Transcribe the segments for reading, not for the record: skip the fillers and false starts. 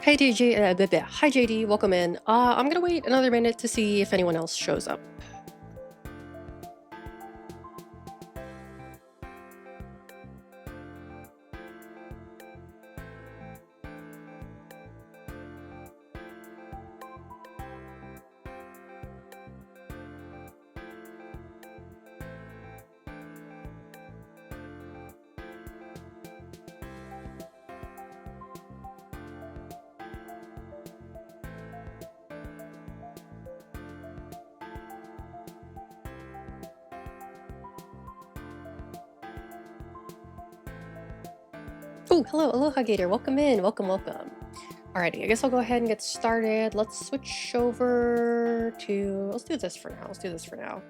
Hey DJ, hi JD, welcome in. I'm gonna wait another minute to see if anyone else shows up. Oh, hello, aloha Gator, welcome in, welcome. Alrighty, I guess I'll go ahead and get started. Let's switch over to, let's do this for now.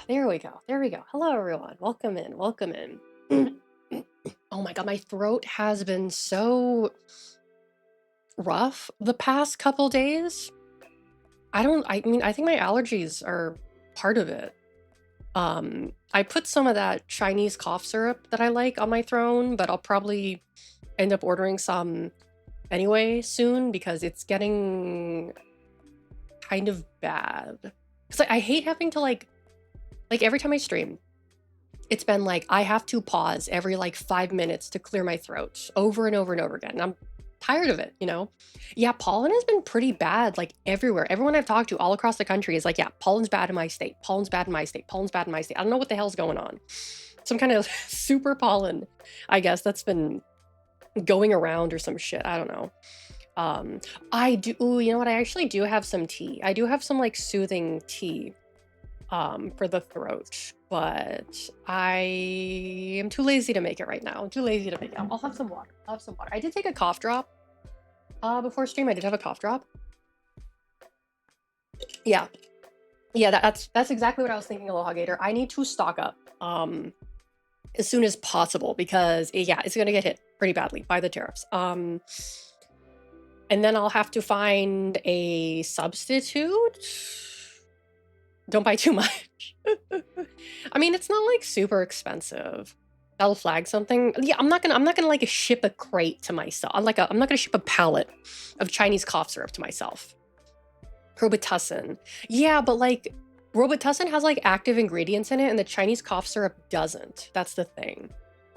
There we go. Hello everyone, welcome in. Oh my god, my throat has been so rough the past couple days. I think my allergies are part of it. I put some of that Chinese cough syrup that I like on my throne, but I'll probably end up ordering some anyway soon because it's getting kind of bad. Cause I hate having to like every time I stream, it's been like I have to pause every like 5 minutes to clear my throat over and over and over again. And I'm tired of it, you know? Yeah, pollen has been pretty bad like everywhere. Everyone I've talked to all across the country is like, yeah, pollen's bad in my state. Pollen's bad in my state. Pollen's bad in my state. I don't know what the hell's going on. Some kind of super pollen, I guess, that's been going around or some shit. I don't know. I do, ooh, you know what? I actually do have some tea. I do have some like soothing tea for the throat, but I am too lazy to make it right now. I'm too lazy to make it. I'll have some water. I did take a cough drop before stream. I did have a cough drop. Yeah. Yeah, that's exactly what I was thinking, Aloha Gator. I need to stock up as soon as possible because yeah, it's gonna get hit pretty badly by the tariffs. And then I'll have to find a substitute. Don't buy too much. I mean, it's not like super expensive. That'll flag something. Yeah, I'm not gonna like ship a crate to myself. I'm not gonna ship a pallet of Chinese cough syrup to myself. Robitussin. Yeah, but like Robitussin has like active ingredients in it and the Chinese cough syrup doesn't. That's the thing.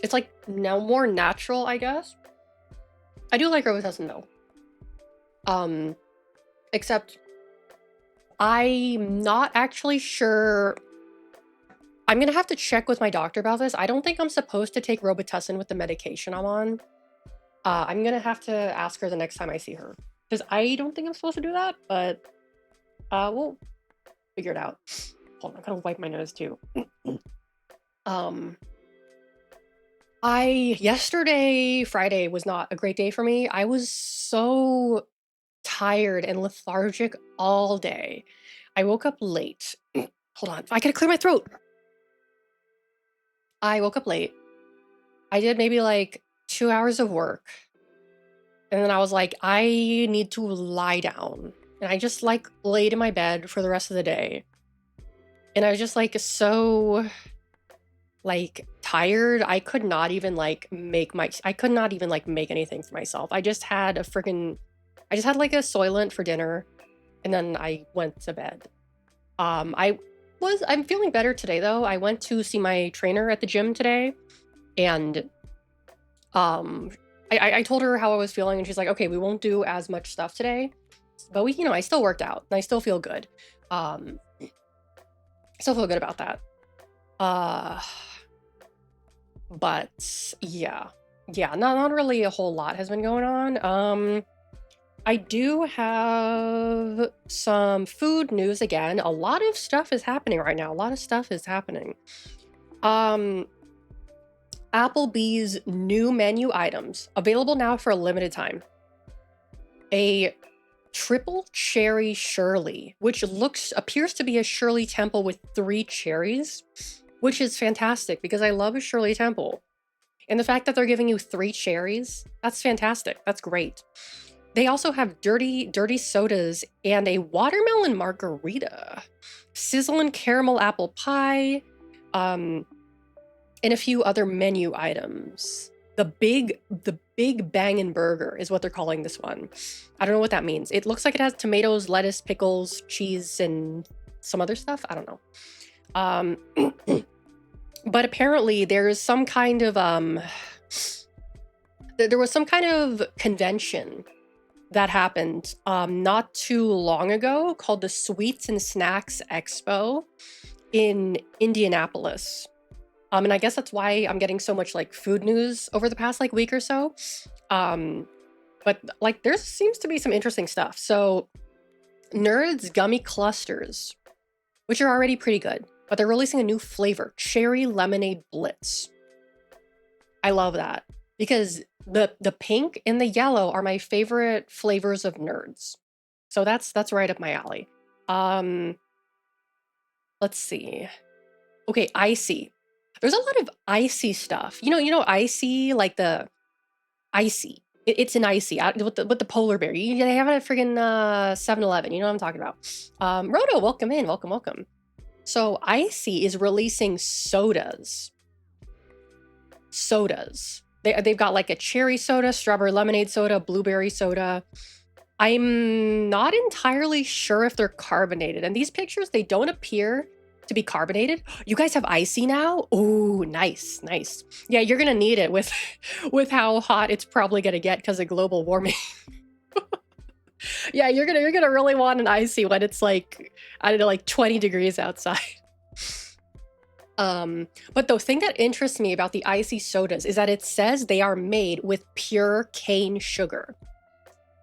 It's like now more natural, I guess. I do like Robitussin though. Except I'm not actually sure. I'm gonna have to check with my doctor about this. I don't think I'm supposed to take Robitussin with the medication I'm on. I'm gonna have to ask her the next time I see her. Because I don't think I'm supposed to do that, but we'll figure it out. Hold on, I'm gonna wipe my nose too. Yesterday, Friday, was not a great day for me. I was so tired and lethargic all day. I woke up late. Hold on, I gotta clear my throat. I woke up late. I did maybe like 2 hours of work. And then I was like, I need to lie down. And I just like laid in my bed for the rest of the day. And I was just like so like tired. I could not even like make anything for myself. I just had like a Soylent for dinner and then I went to bed. I'm feeling better today though. I went to see my trainer at the gym today and I told her how I was feeling and she's like, okay, we won't do as much stuff today. But I still worked out and I still feel good. Still feel good about that. But yeah, not really a whole lot has been going on. I do have some food news again. A lot of stuff is happening right now. Applebee's new menu items available now for a limited time. A triple cherry Shirley, which appears to be a Shirley Temple with 3 cherries, which is fantastic because I love a Shirley Temple. And the fact that they're giving you 3 cherries, that's fantastic. That's great. They also have dirty sodas and a watermelon margarita, sizzling caramel apple pie, and a few other menu items. the big bangin' burger is what they're calling this one. I don't know what that means. It looks like it has tomatoes, lettuce, pickles, cheese, and some other stuff. I don't know. Um, but apparently there is some kind of there was some kind of convention that happened not too long ago called the Sweets and Snacks Expo in Indianapolis. And I guess that's why I'm getting so much like food news over the past like week or so. But like there seems to be some interesting stuff. So Nerds gummy clusters, which are already pretty good, but they're releasing a new flavor, cherry lemonade blitz. I love that because the pink and the yellow are my favorite flavors of Nerds. So that's right up my alley. Let's see. Okay, icy. There's a lot of icy stuff. Icy, like the icy. It's an icy with the polar bear. They have it at friggin' 7-Eleven. You know what I'm talking about. Roto, welcome in, welcome. So icy is releasing sodas. They've got like a cherry soda, strawberry lemonade soda, blueberry soda. I'm not entirely sure if they're carbonated. And these pictures, they don't appear to be carbonated. You guys have icy now? Oh, nice. Yeah, you're gonna need it with with how hot it's probably gonna get because of global warming. Yeah, you're gonna really want an icy when it's like, I don't know, like 20 degrees outside. But the thing that interests me about the icy sodas is that it says they are made with pure cane sugar,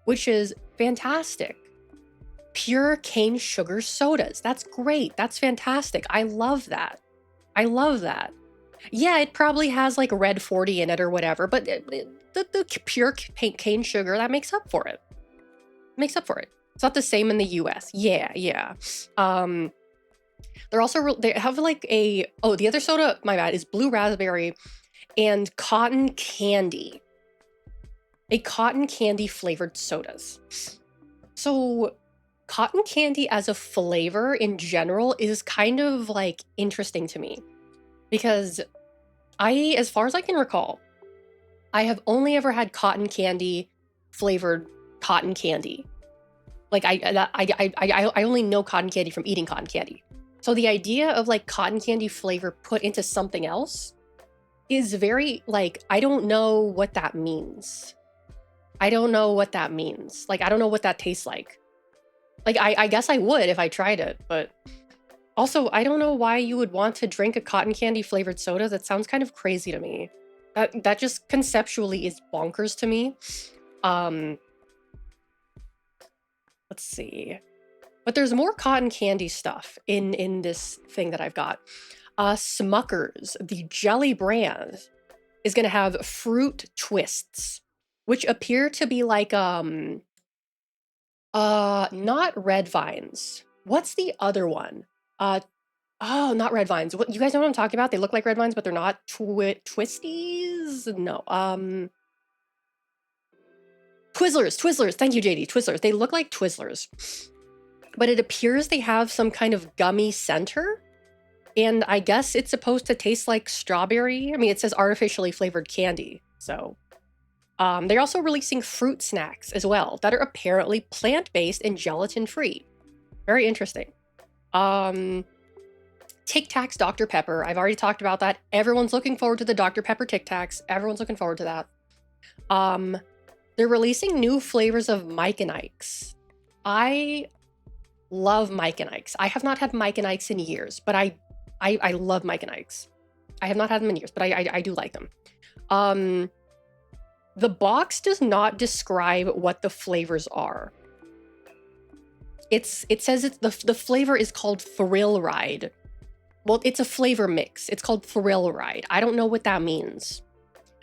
which is fantastic. Pure cane sugar sodas. That's great. That's fantastic. I love that. Yeah, it probably has like red 40 in it or whatever, but the pure cane sugar, that makes up for it. It's not the same in the US. Yeah. They're also, they have like the other soda, my bad, is blue raspberry and cotton candy. A cotton candy flavored sodas. So cotton candy as a flavor in general is kind of like interesting to me because as far as I can recall, I have only ever had cotton candy flavored cotton candy. Like I only know cotton candy from eating cotton candy. So the idea of like cotton candy flavor put into something else is very like, I don't know what that means. Like, I don't know what that tastes like. Like, I guess I would if I tried it, but also I don't know why you would want to drink a cotton candy flavored soda. That sounds kind of crazy to me. That just conceptually is bonkers to me. Let's see. But there's more cotton candy stuff in this thing that I've got. Smucker's, the jelly brand, is going to have fruit twists, which appear to be like not red vines. What's the other one? Not red vines. What, you guys know what I'm talking about? They look like red vines, but they're not. Twisties? No. Twizzlers. Thank you, JD. Twizzlers. They look like Twizzlers. But it appears they have some kind of gummy center. And I guess it's supposed to taste like strawberry. I mean, it says artificially flavored candy. So they're also releasing fruit snacks as well that are apparently plant-based and gelatin-free. Very interesting. Tic Tacs Dr. Pepper. I've already talked about that. Everyone's looking forward to the Dr. Pepper Tic Tacs. Everyone's looking forward to that. They're releasing new flavors of Mike and Ike's. I love Mike and Ike's. I have not had Mike and Ike's in years, but I love Mike and Ike's. I have not had them in years, but I do like them. The box does not describe what the flavors are. It says the flavor is called Thrill Ride. Well, it's a flavor mix. It's called Thrill Ride. I don't know what that means.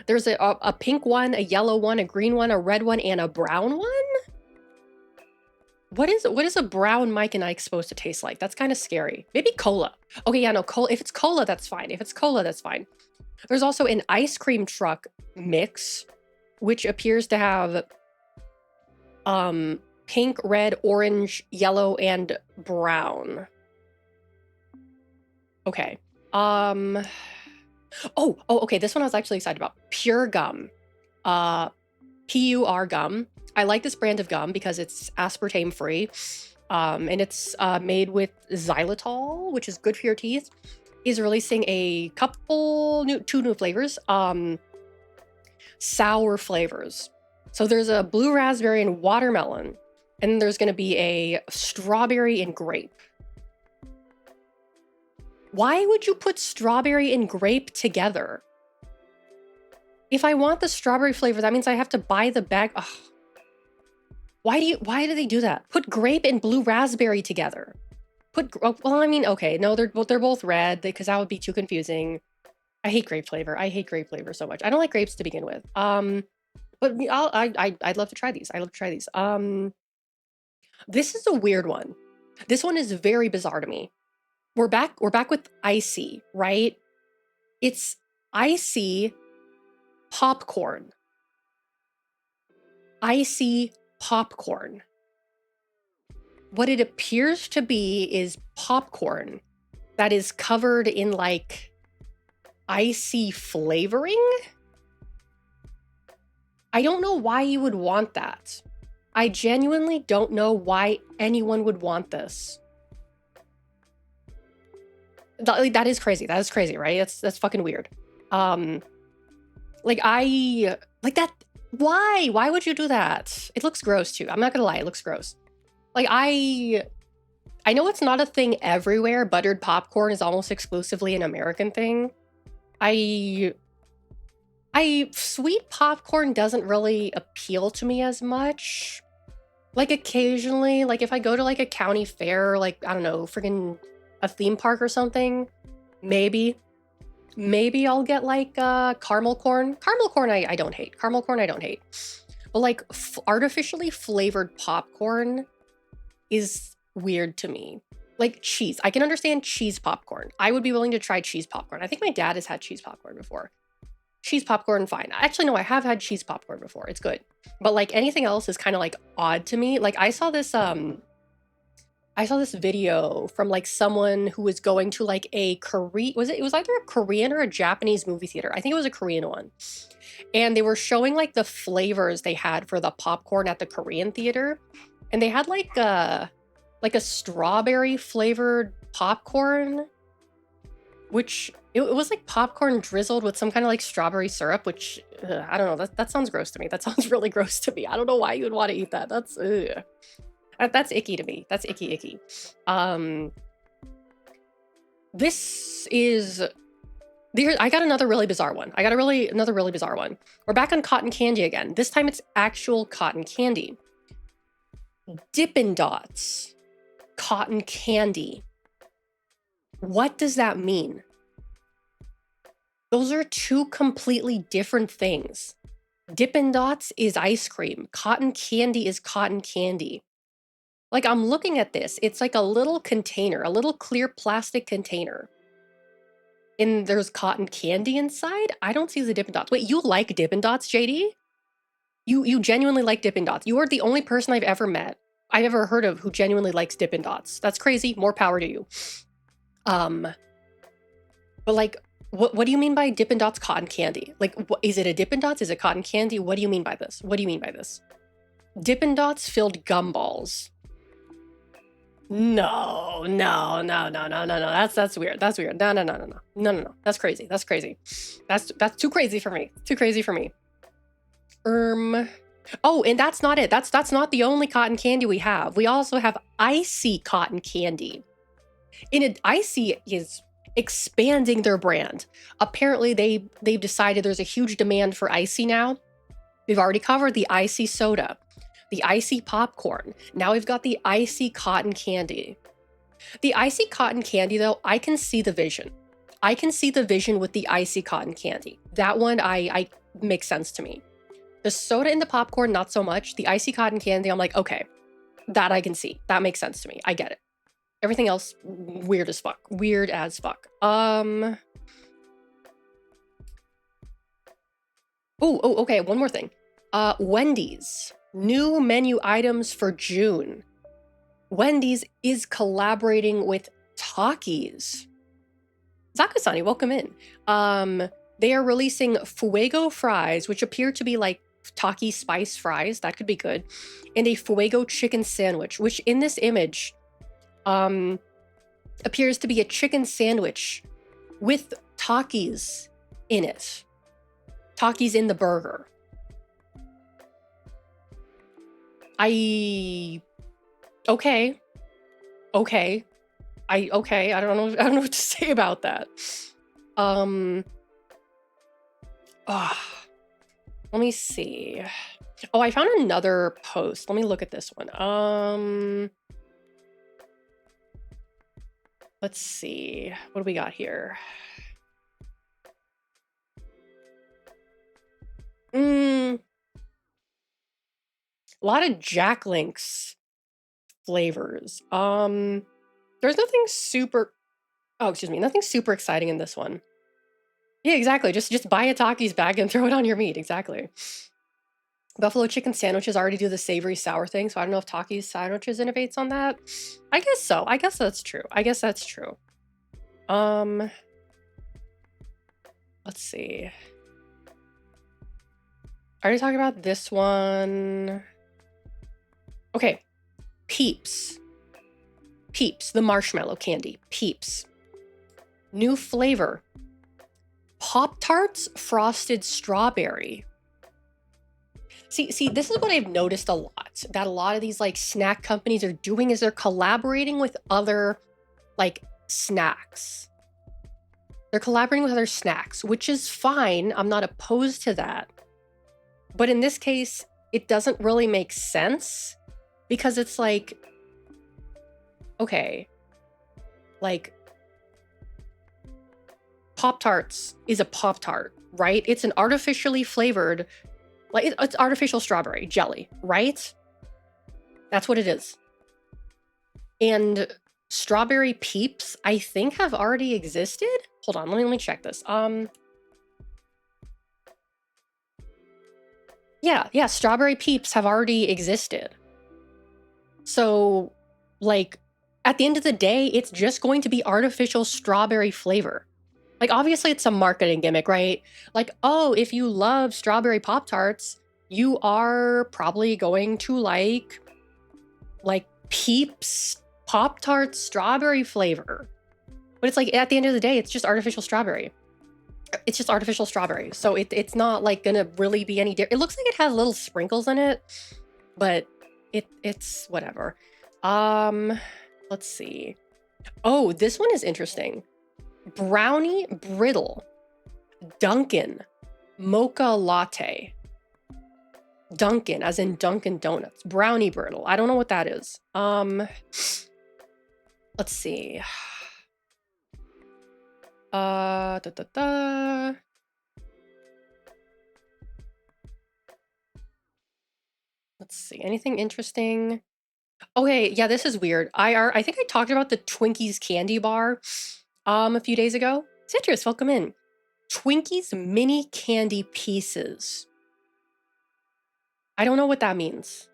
There's a pink one, a yellow one, a green one, a red one, and a brown one? What is a brown Mike and Ike supposed to taste like? That's kind of scary. Maybe cola. Okay, yeah, no, cola. If it's cola, that's fine. There's also an ice cream truck mix, which appears to have pink, red, orange, yellow, and brown. Okay. Oh, okay, this one I was actually excited about. Pure Gum. Uh, PUR Gum. I like this brand of gum because it's aspartame free. And it's made with xylitol, which is good for your teeth. Is releasing a couple two new flavors. Sour flavors. So there's a blue raspberry and watermelon, and there's going to be a strawberry and grape. Why would you put strawberry and grape together? If I want the strawberry flavor, that means I have to buy the bag. Ugh. Why do they do that? Put grape and blue raspberry together. Well, I mean, okay, no, they're both red because that would be too confusing. I hate grape flavor. I hate grape flavor so much. I don't like grapes to begin with. But I'd love to try these. I'd love to try these. This is a weird one. This one is very bizarre to me. We're back with icy, right? It's icy popcorn. Icy popcorn. What it appears to be is popcorn that is covered in like icy flavoring. I don't know why you would want that. I genuinely don't know why anyone would want this. That is crazy. That is crazy, right? That's fucking weird. Like that. Why? Why would you do that? It looks gross too. I'm not gonna lie, it looks gross. Like I know it's not a thing everywhere. Buttered popcorn is almost exclusively an American thing. Sweet popcorn doesn't really appeal to me as much. Like occasionally, like if I go to like a county fair, like I don't know, friggin' a theme park or something, maybe I'll get like caramel corn. Caramel corn I don't hate. Caramel corn I don't hate. But like artificially flavored popcorn is weird to me. Like cheese. I can understand cheese popcorn. I would be willing to try cheese popcorn. I think my dad has had cheese popcorn before. Cheese popcorn, fine. Actually, no, I have had cheese popcorn before. It's good. But like anything else is kind of like odd to me. Like I saw this video from like someone who was going to like a Korean, it was either a Korean or a Japanese movie theater. I think it was a Korean one. And they were showing like the flavors they had for the popcorn at the Korean theater. And they had like a strawberry flavored popcorn, which it was like popcorn drizzled with some kind of like strawberry syrup, which I don't know. That sounds gross to me. That sounds really gross to me. I don't know why you would want to eat that. That's icky to me. That's icky. This is I got another really bizarre one. Another really bizarre one. We're back on cotton candy again. This time it's actual cotton candy. Dippin' Dots. Cotton candy. What does that mean? Those are two completely different things. Dippin' Dots is ice cream. Cotton candy is cotton candy. Like, I'm looking at this. It's like a little container, a little clear plastic container. And there's cotton candy inside? I don't see the Dippin' Dots. Wait, you like Dippin' Dots, JD? You genuinely like Dippin' Dots. You are the only person I've ever heard of who genuinely likes Dippin' Dots. That's crazy. More power to you. But like, what do you mean by Dippin' Dots cotton candy? Like, is it a Dippin' Dots? Is it cotton candy? What do you mean by this? What do you mean by this? Dippin' Dots filled gumballs. No. That's weird. That's weird. No. That's crazy. That's too crazy for me. Too crazy for me. Oh, and that's not it. That's not the only cotton candy we have. We also have icy cotton candy. Icy is expanding their brand. Apparently, they've decided there's a huge demand for icy now. We've already covered the icy soda, the icy popcorn. Now we've got the icy cotton candy. The icy cotton candy, though, I can see the vision. I can see the vision with the icy cotton candy. That one, I makes sense to me. The soda and the popcorn, not so much. The icy cotton candy, I'm like, okay, that I can see. That makes sense to me. I get it. Everything else, weird as fuck. Weird as fuck. Oh, okay, one more thing. Wendy's. New menu items for June. Wendy's is collaborating with Takis. Zakusani, welcome in. They are releasing Fuego fries, which appear to be like Taki spice fries. That could be good. And a Fuego chicken sandwich, which in this image appears to be a chicken sandwich with Takis in it. Takis in the burger. Okay. Okay. I don't know what to say about that. Let me see. Oh, I found another post. Let me look at this one. Let's see. What do we got here? A lot of Jack Links flavors. There's nothing super nothing super exciting in this one. Yeah, exactly. Just buy a Takis bag and throw it on your meat. Exactly. Buffalo chicken sandwiches already do the savory sour thing, so I don't know if Takis sandwiches innovates on that. I guess so. I guess that's true. Let's see. I already talked about this one. Okay. Peeps, the marshmallow candy. Peeps. New flavor. Pop-Tarts frosted strawberry. See, this is what I've noticed a lot. That a lot of these like snack companies are doing is they're collaborating with other like snacks. They're collaborating with other snacks, which is fine. I'm not opposed to that. But in this case, it doesn't really make sense because it's like, okay, like Pop-Tarts is a Pop-Tart, right? It's an artificially flavored, like it's artificial strawberry jelly, right? That's what it is. And strawberry Peeps, I think, have already existed. Hold on, let me check this. Yeah, strawberry Peeps have already existed. So, like, at the end of the day, it's just going to be artificial strawberry flavor. Like, obviously, it's a marketing gimmick, right? Like, oh, if you love strawberry Pop-Tarts, you are probably going to like Peeps Pop-Tart strawberry flavor. But it's like, at the end of the day, it's just artificial strawberry. It's just artificial strawberry. So it's not like gonna really be any different. It looks like it has little sprinkles in it, but it's whatever. Let's see. Oh, this one is interesting. Brownie brittle. Dunkin' mocha latte. Dunkin', as in Dunkin' Donuts. Brownie brittle. I don't know what that is. Let's see. Let's see. Anything interesting? Okay, yeah, this is weird. I think I talked about the Twinkies candy bar a few days ago. Citrus, welcome in. Twinkies mini candy pieces. I don't know what that means.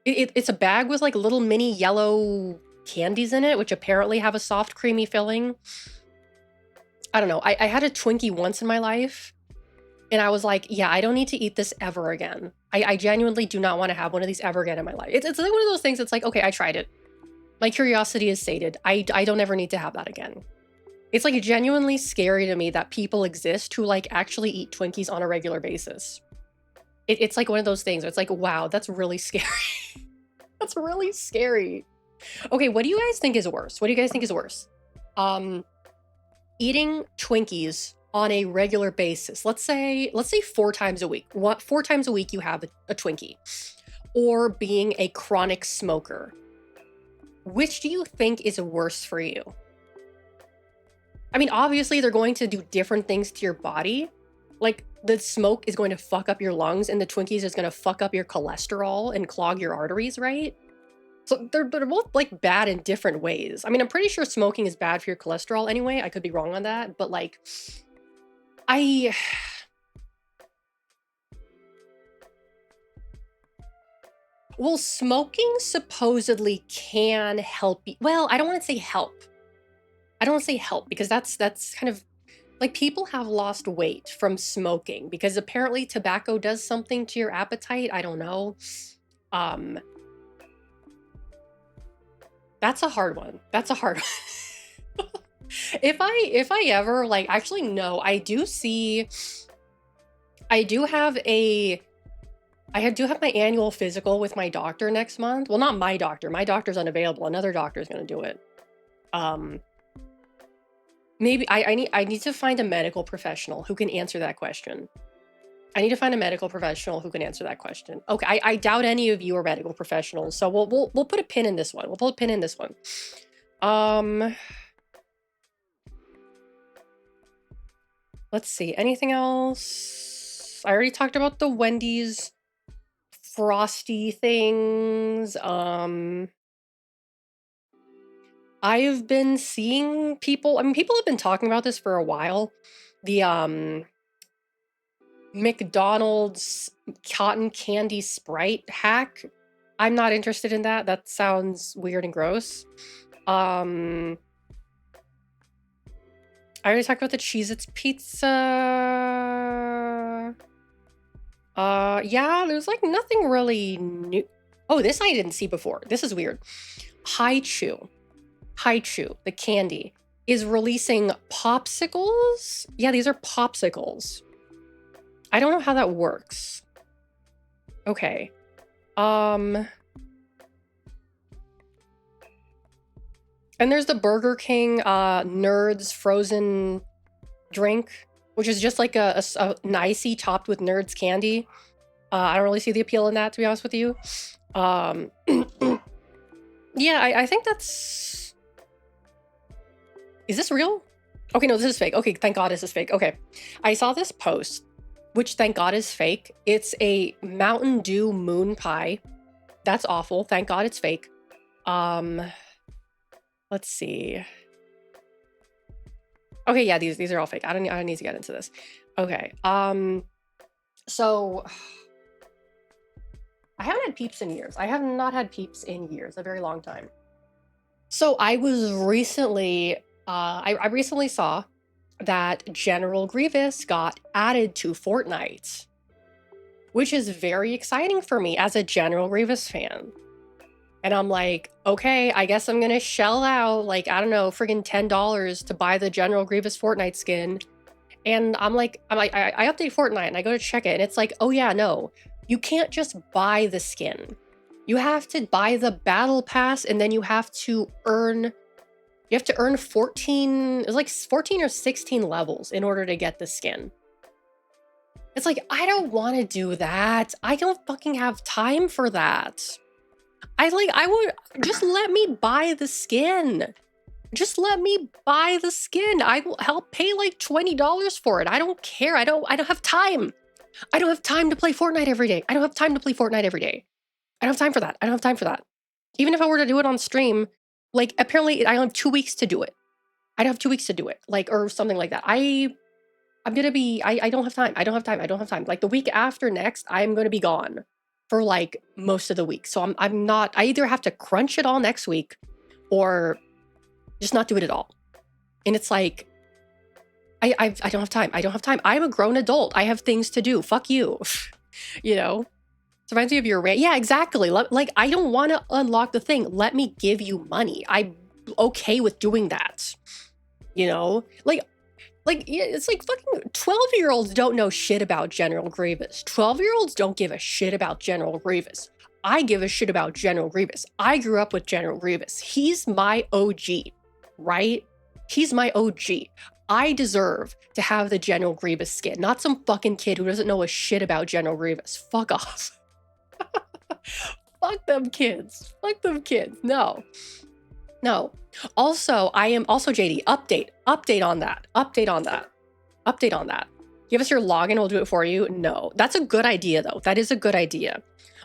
It's a bag with like little mini yellow candies in it, which apparently have a soft, creamy filling. I don't know. I had a Twinkie once in my life, and I was like, yeah, I don't need to eat this ever again. I genuinely do not want to have one of these ever again in my life. It's like one of those things that's like, okay, I tried it. My curiosity is sated. I don't ever need to have that again. It's like genuinely scary to me that people exist who like actually eat Twinkies on a regular basis. It's like one of those things where it's like, wow, that's really scary. That's really scary. Okay, what do you guys think is worse? Eating Twinkies on a regular basis. Let's say 4 times a week. 4 times a week you have a Twinkie. Or being a chronic smoker. Which do you think is worse for you? I mean, obviously they're going to do different things to your body. Like the smoke is going to fuck up your lungs and the Twinkies is going to fuck up your cholesterol and clog your arteries, right? So they're both like bad in different ways. I mean, I'm pretty sure smoking is bad for your cholesterol anyway. I could be wrong on that, but like well, smoking supposedly can help you. Well, I don't want to say help. I don't wanna say help because that's kind of like, people have lost weight from smoking because apparently tobacco does something to your appetite, I don't know. Um, that's a hard one. That's a hard one. If I ever, like actually, no, I do have a do have my annual physical with my doctor next month. Well, not my doctor's unavailable, another doctor's gonna do it. Um, maybe I need to find a medical professional who can answer that question. I need to find a medical professional who can answer that question. Okay, I doubt any of you are medical professionals, so we'll put a pin in this one. We'll put a pin in this one. Um, let's see. Anything else? I already talked about the Wendy's frosty things. I've been seeing people, I mean, people have been talking about this for a while. The McDonald's cotton candy Sprite hack. I'm not interested in that. That sounds weird and gross. I already talked about the Cheez-Its pizza. Yeah, there's like nothing really new. Oh, this I didn't see before. This is weird. Haichu, the candy, is releasing popsicles. Yeah, these are popsicles. I don't know how that works. Okay. And there's the Burger King Nerds frozen drink, which is just like an icy topped with Nerds candy. I don't really see the appeal in that, to be honest with you. Yeah, I think that's... Is this real? Okay, no, this is fake. Okay, thank God this is fake. Okay. I saw this post, which thank God is fake. It's a Mountain Dew moon pie. That's awful. Thank God it's fake. Let's see. Okay, yeah, these are all fake. I don't need to get into this. Okay. So I haven't had Peeps in years. I have not had Peeps in years, a very long time. So I was recently I recently saw that General Grievous got added to Fortnite, which is very exciting for me as a General Grievous fan. And I'm like, okay, I guess I'm gonna shell out, like, I don't know, friggin' $10 to buy the General Grievous Fortnite skin. And I update Fortnite and I go to check it, and it's like, oh yeah, no, you can't just buy the skin. You have to buy the battle pass, and then you have to earn 14, it's like 14 or 16 levels in order to get the skin. It's like, I don't want to do that. I don't fucking have time for that. I would just let me buy the skin. Just let me buy the skin. I'll pay like $20 for it. I don't care. I don't have time. I don't have time to play Fortnite every day. I don't have time to play Fortnite every day. I don't have time for that. I don't have time for that. Even if I were to do it on stream, like, apparently I only have 2 weeks to do it. I don't have 2 weeks to do it, like, or something like that. I don't have time. I don't have time. I don't have time. Like, the week after next, I'm going to be gone for like most of the week. So I'm not, I either have to crunch it all next week or just not do it at all. And it's like, I don't have time. I don't have time. I'm a grown adult. I have things to do. Fuck you. You know? It reminds me of your rant. Yeah, exactly. Like, I don't want to unlock the thing. Let me give you money. I'm okay with doing that. You know? Like, yeah, it's like fucking 12-year-olds don't know shit about General Grievous. 12-year-olds don't give a shit about General Grievous. I give a shit about General Grievous. I grew up with General Grievous. He's my OG, right? He's my OG. I deserve to have the General Grievous skin, not some fucking kid who doesn't know a shit about General Grievous. Fuck off. Fuck them kids. Fuck them kids. No. No. Also, JD, update on that. Give us your login, we'll do it for you. No. That's a good idea, though. That is a good idea.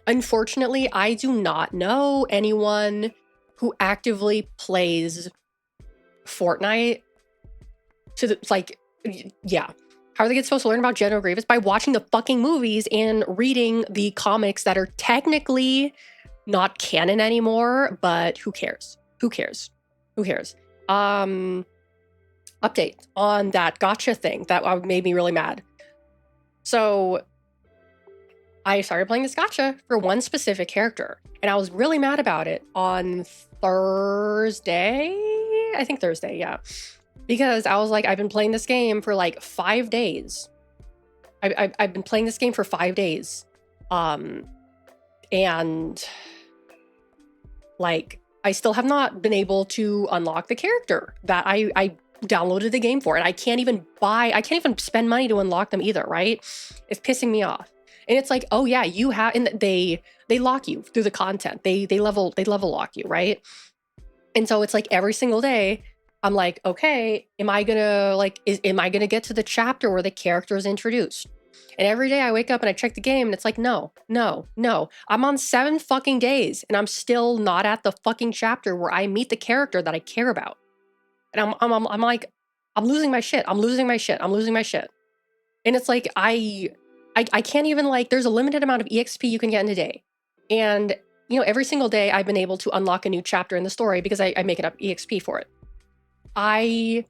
Unfortunately, I do not know anyone who actively plays Fortnite yeah. How are they supposed to learn about General Grievous? By watching the fucking movies and reading the comics that are technically not canon anymore, but who cares? Who cares? Who cares? update on that gotcha thing that made me really mad. So I started playing this gotcha for one specific character, and I was really mad about it on Thursday. I think Thursday, yeah. Because I was like, I've been playing this game for like 5 days. I've been playing this game for 5 days. And like, I still have not been able to unlock the character that I downloaded the game for. And I can't even spend money to unlock them either, right? It's pissing me off. And it's like, oh yeah, you have, and they lock you through the content. They level lock you, right? And so it's like every single day, I'm like, okay, am I gonna get to the chapter where the character is introduced? And every day I wake up and I check the game and it's like, no. I'm on 7 fucking days and I'm still not at the fucking chapter where I meet the character that I care about. And I'm like, I'm losing my shit. I'm losing my shit. And it's like, I can't even, like, there's a limited amount of EXP you can get in a day. And, you know, every single day I've been able to unlock a new chapter in the story because I make it up EXP for it. I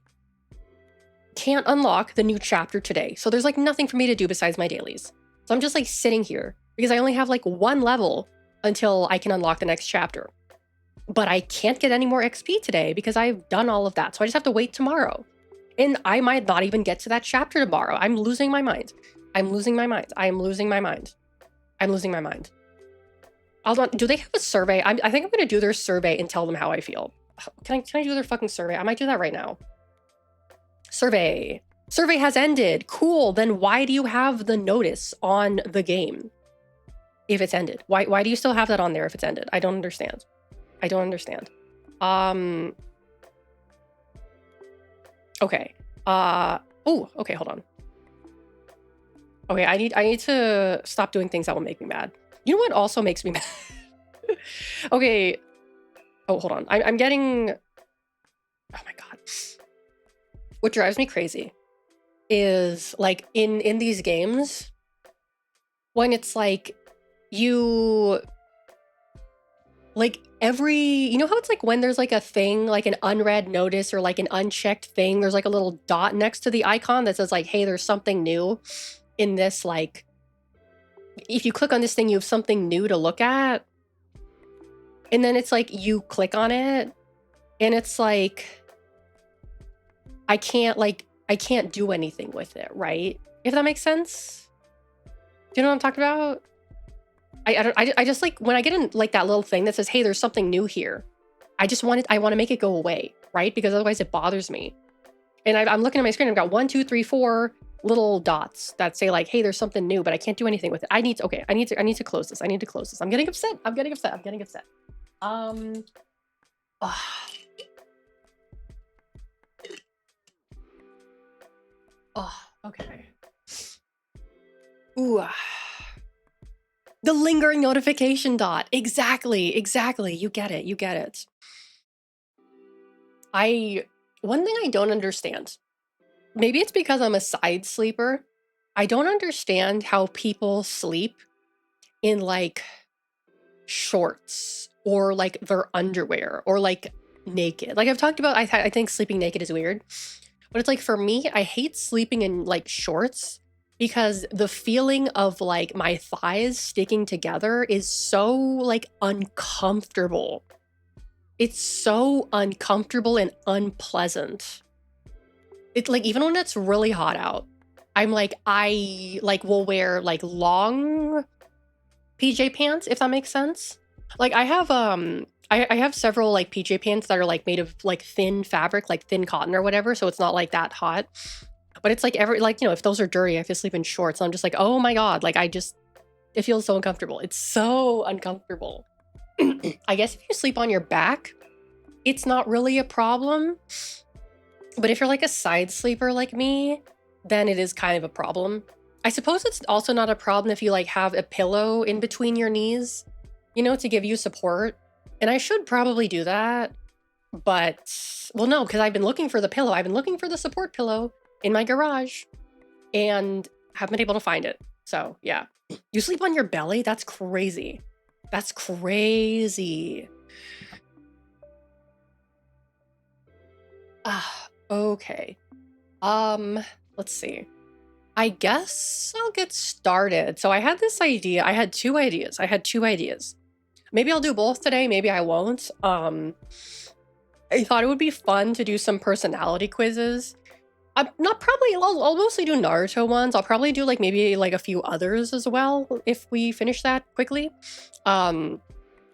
can't unlock the new chapter today. So there's like nothing for me to do besides my dailies. So I'm just like sitting here because I only have like 1 level until I can unlock the next chapter. But I can't get any more XP today because I've done all of that. So I just have to wait tomorrow. And I might not even get to that chapter tomorrow. I'm losing my mind. Do they have a survey? I think I'm going to do their survey and tell them how I feel. Can I do their fucking survey? I might do that right now. Survey has ended. Cool. Then why do you have the notice on the game if it's ended? Why do you still have that on there if it's ended? I don't understand. Okay. Okay, hold on. Okay, I need to stop doing things that will make me mad. You know what also makes me mad? Okay. Oh, hold on. I'm getting... Oh my god. What drives me crazy is, like, in these games, when it's like, you... Like, you know how it's like when there's like a thing, like an unread notice or like an unchecked thing, there's like a little dot next to the icon that says like, hey, there's something new in this, like, if you click on this thing, you have something new to look at. And then it's like, you click on it and it's like, I can't do anything with it, right? If that makes sense. Do you know what I'm talking about? I just like, when I get in like that little thing that says, hey, there's something new here, I want to make it go away, right? Because otherwise it bothers me. And I'm looking at my screen, I've got 1, 2, 3, 4 little dots that say like, hey, there's something new, but I can't do anything with it. I need to close this. I'm getting upset. Okay. Ooh. The lingering notification dot. Exactly. You get it. One thing I don't understand, maybe it's because I'm a side sleeper, I don't understand how people sleep in like shorts or like their underwear or like naked. Like I've talked about, I think sleeping naked is weird, but it's like, for me, I hate sleeping in like shorts because the feeling of like my thighs sticking together is so like uncomfortable. It's so uncomfortable and unpleasant. It's like, even when it's really hot out, I'm like, I like will wear like long PJ pants, if that makes sense. Like I have several like PJ pants that are like made of like thin fabric, like thin cotton or whatever, so it's not like that hot. But it's like you know, if those are dirty, I have to sleep in shorts. I'm just like, oh my god, like it feels so uncomfortable. It's so uncomfortable. I guess if you sleep on your back, it's not really a problem. But if you're like a side sleeper like me, then it is kind of a problem. I suppose it's also not a problem if you like have a pillow in between your knees, you know, to give you support. And I should probably do that. But, well, no, because I've been looking for the pillow. I've been looking for the support pillow in my garage and haven't been able to find it. So, yeah. You sleep on your belly? That's crazy. That's crazy. Okay. Um, let's see. I guess I'll get started. So I had this idea. I had two ideas. Maybe I'll do both today, maybe I won't. I thought it would be fun to do some personality quizzes. I'm not probably I'll mostly do Naruto ones. I'll probably do like maybe like a few others as well if we finish that quickly. Um,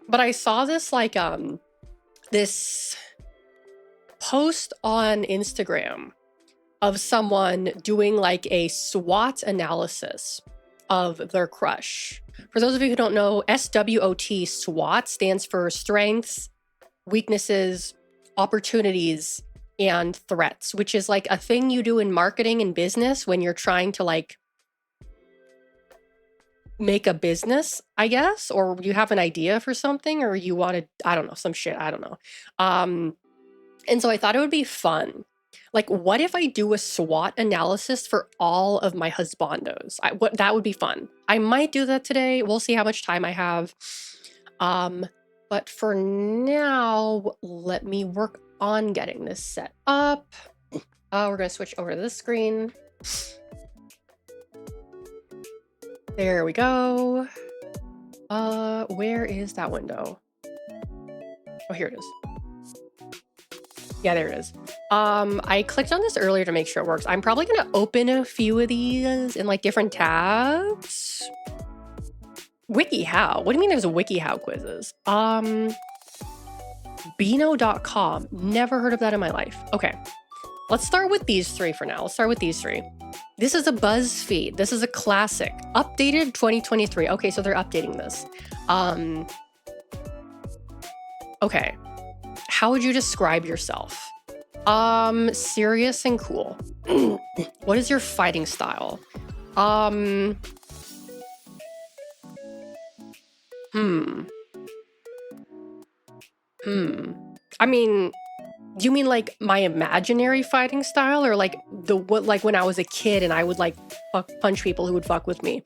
but I saw this like this post on Instagram of someone doing like a SWOT analysis of their crush. For those of you who don't know, SWOT, SWOT stands for strengths, weaknesses, opportunities, and threats, which is like a thing you do in marketing and business when you're trying to like make a business, I guess, or you have an idea for something or you want to, I don't know, some shit, I don't know. And so I thought it would be fun. Like, what if I do a SWOT analysis for all of my husbandos? That would be fun. I might do that today. We'll see how much time I have. But for now, let me work on getting this set up. We're gonna switch over to this screen. There we go. Where is that window? Oh, here it is. Yeah, there it is. I clicked on this earlier to make sure it works. I'm probably gonna open a few of these in like different tabs. WikiHow? What do you mean there's WikiHow quizzes? Beano.com. Never heard of that in my life. Okay, let's start with these three for now. Let's start with these three. This is a BuzzFeed. This is a classic. Updated 2023. Okay, so they're updating this. Okay. How would you describe yourself? Serious and cool. What is your fighting style? I mean, do you mean like my imaginary fighting style or like like when I was a kid and I would like punch people who would fuck with me?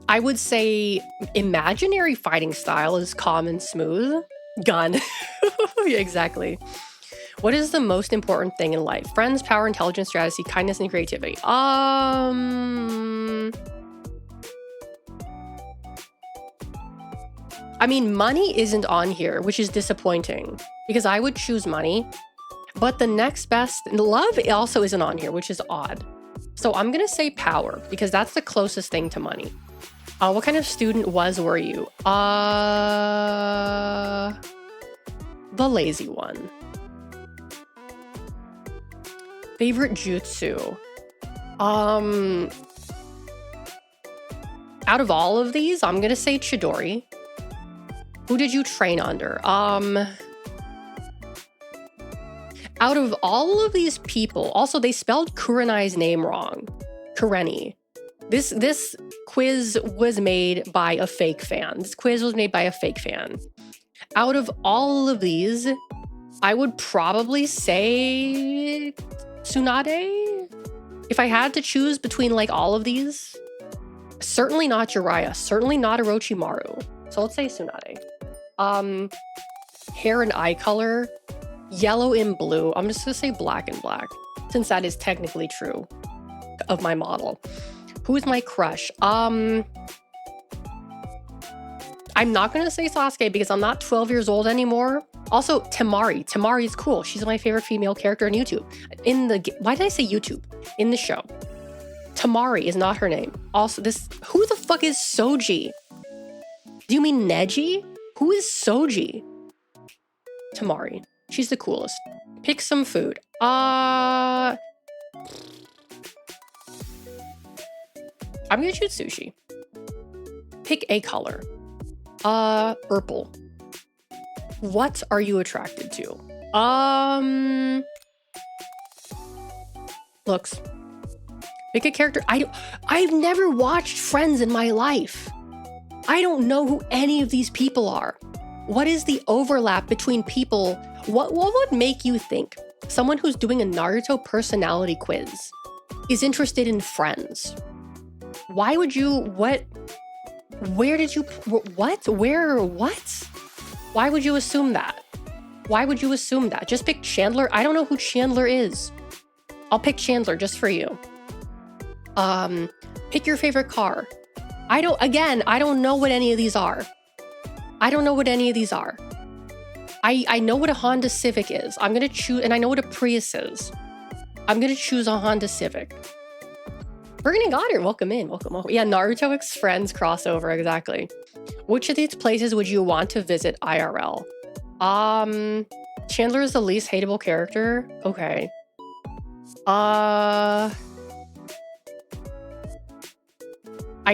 I would say imaginary fighting style is calm and smooth. Gun. Yeah, exactly. What is the most important thing in life? Friends, power, intelligence, strategy, kindness, and creativity. I mean, money isn't on here, which is disappointing because I would choose money. But the next best, love also isn't on here, which is odd. So I'm going to say power because that's the closest thing to money. What kind of student were you? The lazy one. Favorite jutsu? Out of all of these, I'm gonna say Chidori. Who did you train under? Out of all of these people, also they spelled Kurenai's name wrong. Kureni. This quiz was made by a fake fan. Out of all of these, I would probably say Tsunade. If I had to choose between like all of these, certainly not Jiraiya, certainly not Orochimaru. So let's say Tsunade. Hair and eye color, yellow and blue. I'm just gonna say black and black, since that is technically true of my model. Who is my crush? I'm not gonna say Sasuke because I'm not 12 years old anymore. Also, Temari. Temari is cool. She's my favorite female character on YouTube. Why did I say YouTube? In the show. Temari is not her name. Also, who the fuck is Soji? Do you mean Neji? Who is Soji? Temari. She's the coolest. Pick some food. I'm gonna choose sushi. Pick a color. Purple. What are you attracted to? Looks. Pick a character. I've never watched Friends in my life. I don't know who any of these people are. What is the overlap between people? What would make you think someone who's doing a Naruto personality quiz is interested in Friends? Why would you, what? Where did you, what? Where, what? Why would you assume that? Why would you assume that? Just pick Chandler. I don't know who Chandler is. I'll pick Chandler just for you. Pick your favorite car. I don't know what any of these are. I don't know what any of these are. I know what a Honda Civic is. I'm gonna choose, and I know what a Prius is. I'm gonna choose a Honda Civic. Burgundy Goddard, welcome in, welcome. Yeah, Naruto X Friends crossover, exactly. Which of these places would you want to visit IRL? Chandler is the least hateable character. Okay. I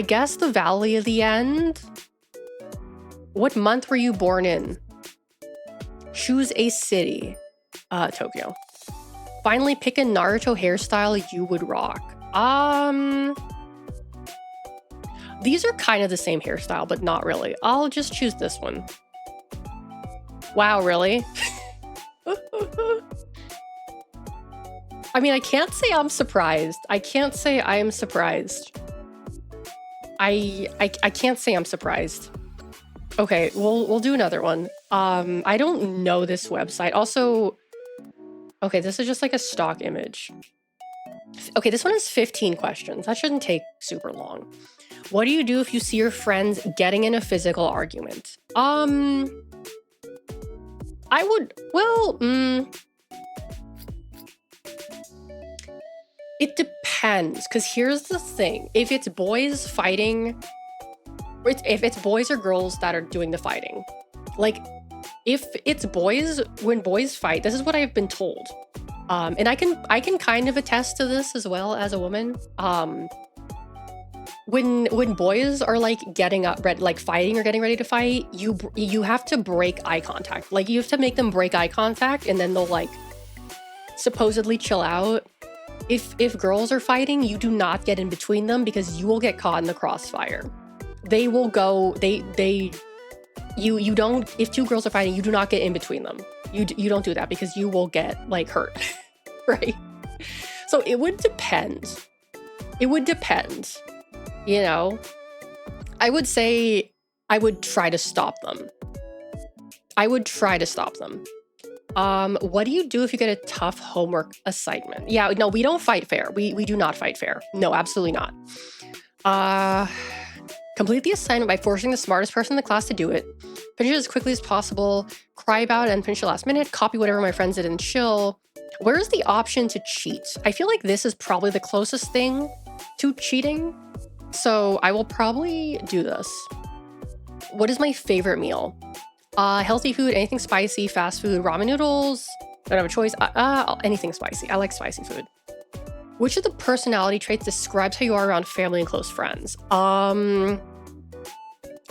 guess the Valley of the End. What month were you born in? Choose a city. Tokyo. Finally, pick a Naruto hairstyle you would rock. These are kind of the same hairstyle, but not really. I'll just choose this one. Wow, really? I mean, I can't say I'm surprised. I can't say I am surprised. I can't say I'm surprised. Okay, we'll do another one. I don't know this website. Also, okay, this is just like a stock image. Okay, this one has 15 questions. That shouldn't take super long. What do you do if you see your friends getting in a physical argument? I would, well, it depends, because here's the thing. If it's boys fighting, if it's boys or girls that are doing the fighting, like, if it's boys, when boys fight, this is what I've been told. And I can kind of attest to this as well as a woman. When boys are like getting up, like fighting or getting ready to fight, you have to break eye contact. Like, you have to make them break eye contact, and then they'll like supposedly chill out. If girls are fighting, you do not get in between them, because you will get caught in the crossfire. They will go. You don't. If two girls are fighting, you do not get in between them. You don't do that, because you will get like hurt, right? So it would depend. It would depend. You know, I would say I would try to stop them. I would try to stop them. What do you do if you get a tough homework assignment? Yeah, no, we don't fight fair. We do not fight fair. No, absolutely not. Complete the assignment by forcing the smartest person in the class to do it. Finish it as quickly as possible. Cry about it and finish it last minute. Copy whatever my friends did and chill. Where's the option to cheat? I feel like this is probably the closest thing to cheating. So I will probably do this. What is my favorite meal? Healthy food, anything spicy, fast food, ramen noodles. Don't have a choice. Anything spicy. I like spicy food. Which of the personality traits describes how you are around family and close friends?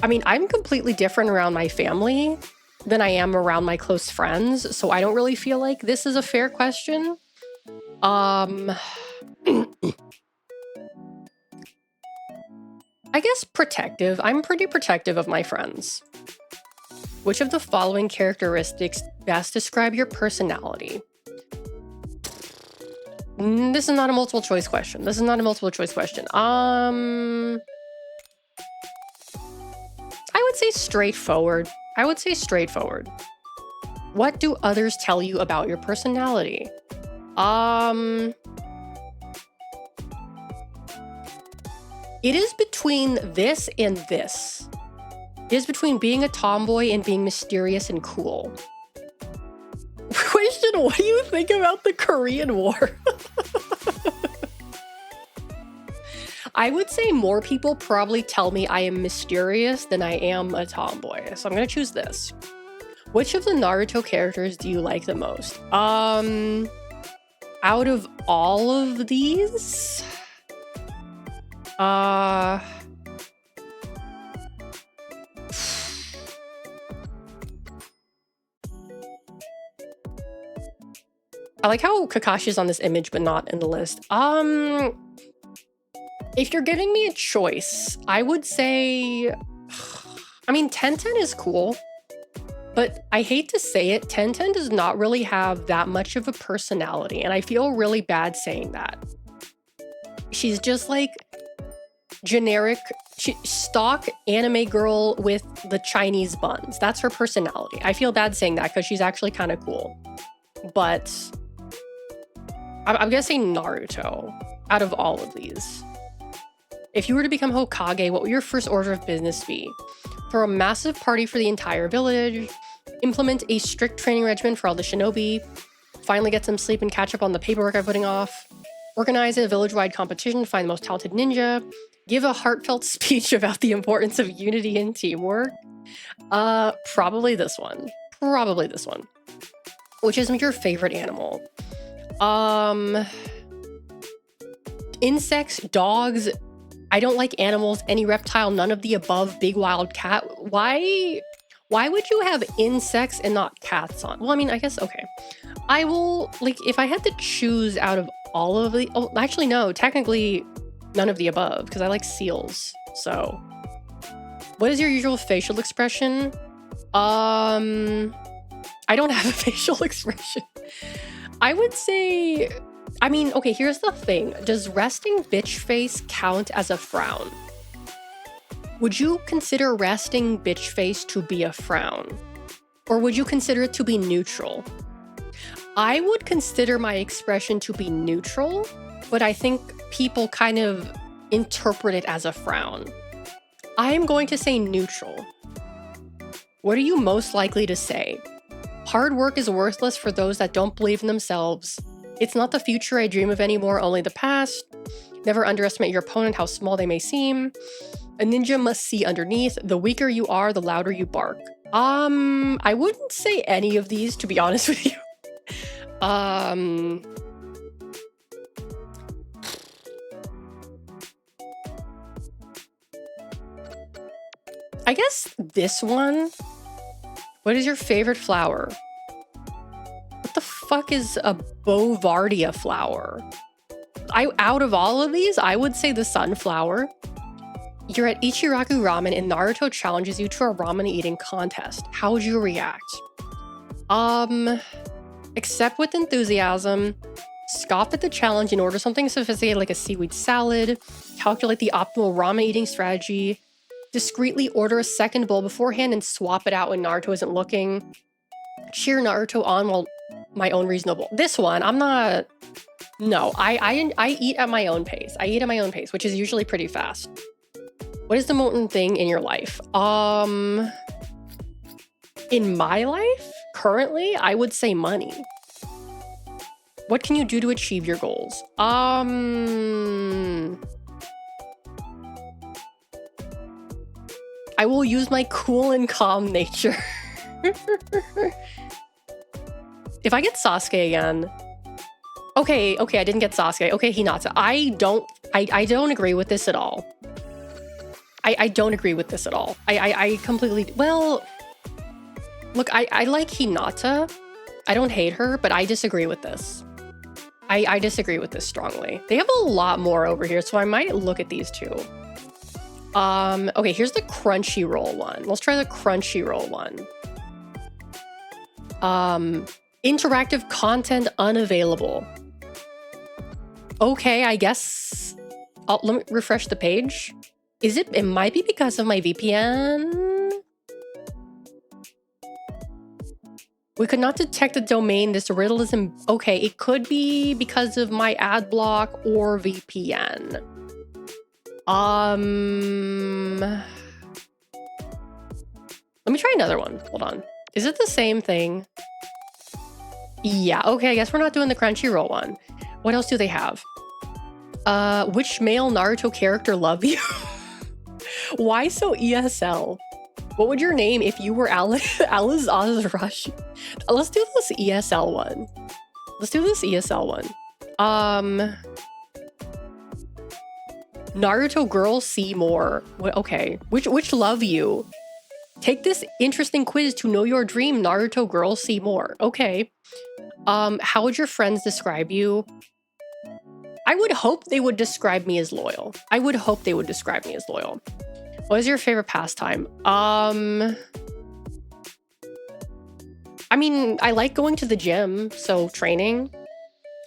I mean, I'm completely different around my family than I am around my close friends, so I don't really feel like this is a fair question. I guess protective. I'm pretty protective of my friends. Which of the following characteristics best describe your personality? This is not a multiple choice question. This is not a multiple choice question. I would say straightforward. I would say straightforward. What do others tell you about your personality? It is between this and this. It is between being a tomboy and being mysterious and cool. Question, what do you think about the Korean War? I would say more people probably tell me I am mysterious than I am a tomboy. So I'm gonna choose this. Which of the Naruto characters do you like the most? Out of all of these? I like how Kakashi's on this image, but not in the list. If you're giving me a choice, I would say, I mean, Tenten is cool, but I hate to say it, Tenten does not really have that much of a personality, and I feel really bad saying that. She's just like, generic stock anime girl with the Chinese buns. That's her personality. I feel bad saying that because she's actually kind of cool. But I'm gonna say Naruto out of all of these. If you were to become Hokage, what would your first order of business be? Throw a massive party for the entire village, implement a strict training regimen for all the shinobi, finally get some sleep and catch up on the paperwork I'm putting off, organize a village-wide competition to find the most talented ninja, give a heartfelt speech about the importance of unity and teamwork. Probably this one. Probably this one. Which is your favorite animal? Insects, dogs. I don't like animals, any reptile, none of the above, big wild cat. Why would you have insects and not cats on? Well, I mean, I guess, okay. I will, like, if I had to choose out of all of the, oh, actually, no, technically none of the above, because I like seals, so. What is your usual facial expression? I don't have a facial expression. I would say, I mean, okay, here's the thing. Does resting bitch face count as a frown? Would you consider resting bitch face to be a frown? Or would you consider it to be neutral? I would consider my expression to be neutral, but I think people kind of interpret it as a frown. I am going to say neutral. What are you most likely to say? Hard work is worthless for those that don't believe in themselves. It's not the future I dream of anymore, only the past. Never underestimate your opponent, how small they may seem. A ninja must see underneath. The weaker you are, the louder you bark. I wouldn't say any of these, to be honest with you. I guess this one. What is your favorite flower? What the fuck is a Bovardia flower? Out of all of these, I would say the sunflower. You're at Ichiraku Ramen and Naruto challenges you to a ramen eating contest. How would you react? Accept with enthusiasm, scoff at the challenge and order something sophisticated like a seaweed salad, calculate the optimal ramen eating strategy, discreetly order a second bowl beforehand and swap it out when Naruto isn't looking, cheer Naruto on while my own reasonable. This one, I'm not, no, I eat at my own pace. I eat at my own pace, which is usually pretty fast. What is the most important thing in your life? In my life, currently, I would say money. What can you do to achieve your goals? I will use my cool and calm nature. If I get Sasuke again, okay, I didn't get Sasuke. Okay, Hinata. I don't agree with this at all. I don't agree with this at all. I completely, well, look, I like Hinata. I don't hate her, but I disagree with this. I disagree with this strongly. They have a lot more over here, so I might look at these two. Okay, here's the Crunchyroll one. Let's try the Crunchyroll one. Interactive content unavailable. Okay, I guess. Oh, let me refresh the page. It might be because of my VPN. We could not detect the domain. This riddle is okay, it could be because of my ad block or VPN. Let me try another one. Hold on. Is it the same thing? Yeah, okay, I guess we're not doing the Crunchyroll one. What else do they have? Which male Naruto character love you? Why so ESL? What would your name if you were Alice Azarashi? Let's do this ESL one. Let's do this ESL one. Naruto girl, see more. Okay, which love you? Take this interesting quiz to know your dream. Naruto girl, see more. Okay. How would your friends describe you? I would hope they would describe me as loyal. I would hope they would describe me as loyal. What is your favorite pastime? I mean, I like going to the gym, so training.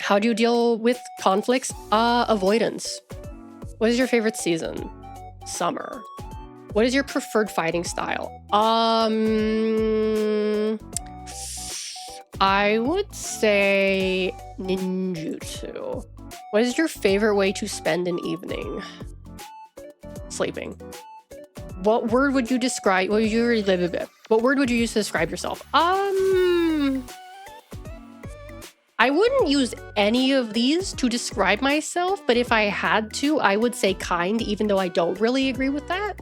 How do you deal with conflicts? Avoidance. What is your favorite season? Summer. What is your preferred fighting style? I would say ninjutsu. What is your favorite way to spend an evening? Sleeping. What word would you describe? What word would you use to describe yourself? I wouldn't use any of these to describe myself, but if I had to, I would say kind, even though I don't really agree with that.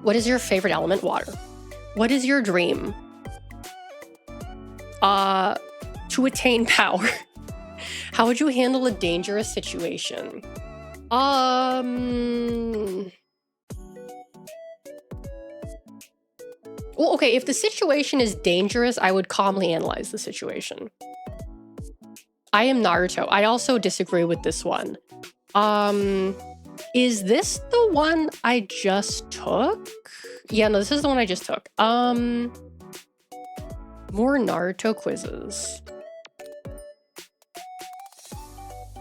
What is your favorite element? Water. What is your dream? To attain power. How would you handle a dangerous situation? Well, okay, if the situation is dangerous, I would calmly analyze the situation. I am Naruto. I also disagree with this one. Is this the one I just took? Yeah, no, this is the one I just took. More Naruto quizzes.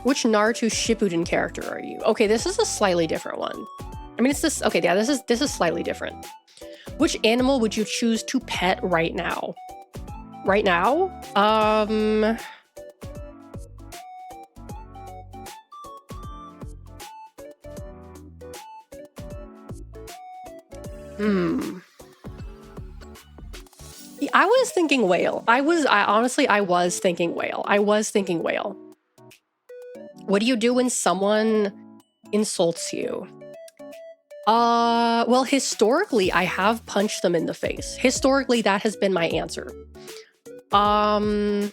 Which Naruto Shippuden character are you? Okay, this is a slightly different one. I mean, it's this. Okay, yeah, this is slightly different. Which animal would you choose to pet right now? Right now? I was thinking whale. I honestly was thinking whale. What do you do when someone insults you? Well, historically, I have punched them in the face. Historically, that has been my answer. I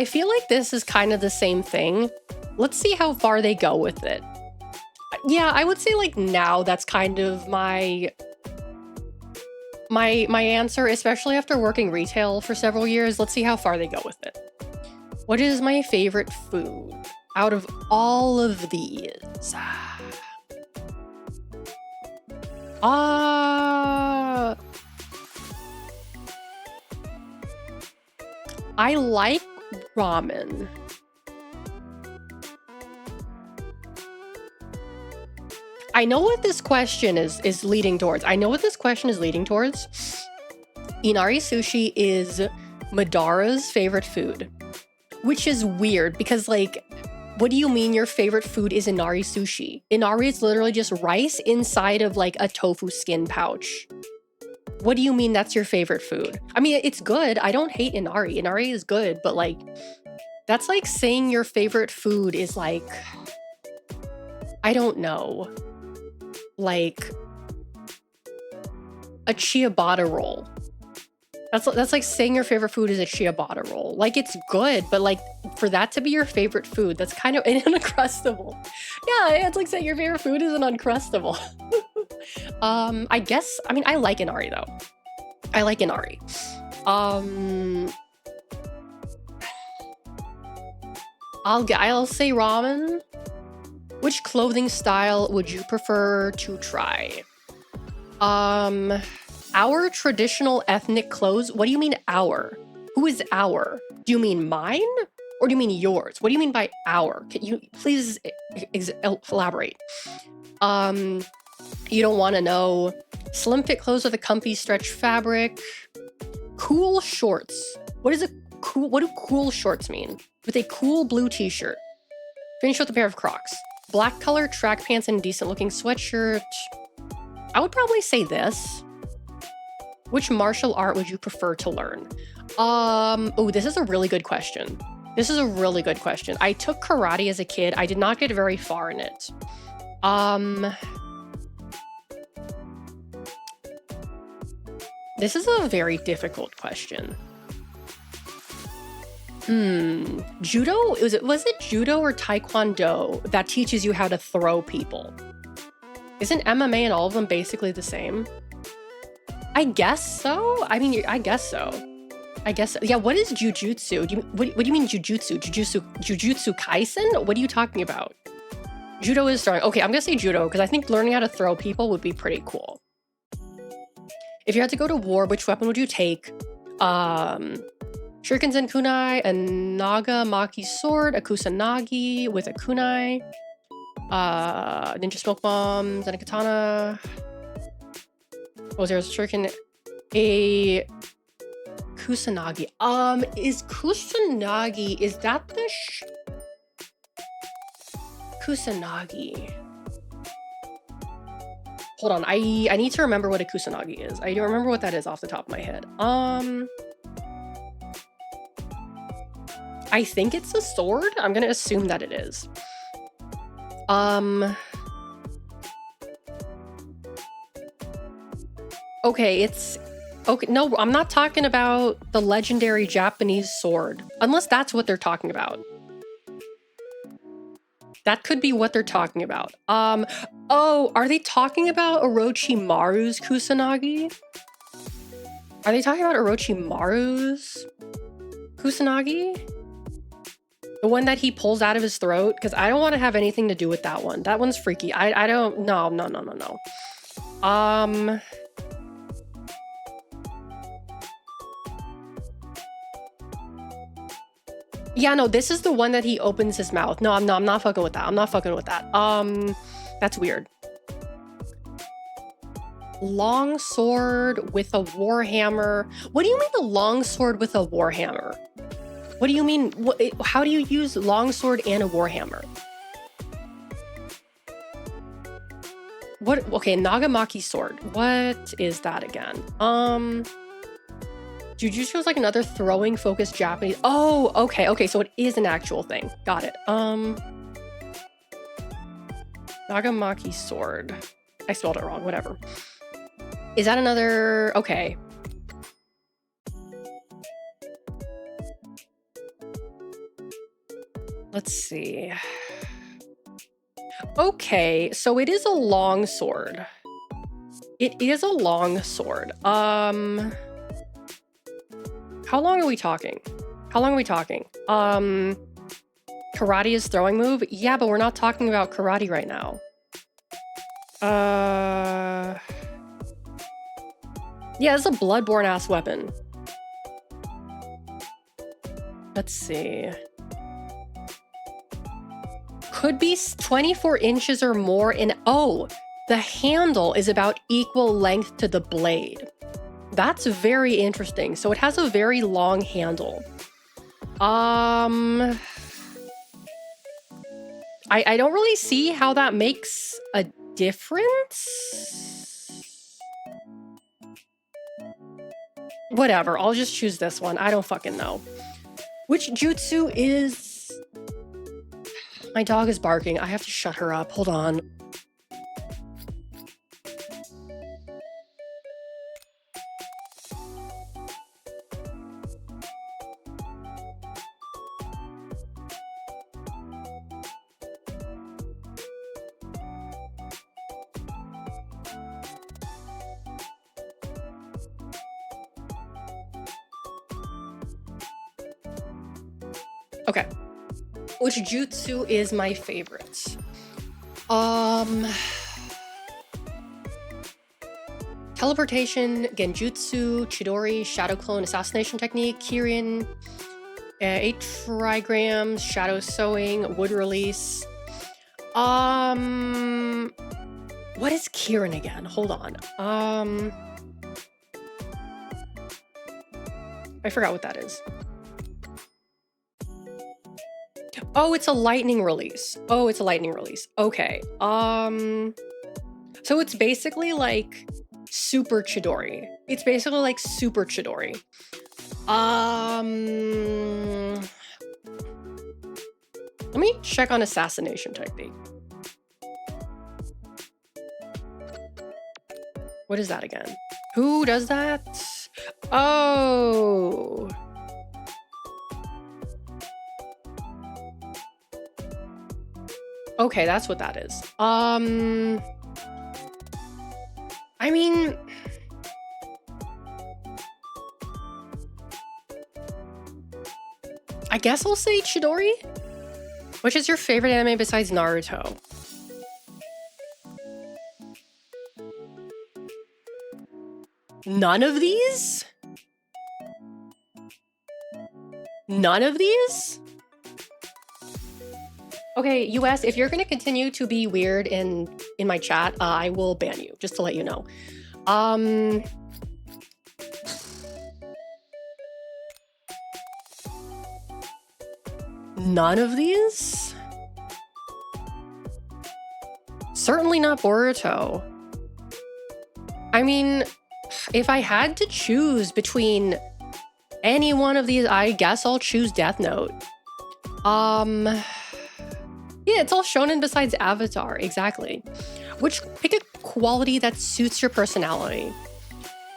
feel like this is kind of the same thing. Let's see how far they go with it. Yeah, I would say like now that's kind of my answer, especially after working retail for several years. Let's see how far they go with it. What is my favorite food out of all of these? I like ramen. I know what this question is leading towards. Inari sushi is Madara's favorite food, which is weird because, like, what do you mean your favorite food is Inari sushi? Inari is literally just rice inside of like a tofu skin pouch. What do you mean that's your favorite food? I mean, it's good. I don't hate Inari. Inari is good, but like, that's like saying your favorite food is like, I don't know, like a ciabatta roll. That's like saying your favorite food is a ciabatta roll. Like, it's good, but like for that to be your favorite food, that's kind of an Uncrustable. Yeah, it's like saying your favorite food is an Uncrustable. I guess, I mean, I like Inari though. I like Inari. I'll say ramen. Which clothing style would you prefer to try? Our traditional ethnic clothes. What do you mean our? Who is our? Do you mean mine? Or do you mean yours? What do you mean by our? Can you please elaborate? You don't want to know. Slim fit clothes with a comfy stretch fabric. Cool shorts. What do cool shorts mean? With a cool blue t-shirt. Finish with a pair of Crocs. Black color track pants and decent looking sweatshirt. I would probably say this. Which martial art would you prefer to learn? Oh, this is a really good question. I took karate as a kid. I did not get very far in it. This is a very difficult question. Judo? Was it judo or taekwondo that teaches you how to throw people? Isn't MMA and all of them basically the same? I guess so. I mean, I guess so. Yeah, what is jujutsu? What do you mean jujutsu? Jujutsu kaisen? What are you talking about? Judo is throwing. Okay, I'm gonna say judo because I think learning how to throw people would be pretty cool. If you had to go to war, which weapon would you take? Shurikenzen kunai, a Naga Maki sword, a Kusanagi with a kunai, ninja smoke bomb, then a katana. Oh, there's Shuriken, a Kusanagi. Is Kusanagi, is that the Kusanagi? Hold on, I need to remember what a Kusanagi is. I don't remember what that is off the top of my head. I think it's a sword. I'm gonna assume that it is. Okay, it's... Okay, no, I'm not talking about the legendary Japanese sword. Unless that's what they're talking about. That could be what they're talking about. Oh, are they talking about Orochimaru's Kusanagi? Are they talking about Orochimaru's Kusanagi? The one that he pulls out of his throat? Because I don't want to have anything to do with that one. That one's freaky. I don't... No. Yeah, no, this is the one that he opens his mouth. No, I'm not fucking with that. I'm not fucking with that. That's weird. Long sword with a warhammer. What do you mean a long sword with a warhammer? What do you mean? How do you use longsword and a warhammer? What? Okay, Nagamaki sword. What is that again? Jujutsu is like another throwing focused Japanese. Oh, okay, so it is an actual thing. Got it. Nagamaki sword. I spelled it wrong, whatever. Is that another... Okay. Let's see. Okay, so it is a long sword. It is a long sword. How long are we talking? Karate is throwing move? Yeah, but we're not talking about karate right now. Yeah, it's a bloodborne ass weapon. Let's see. Could be 24 inches or more in... Oh, the handle is about equal length to the blade. That's very interesting. So it has a very long handle. I don't really see how that makes a difference. Whatever, I'll just choose this one. I don't fucking know. Which jutsu is... My dog is barking. I have to shut her up. Hold on. Okay. Which jutsu is my favorite? Teleportation, Genjutsu, Chidori, Shadow Clone, Assassination Technique, Kirin, 8 trigrams, Shadow Sewing, Wood Release. What is Kirin again? Hold on. I forgot what that is. Oh, it's a lightning release. Okay. So it's basically like Super Chidori. Let me check on Assassination Technique. What is that again? Who does that? Oh. Okay, that's what that is. I mean... I guess I'll say Chidori? Which is your favorite anime besides Naruto? None of these? None of these? Okay, US, if you're gonna continue to be weird in my chat, I will ban you, just to let you know. None of these? Certainly not Boruto. I mean, if I had to choose between any one of these, I guess I'll choose Death Note. Yeah, it's all shonen besides Avatar, exactly. Which, pick a quality that suits your personality.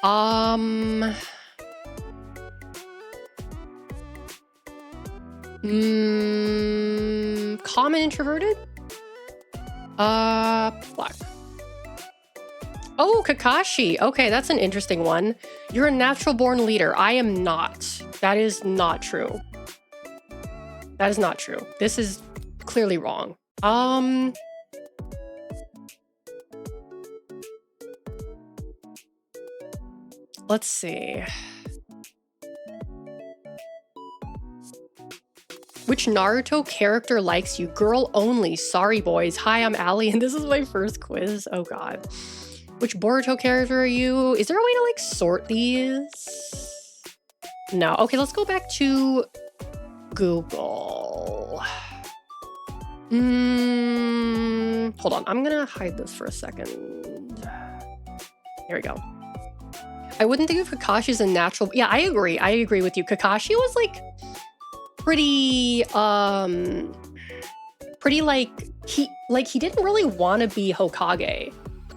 Calm and introverted? Black. Oh, Kakashi. Okay, that's an interesting one. You're a natural born leader. I am not. That is not true. That is not true. This is clearly wrong. Let's see. Which Naruto character likes you? Girl only. Sorry, boys. Hi, I'm Allie, and this is my first quiz. Oh, God. Which Boruto character are you? Is there a way to, like, sort these? No. Okay, let's go back to Google. Hold on. I'm gonna hide this for a second. Here we go. I wouldn't think of Kakashi as a natural... Yeah, I agree. I agree with you. Kakashi was, like... pretty like he didn't really want to be Hokage.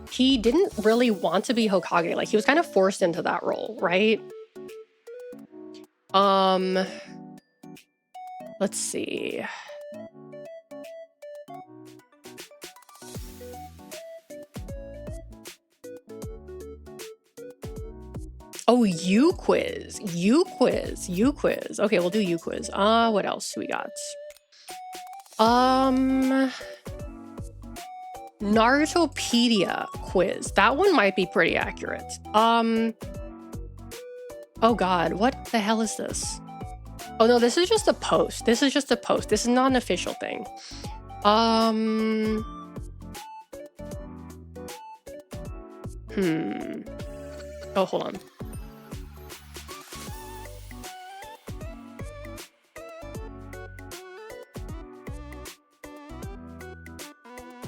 He didn't really want to be Hokage. Like he was kind of forced into that role, right? Let's see. Oh, you quiz. Okay, we'll do you quiz. What else do we got? Narutopedia quiz. That one might be pretty accurate. Oh God, what the hell is this? Oh no, this is just a post. This is not an official thing. Oh, hold on.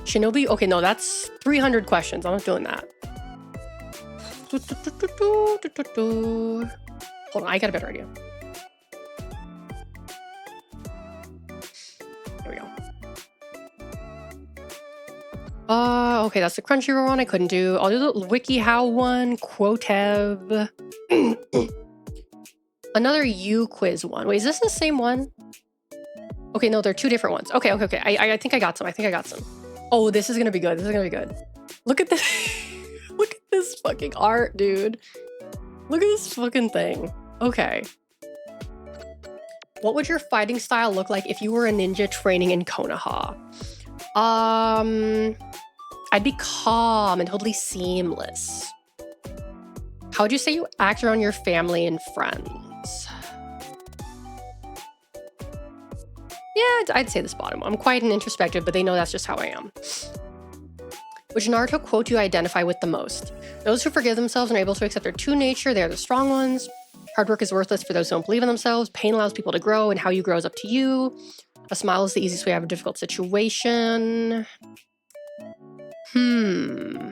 Shinobi? Okay, no, that's 300 questions. I'm not doing that. Hold on, I got a better idea. There we go. Okay, that's the Crunchyroll one I couldn't do. I'll do the WikiHow one, Quotev. Another U quiz one. Wait, is this the same one? Okay, no, they're two different ones. Okay. I think I got some. Oh, this is gonna be good. Look at this. Look at this fucking art, dude. Look at this fucking thing. Okay. What would your fighting style look like if you were a ninja training in Konoha? I'd be calm and totally seamless. How would you say you act around your family and friends? Yeah, I'd say this bottom. I'm quiet and introspective, but they know that's just how I am. Which Naruto quote do you identify with the most? Those who forgive themselves and are able to accept their true nature, they are the strong ones. Hard work is worthless for those who don't believe in themselves. Pain allows people to grow, and how you grow is up to you. A smile is the easiest way out of a difficult situation. They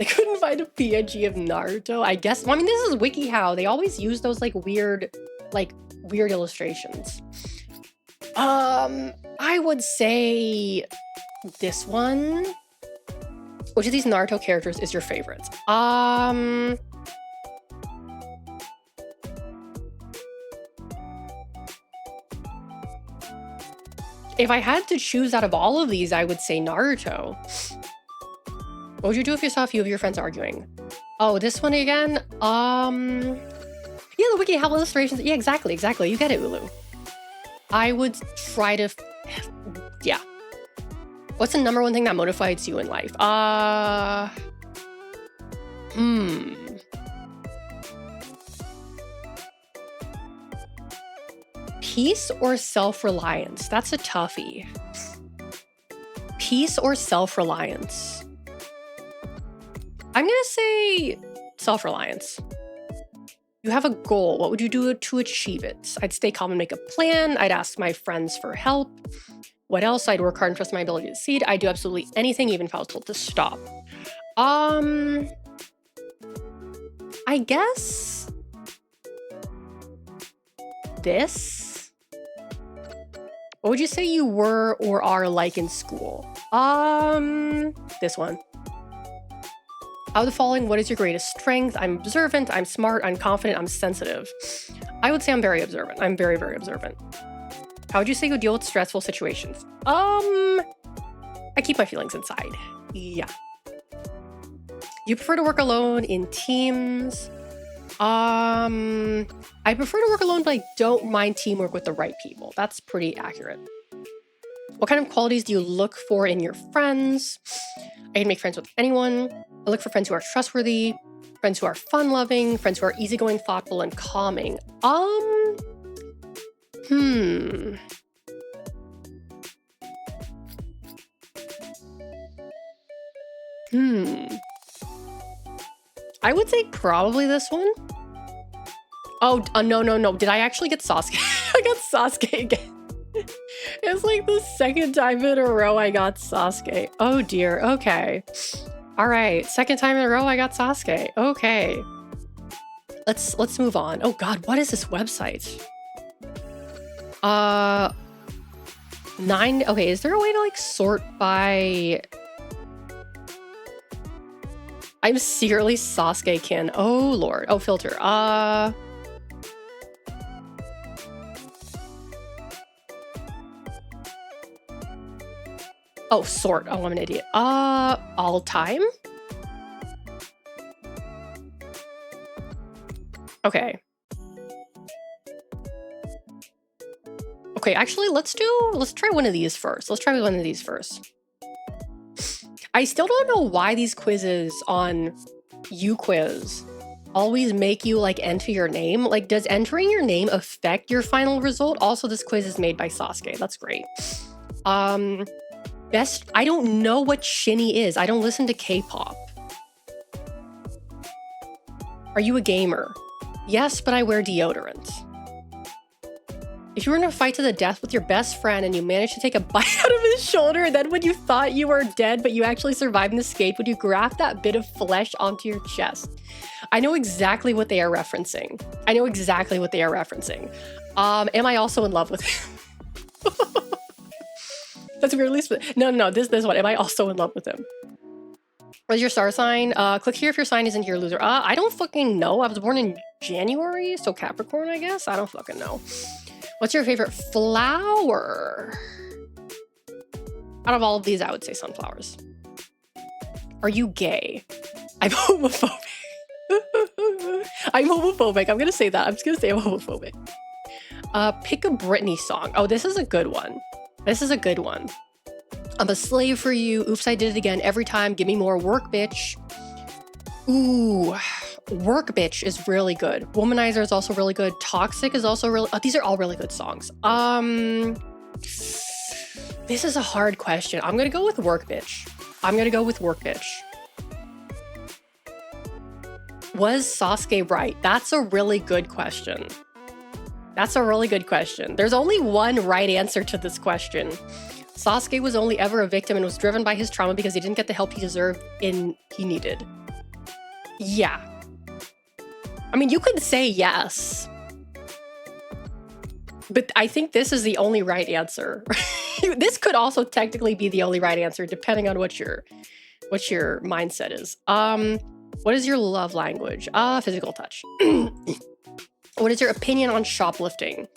couldn't find a PNG of Naruto. I guess, well, I mean, this is WikiHow. They always use those weird illustrations. I would say this one. Which of these Naruto characters is your favorite? If I had to choose out of all of these, I would say Naruto. What would you do if you saw a few of your friends arguing? Oh, this one again? Yeah, the WikiHow illustrations. Yeah, exactly. You get it, Ulu. I would try to... Yeah. What's the number one thing that motivates you in life? Peace or self-reliance? That's a toughie. Peace or self-reliance? I'm gonna say self-reliance. You have a goal. What would you do to achieve it? I'd stay calm and make a plan. I'd ask my friends for help. What else? I'd work hard and trust my ability to succeed. I'd do absolutely anything, even if I was told to stop. I guess this. What would you say you were or are like in school? This one. Out of the following, what is your greatest strength? I'm observant, I'm smart, I'm confident, I'm sensitive. I would say I'm very observant. I'm very, very observant. How would you say you deal with stressful situations? I keep my feelings inside. Yeah. You prefer to work alone in teams? I prefer to work alone, but I don't mind teamwork with the right people. That's pretty accurate. What kind of qualities do you look for in your friends? I can make friends with anyone. I look for friends who are trustworthy, friends who are fun-loving, friends who are easygoing, thoughtful, and calming. I would say probably this one. Oh, no. Did I actually get Sasuke? I got Sasuke again. It's like the second time in a row I got Sasuke. Oh dear, okay. All right, second time in a row I got Sasuke. Okay. Let's move on. Oh god, what is this website? 9, okay, is there a way to like sort by... I'm secretly Sasuke kin. Oh lord. Oh, filter. Oh, sort. Oh, I'm an idiot. All time? Okay. Okay, actually, let's try one of these first. Let's try one of these first. I still don't know why these quizzes on UQuiz always make you like enter your name. Like, does entering your name affect your final result? Also, this quiz is made by Sasuke. That's great. Best, I don't know what shinny is. I don't listen to K-pop. Are you a gamer? Yes, but I wear deodorant. If you were in a fight to the death with your best friend and you managed to take a bite out of his shoulder, and then when you thought you were dead but you actually survived and escaped, would you graft that bit of flesh onto your chest? I know exactly what they are referencing. Am I also in love with him? That's weirdly no, this one. Am I also in love with him? What is your star sign? Click here if your sign isn't your loser. I don't fucking know. I was born in January, so Capricorn, I guess. I don't fucking know. What's your favorite flower? Out of all of these, I would say sunflowers. Are you gay? I'm homophobic. I'm homophobic. I'm gonna say that. I'm just gonna say I'm homophobic. Pick a Britney song. Oh, this is a good one. I'm a slave for you. Oops, I did it again. Every time. Give me more. Work, bitch. Ooh, Work, bitch is really good. Womanizer is also really good. Toxic is also really... these are all really good songs. This is a hard question. I'm gonna go with Work, bitch. Was Sasuke right? That's a really good question. There's only one right answer to this question. Sasuke was only ever a victim and was driven by his trauma because he didn't get the help he deserved and he needed. Yeah. I mean, you could say yes. But I think this is the only right answer. This could also technically be the only right answer, depending on what your mindset is. What is your love language? Physical touch. What is your opinion on shoplifting?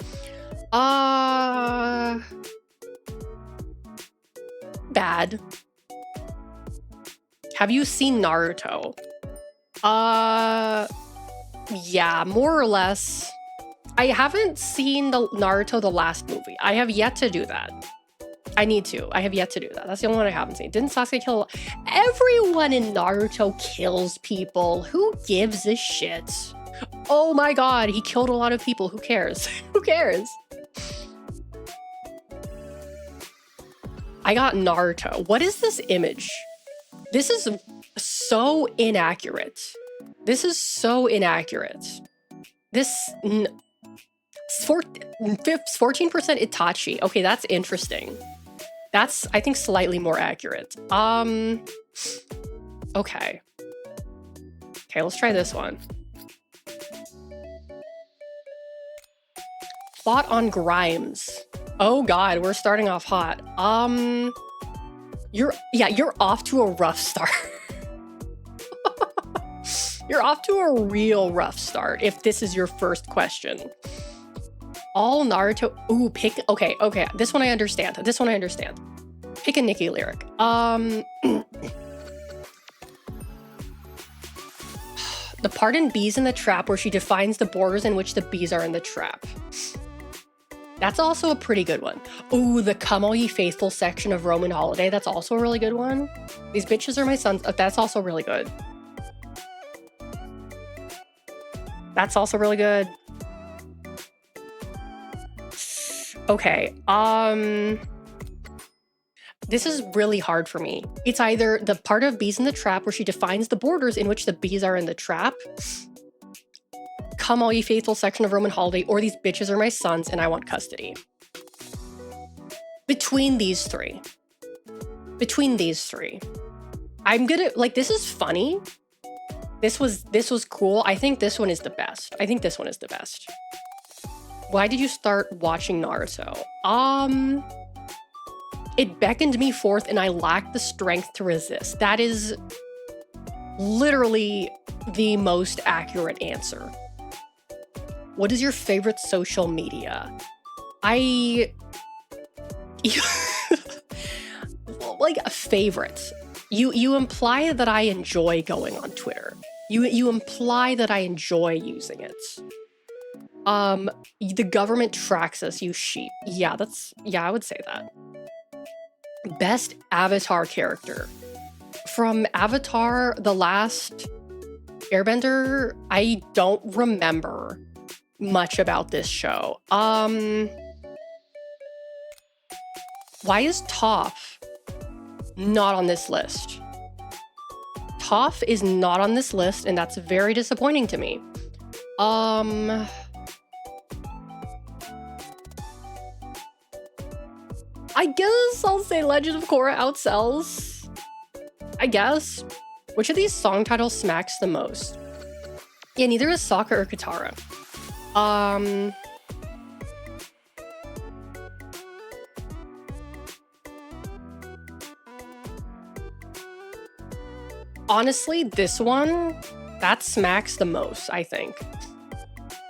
Bad. Have you seen Naruto? Yeah, more or less. I haven't seen the Naruto, the last movie. I have yet to do that. I need to. I have yet to do that. That's the only one I haven't seen. Didn't Sasuke kill... Everyone in Naruto kills people. Who gives a shit? Oh my god, he killed a lot of people. Who cares? Who cares? I got Naruto. What is this image? This is so inaccurate. This is so inaccurate. This 14% Itachi. Okay, that's interesting. That's, I think, slightly more accurate. Okay. Okay, let's try this one. Fought on Grimes. Oh god, we're starting off hot. You're off to a rough start. You're off to a real rough start if this is your first question. All Naruto. Ooh, pick. Okay. This one I understand. Pick a Nicki lyric. The part in Bees in the Trap where she defines the borders in which the bees are in the trap. That's also a pretty good one. Ooh, the Come All Ye Faithful section of Roman Holiday. That's also a really good one. These bitches are my sons. That's also really good. That's also really good. Okay, this is really hard for me. It's either the part of Bees in the Trap where she defines the borders in which the bees are in the trap, Come All Ye Faithful section of Roman Holiday, or These Bitches Are My Sons and I Want Custody. Between these three, I'm gonna, like, this is funny. This was cool. I think this one is the best. Why did you start watching Naruto? It beckoned me forth and I lacked the strength to resist. That is literally the most accurate answer. What is your favorite social media? Like a favorite. You imply that I enjoy going on Twitter. You imply that I enjoy using it. The government tracks us, you sheep. Yeah, I would say that. Best Avatar character. From Avatar, The Last Airbender, I don't remember much about this show. Why is Toph not on this list? Toph is not on this list, and that's very disappointing to me. I guess I'll say Legend of Korra outsells. I guess. Which of these song titles smacks the most? Yeah, neither is Sokka or Katara. Honestly, this one, that smacks the most, I think.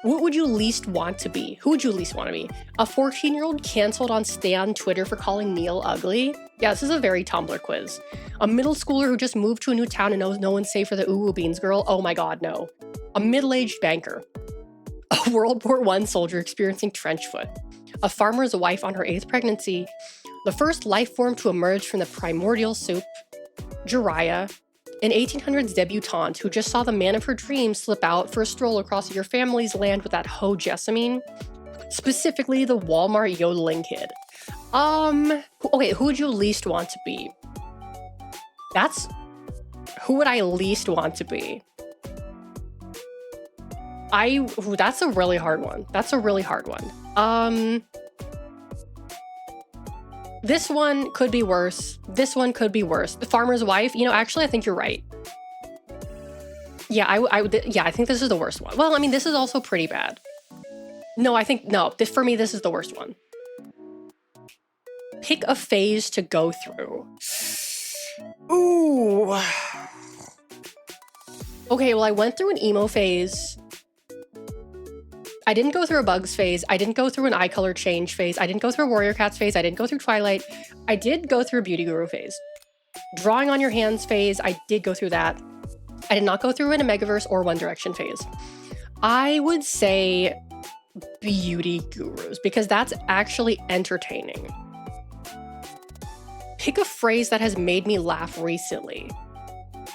What would you least want to be? Who would you least want to be? A 14-year-old canceled on Stan Twitter for calling Neil ugly? Yeah, this is a very Tumblr quiz. A middle schooler who just moved to a new town and knows no one's safe for the Uwu Beans girl? Oh my god, no. A middle-aged banker. A World War I soldier experiencing trench foot. A farmer's wife on her 8th pregnancy. The first life form to emerge from the primordial soup. Jiraiya. An 1800s debutante who just saw the man of her dreams slip out for a stroll across your family's land with that hoe Jessamine. Specifically, the Walmart yodeling kid. Okay, who would you least want to be? Who would I least want to be? That's a really hard one. This one could be worse. The farmer's wife, actually, I think you're right. Yeah, I think this is the worst one. Well, I mean, this is also pretty bad. No, for me, this is the worst one. Pick a phase to go through. Ooh. Okay, well, I went through an emo phase. I didn't go through a Bugs phase. I didn't go through an eye color change phase. I didn't go through a Warrior Cats phase. I didn't go through Twilight. I did go through a Beauty Guru phase. Drawing on your hands phase, I did go through that. I did not go through an Omegaverse or One Direction phase. I would say Beauty Gurus because that's actually entertaining. Pick a phrase that has made me laugh recently.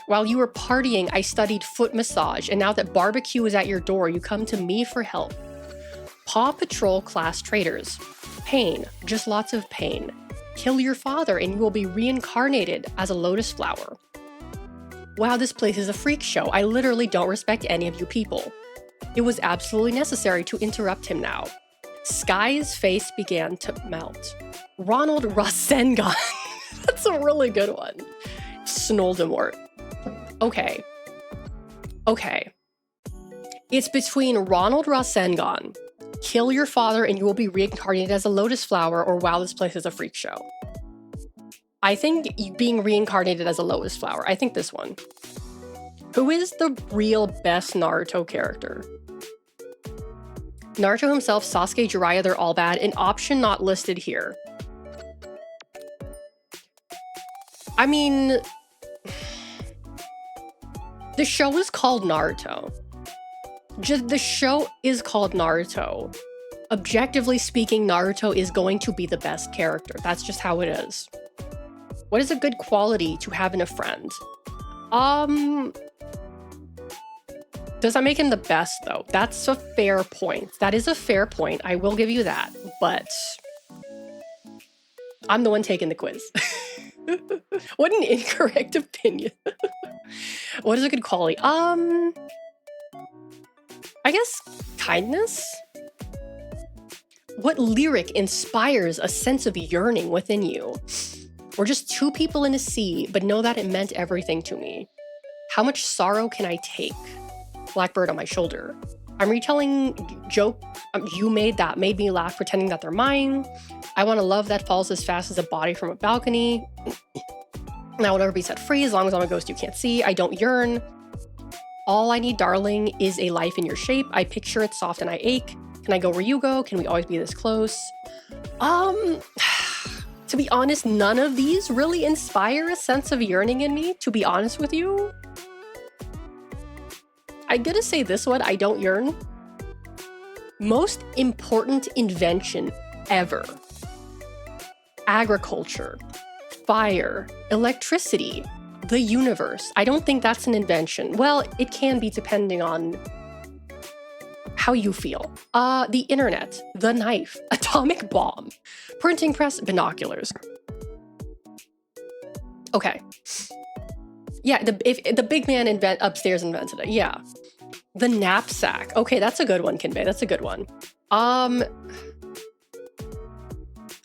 While you were partying, I studied foot massage, and now that barbecue is at your door, you come to me for help. Paw Patrol class traders. Pain, just lots of pain. Kill your father and you will be reincarnated as a lotus flower. Wow, this place is a freak show. I literally don't respect any of you people. It was absolutely necessary to interrupt him now. Sky's face began to melt. Ronald Rasengan. That's a really good one. Snoldemort. Okay. Okay. It's between Ronald Rasengan, kill your father and you will be reincarnated as a lotus flower, or wow, this place is a freak show. I think being reincarnated as a lotus flower. I think this one. Who is the real best Naruto character? Naruto himself, Sasuke, Jiraiya, they're all bad. An option not listed here. I mean, the show is called Naruto. The show is called Naruto. Objectively speaking, Naruto is going to be the best character. That's just how it is. What is a good quality to have in a friend? Does that make him the best, though? That's a fair point. That is a fair point. I will give you that. But I'm the one taking the quiz. What an incorrect opinion. What is a good quality? I guess kindness? What lyric inspires a sense of yearning within you? We're just two people in a sea, but know that it meant everything to me. How much sorrow can I take? Blackbird on my shoulder. I'm retelling joke you made that made me laugh, pretending that they're mine. I want a love that falls as fast as a body from a balcony. Now will never be set free as long as I'm a ghost you can't see. I don't yearn. All I need, darling, is a life in your shape. I picture it soft and I ache. Can I go where you go? Can we always be this close? To be honest, none of these really inspire a sense of yearning in me, to be honest with you. I'm gonna say this one, I don't yearn. Most important invention ever. Agriculture, fire, electricity, the universe. I don't think that's an invention. Well, it can be depending on how you feel. The internet, the knife, atomic bomb, printing press, binoculars. Okay. Yeah, the big man upstairs invented it. Yeah. The knapsack. Okay, that's a good one, Kinbei. That's a good one.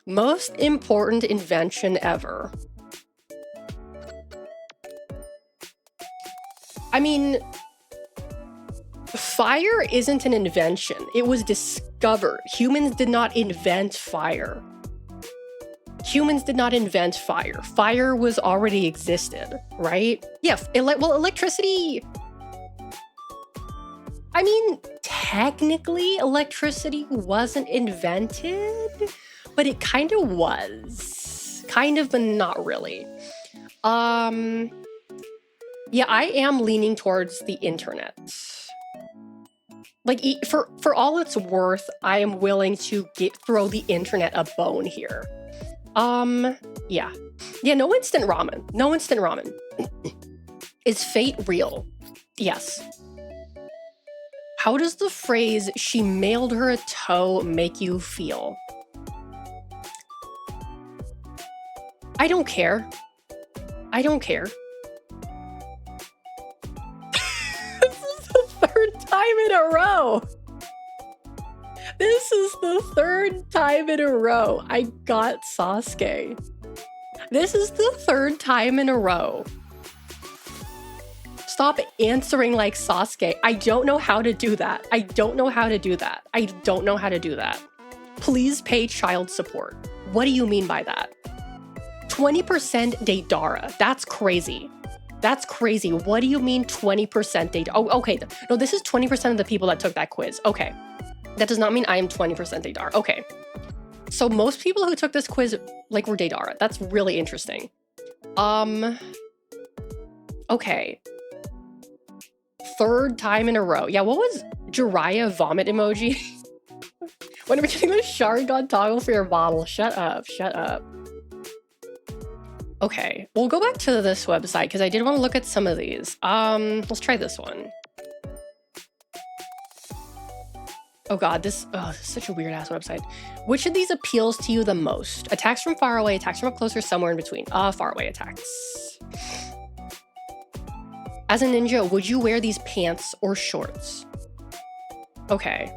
Most important invention ever. I mean, fire isn't an invention. It was discovered. Humans did not invent fire. Humans did not invent fire. Fire was already existed, right? Yeah, well, electricity. I mean, technically, electricity wasn't invented, but it kind of was. Kind of, but not really. Yeah, I am leaning towards the internet. Like, for all it's worth, I am willing to throw the internet a bone here. Yeah. Yeah, no instant ramen. No instant ramen. Is fate real? Yes. How does the phrase, she mailed her a toe, make you feel? I don't care. I don't care. This is the third time in a row. This is the third time in a row I got Sasuke. This is the third time in a row. Stop answering like Sasuke. I don't know how to do that. I don't know how to do that. I don't know how to do that. Please pay child support. What do you mean by that? 20% Deidara. That's crazy. That's crazy. What do you mean 20% Deidara? Oh, okay. No, this is 20% of the people that took that quiz. Okay. That does not mean I am 20% Deidara. Okay. So most people who took this quiz like were Deidara. That's really interesting. Okay. Third time in a row. Yeah, what was Jiraiya vomit emoji? When are we getting the Sharingan toggle for your bottle? Shut up. Shut up. Okay, we'll go back to this website because I did want to look at some of these. Let's try this one. Oh god, this is such a weird ass website. Which of these appeals to you the most? Attacks from far away, attacks from up close, or somewhere in between? Far away attacks. As a ninja, would you wear these pants or shorts? Okay.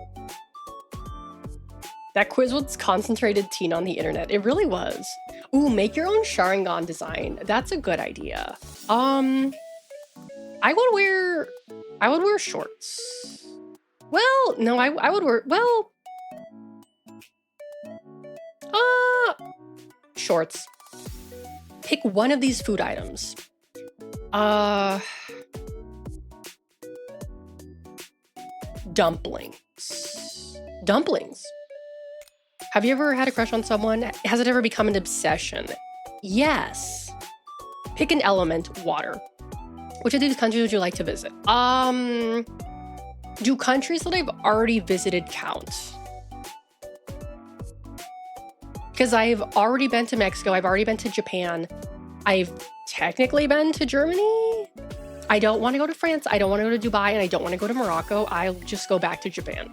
That quiz was concentrated teen on the internet. It really was. Ooh, make your own Sharingan design. That's a good idea. I would wear shorts. Well, no, I would wear, well, shorts. Pick one of these food items. Dumplings. Dumplings. Have you ever had a crush on someone? Has it ever become an obsession? Yes. Pick an element, water. Which of these countries would you like to visit? Do countries that I've already visited count? Because I've already been to Mexico, I've already been to Japan, I've technically been to Germany. I don't want to go to France, I don't want to go to Dubai, and I don't want to go to Morocco. I'll just go back to Japan.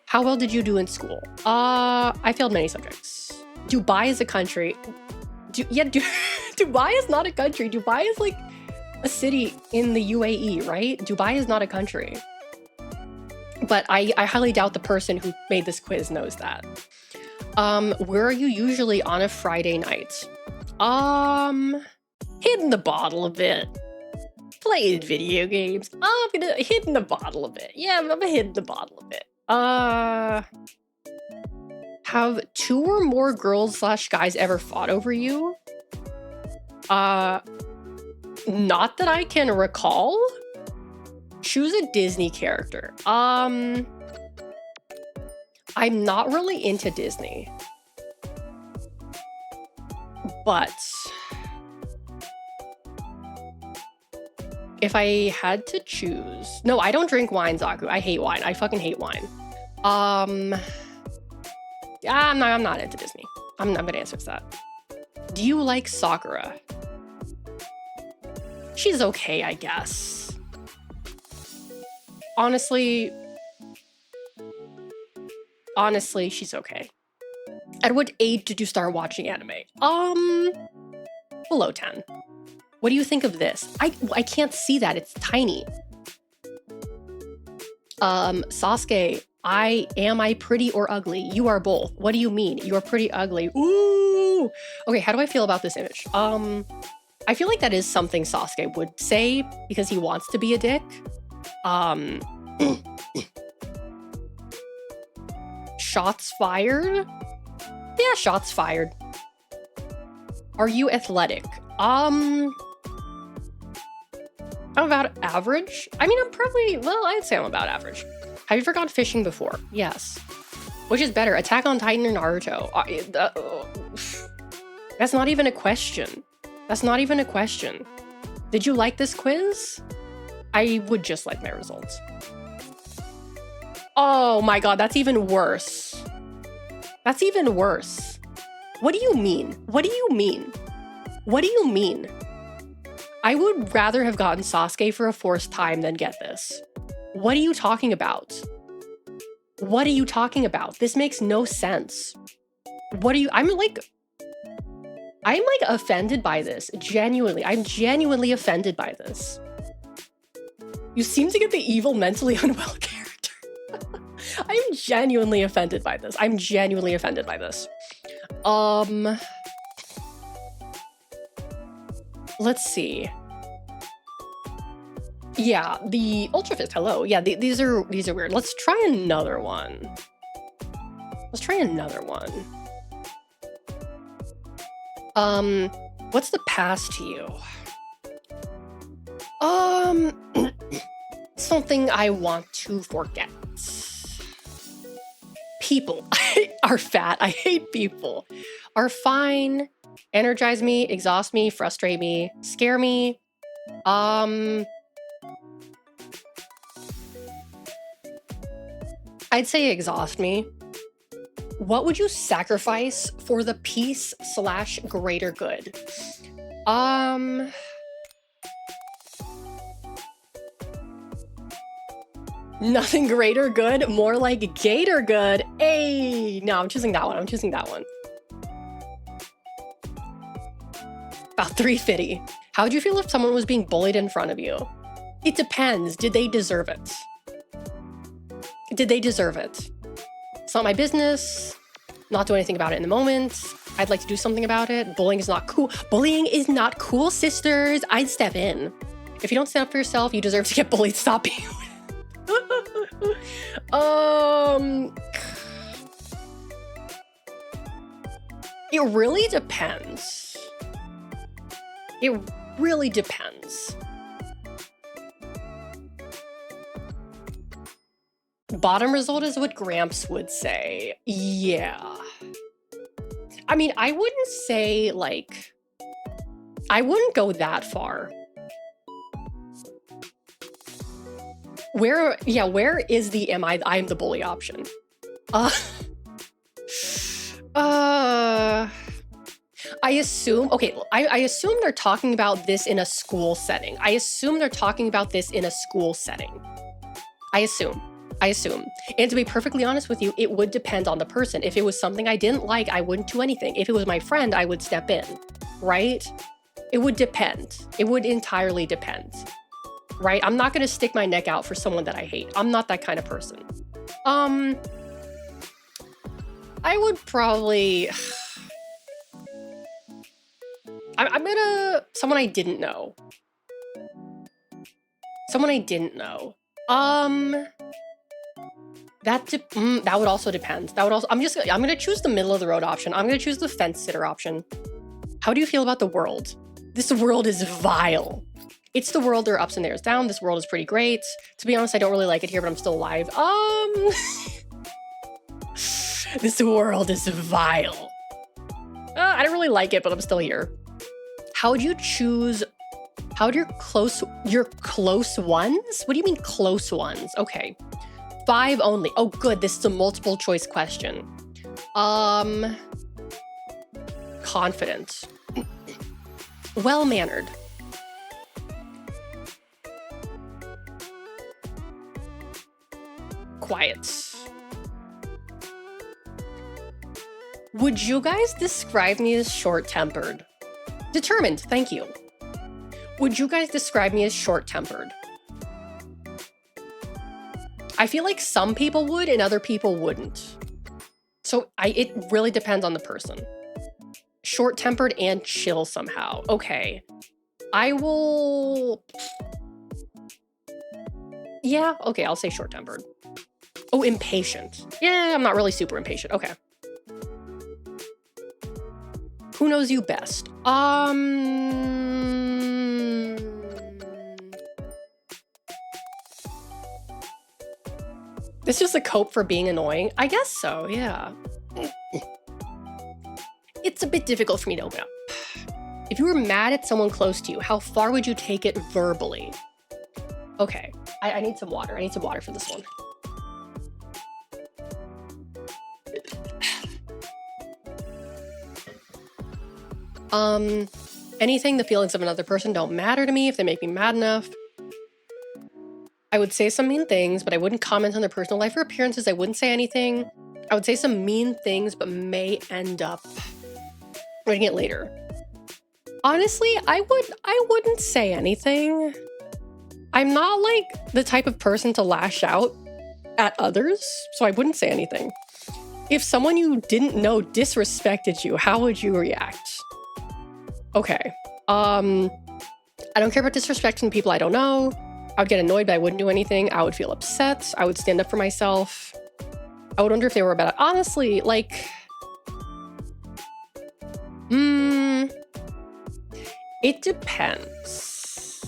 How well did you do in school? I failed many subjects. Dubai is a country. Dubai is not a country. Dubai is like a city in the UAE, right? Dubai is not a country. But I highly doubt the person who made this quiz knows that. Where are you usually on a Friday night? Hitting the bottle a bit. Playing video games. I'm gonna hitting the bottle a bit. Yeah, I'm hitting the bottle a bit. Have 2 or more girls/guys ever fought over you? Not that I can recall. Choose a Disney character. I'm not really into Disney. But if I had to choose... No, I don't drink wine, Zaku. I hate wine. I fucking hate wine. Yeah, I'm not into Disney. I'm gonna answer to that. Do you like Sakura? She's okay, I guess. Honestly, she's okay. At what age did you start watching anime? Below 10. What do you think of this? I can't see that, it's tiny. Sasuke, am I pretty or ugly? You are both. What do you mean? You are pretty ugly. Ooh! Okay, how do I feel about this image? I feel like that is something Sasuke would say because he wants to be a dick. Shots fired? Yeah, shots fired. Are you athletic? I'm about average. I mean, I'm probably, well, I'd say I'm about average. Have you ever gone fishing before? Yes. Which is better, Attack on Titan or Naruto? That's not even a question. That's not even a question. Did you like this quiz? I would just like my results. Oh my god, that's even worse. That's even worse. What do you mean? What do you mean? What do you mean? I would rather have gotten Sasuke for a fourth time than get this. What are you talking about? What are you talking about? This makes no sense. What are you... I'm like offended by this. Genuinely. I'm genuinely offended by this. You seem to get the evil, mentally unwell character. I'm genuinely offended by this. I'm genuinely offended by this. Let's see. Yeah, the Ultra Fist, hello. Yeah, these are weird. Let's try another one. Let's try another one. What's the past to you? Something I want to forget. People are fat. I hate people. Are fine. Energize me, exhaust me, frustrate me, scare me. I'd say exhaust me. What would you sacrifice for the peace/greater good? Nothing greater good, more like gator good. Hey, no, I'm choosing that one. I'm choosing that one. About 350. How would you feel if someone was being bullied in front of you? It depends. Did they deserve it? Did they deserve it? It's not my business. Not do anything about it in the moment. I'd like to do something about it. Bullying is not cool. Bullying is not cool, sisters. I'd step in. If you don't stand up for yourself, you deserve to get bullied. Stop being. It really depends. It really depends. Bottom result is what Gramps would say. Yeah. I mean, I wouldn't say like, I wouldn't go that far. Where is the I'm the bully option? I assume, okay, I assume they're talking about this in a school setting. I assume. I assume. And to be perfectly honest with you, it would depend on the person. If it was something I didn't like, I wouldn't do anything. If it was my friend, I would step in, right? It would depend. It would entirely depend, right? I'm not gonna stick my neck out for someone that I hate. I'm not that kind of person. I would probably, I'm gonna, someone I didn't know. That would also depend. I'm gonna choose the middle of the road option. I'm gonna choose the fence sitter option. How do you feel about the world? This world is vile. It's the world, there are ups and there's down. This world is pretty great. To be honest, I don't really like it here, but I'm still alive. This world is vile. I don't really like it, but I'm still here. How would you choose, your close ones? What do you mean close ones? Okay. 5 only. Oh, good. This is a multiple choice question. Confident. Well-mannered. Quiet. Would you guys describe me as short-tempered? Determined, thank you. Would you guys describe me as short-tempered? I feel like some people would and other people wouldn't. So it really depends on the person. Short-tempered and chill somehow. Okay. I will... Yeah, okay, I'll say short-tempered. Oh, impatient. Yeah, I'm not really super impatient. Okay. Who knows you best? This is just a cope for being annoying? I guess so, yeah. It's a bit difficult for me to open up. If you were mad at someone close to you, how far would you take it verbally? Okay, I need some water. I need some water for this one. Anything, the feelings of another person don't matter to me if they make me mad enough. I would say some mean things, but I wouldn't comment on their personal life or appearances. I wouldn't say anything. I would say some mean things, but may end up writing it later. Honestly, I wouldn't say anything. I'm not like the type of person to lash out at others, so I wouldn't say anything. If someone you didn't know disrespected you, how would you react? Okay. I don't care about disrespecting people I don't know. I would get annoyed, but I wouldn't do anything. I would feel upset. I would stand up for myself. I would wonder if they were bad. Honestly, like... It depends.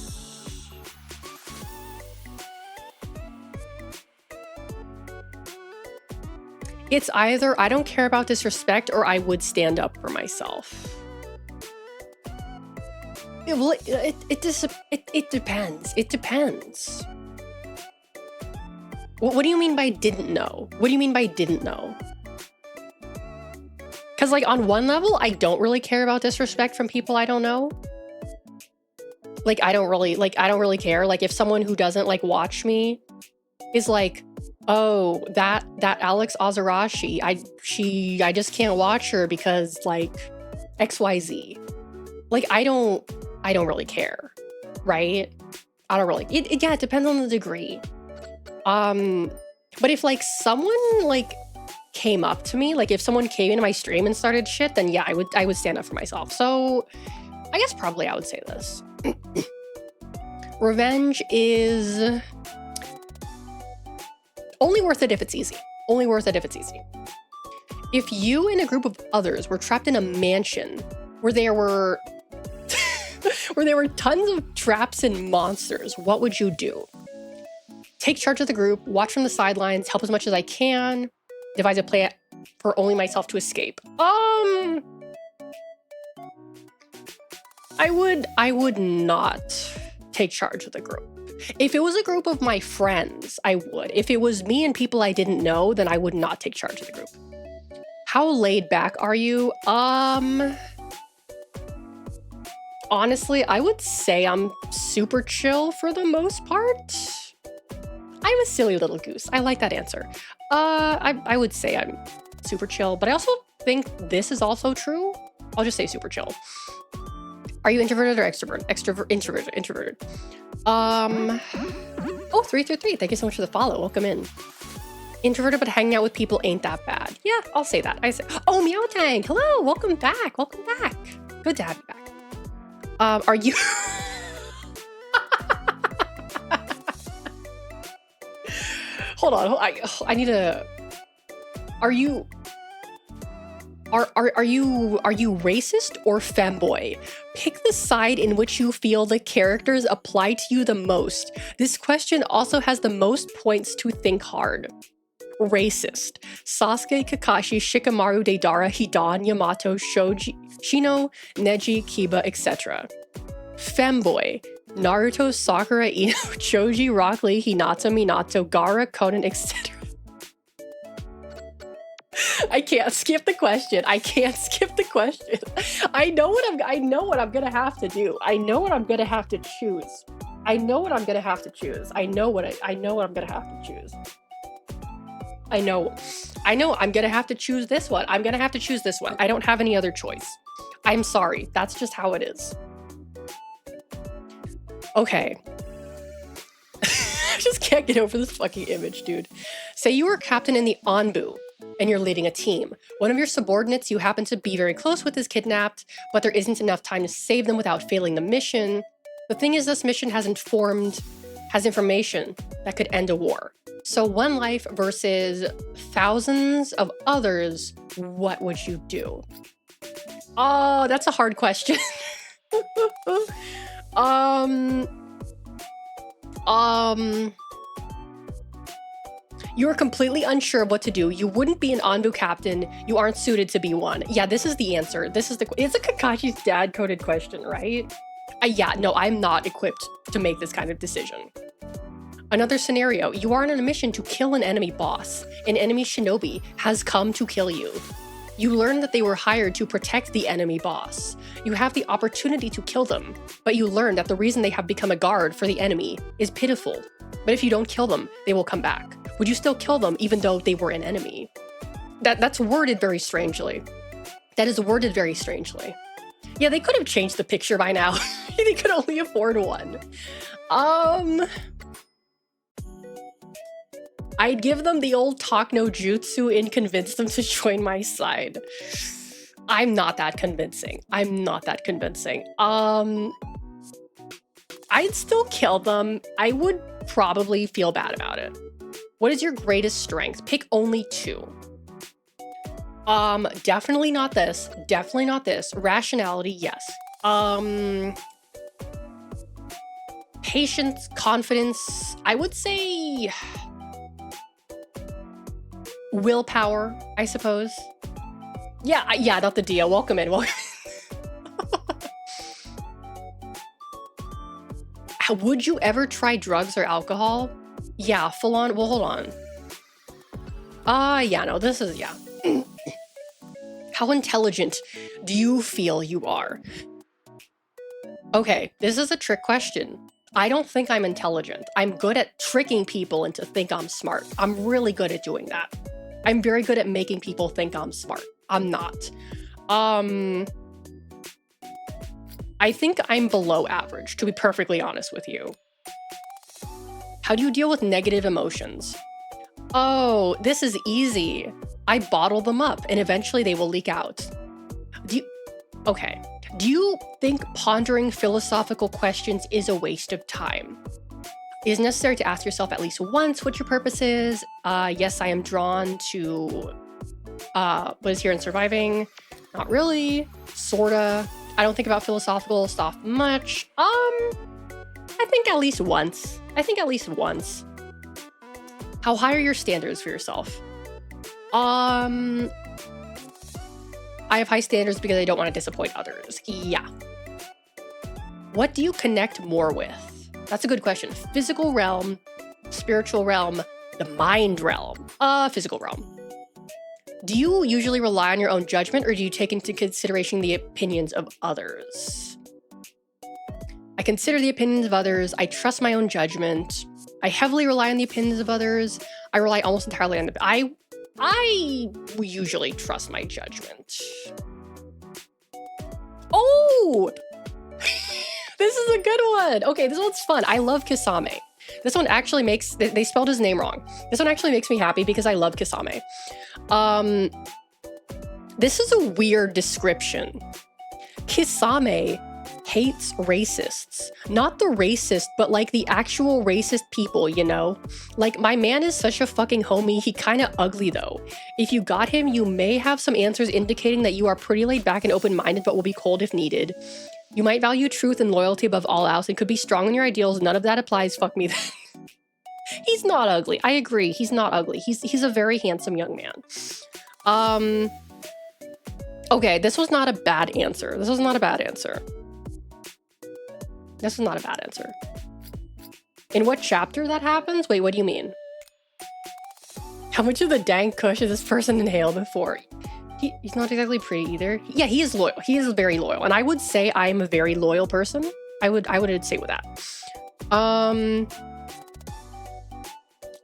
It's either I don't care about disrespect or I would stand up for myself. It depends. It depends. What do you mean by didn't know? What do you mean by didn't know? Because like on one level, I don't really care about disrespect from people I don't know. Like I don't really care. Like if someone who doesn't like watch me is like, oh, that Alex Ozarashi, I just can't watch her because like XYZ. Like I don't really care, right? I don't really. Yeah, it depends on the degree. But if like someone like came up to me, like if someone came into my stream and started shit, then yeah, I would stand up for myself. So I guess probably I would say this. Revenge is only worth it if it's easy. Only worth it if it's easy. If you and a group of others were trapped in a mansion where there were tons of traps and monsters, what would you do? Take charge of the group, watch from the sidelines, help as much as I can, devise a plan for only myself to escape. I would not take charge of the group. If it was a group of my friends, I would. If it was me and people I didn't know, then I would not take charge of the group. How laid back are you? Honestly, I would say I'm super chill for the most part. I'm a silly little goose. I like that answer. I would say I'm super chill, but I also think this is also true. I'll just say super chill. Are you introverted or extrovert? Introverted. Oh, 333. Thank you so much for the follow. Welcome in. Introverted, but hanging out with people ain't that bad. Yeah, I'll say that. Oh, Meow Tank. Hello. Welcome back. Welcome back. Good to have you back. Are you... Hold on. I need to... Are you racist or femboy? Pick the side in which you feel the characters apply to you the most. This question also has the most points to think hard. Racist. Sasuke, Kakashi, Shikamaru, Deidara, Hidan, Yamato, Shoji, Shino, Neji, Kiba, etc. Femboy. Naruto, Sakura, Ino, Choji, Rock Lee, Hinata, Minato, Gaara, Conan, etc. I can't skip the question. I know what I'm gonna have to do. I know what I'm gonna have to choose. I know I'm gonna have to choose. I'm gonna have to choose this one. I'm gonna have to choose this one. I don't have any other choice. I'm sorry. That's just how it is. Okay. I just can't get over this fucking image, dude. Say you were captain in the Anbu and you're leading a team. One of your subordinates you happen to be very close with is kidnapped, but there isn't enough time to save them without failing the mission. The thing is, this mission has information that could end a war. So one life versus thousands of others, what would you do? Oh, that's a hard question. You're completely unsure of what to do. You wouldn't be an Anbu captain. You aren't suited to be one. Yeah, this is the answer. It's a Kakashi's dad coded question, right? Yeah, no, I'm not equipped to make this kind of decision. Another scenario, you are on a mission to kill an enemy boss. An enemy shinobi has come to kill you. You learn that they were hired to protect the enemy boss. You have the opportunity to kill them, but you learn that the reason they have become a guard for the enemy is pitiful. But if you don't kill them, they will come back. Would you still kill them even though they were an enemy? That's worded very strangely. That is worded very strangely. Yeah, they could have changed the picture by now. They could only afford one. I'd give them the old talk no jutsu and convince them to join my side. I'm not that convincing. I'd still kill them. I would probably feel bad about it. What is your greatest strength? Pick only two. Definitely not this. Definitely not this. Rationality, yes. Patience, confidence, I would say... willpower, I suppose. Yeah, not the deal. Welcome in. Would you ever try drugs or alcohol? Yeah, full on. Well, hold on. Yeah, no, this is, yeah. How intelligent do you feel you are? Okay, this is a trick question. I don't think I'm intelligent. I'm good at tricking people into think I'm smart. I'm really good at doing that. I'm very good at making people think I'm smart. I'm not. I think I'm below average, to be perfectly honest with you. How do you deal with negative emotions? Oh, this is easy. I bottle them up and eventually they will leak out. Okay. Do you think pondering philosophical questions is a waste of time? It is necessary to ask yourself at least once what your purpose is. Yes, I am drawn to what is here in surviving. Not really. Sorta. I don't think about philosophical stuff much. I think at least once. How high are your standards for yourself? I have high standards because I don't want to disappoint others. Yeah. What do you connect more with? That's a good question. Physical realm, spiritual realm, the mind realm. Physical realm. Do you usually rely on your own judgment or do you take into consideration the opinions of others? I consider the opinions of others. I trust my own judgment. I heavily rely on the opinions of others. I rely almost entirely on I usually trust my judgment. Oh! This is a good one. Okay, this one's fun. I love Kisame. This one actually makes, they spelled his name wrong. This one actually makes me happy because I love Kisame. This is a weird description. Kisame hates racists. Not the racist, but like the actual racist people, you know? Like, my man is such a fucking homie. He kinda ugly though. If you got him, you may have some answers indicating that you are pretty laid back and open-minded, but will be cold if needed. You might value truth and loyalty above all else and could be strong in your ideals. None of that applies. Fuck me. He's not ugly. I agree. He's not ugly. He's a very handsome young man. Okay, this was not a bad answer. This was not a bad answer. In what chapter that happens? Wait, what do you mean? How much of the dank kush has this person inhaled before? He's not exactly pretty either. Yeah, he is loyal. He is very loyal. And I would say I'm a very loyal person. I would say with that.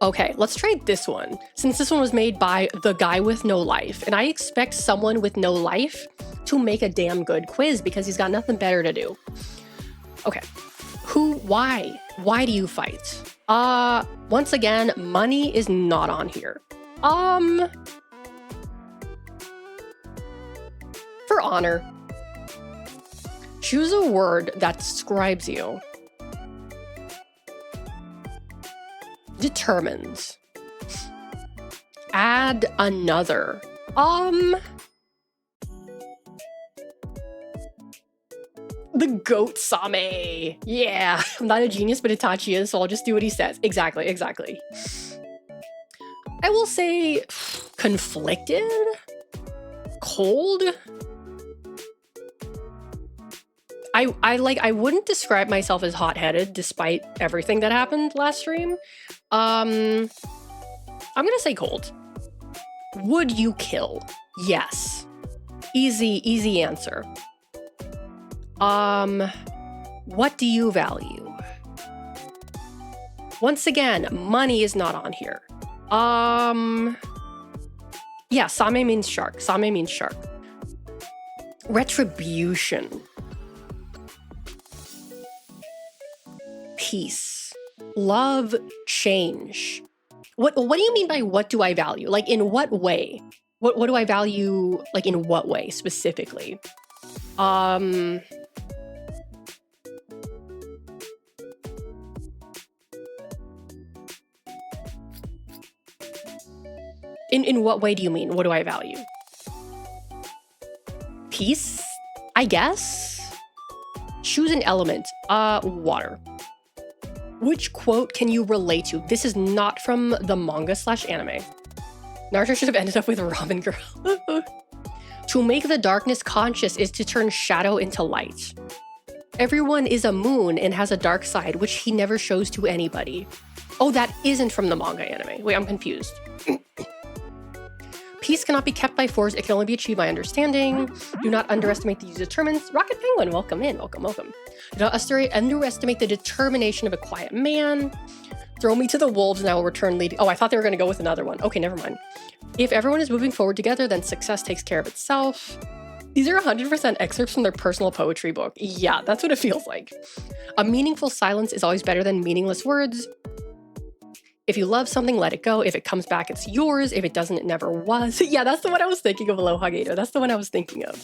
Okay, let's try this one. Since this one was made by the guy with no life, and I expect someone with no life to make a damn good quiz because he's got nothing better to do. Okay. Why do you fight? Once again, money is not on here. For honor. Choose a word that describes you. Determined. Add another. The goat Same. Yeah, I'm not a genius, but Itachi is, so I'll just do what he says. Exactly. I will say conflicted? Cold? I wouldn't describe myself as hot-headed despite everything that happened last stream. I'm gonna say cold. Would you kill? Yes. Easy answer. What do you value? Once again, money is not on here. Yeah, Same means shark. Retribution. Peace. Love, change. What do you mean by what do I value? Like, in what way? What do I value, like, in what way specifically? In what way do you mean? What do I value? Peace, I guess? Choose an element. Water. Which quote can you relate to? This is not from the manga/anime. Naruto should have ended up with Ramen Girl. To make the darkness conscious is to turn shadow into light. Everyone is a moon and has a dark side, which he never shows to anybody. Oh, that isn't from the manga anime. Wait, I'm confused. Peace cannot be kept by force. It can only be achieved by understanding. Do not underestimate the user determinants. Rocket Penguin, welcome in. Welcome, welcome. Do not underestimate the determination of a quiet man. Throw me to the wolves and I will return leading. Oh, I thought they were going to go with another one. Okay, never mind. If everyone is moving forward together, then success takes care of itself. These are 100% excerpts from their personal poetry book. Yeah, that's what it feels like. A meaningful silence is always better than meaningless words. If you love something, let it go. If it comes back, it's yours. If it doesn't, it never was. Yeah, that's the one I was thinking of, Aloha Gator. That's the one I was thinking of.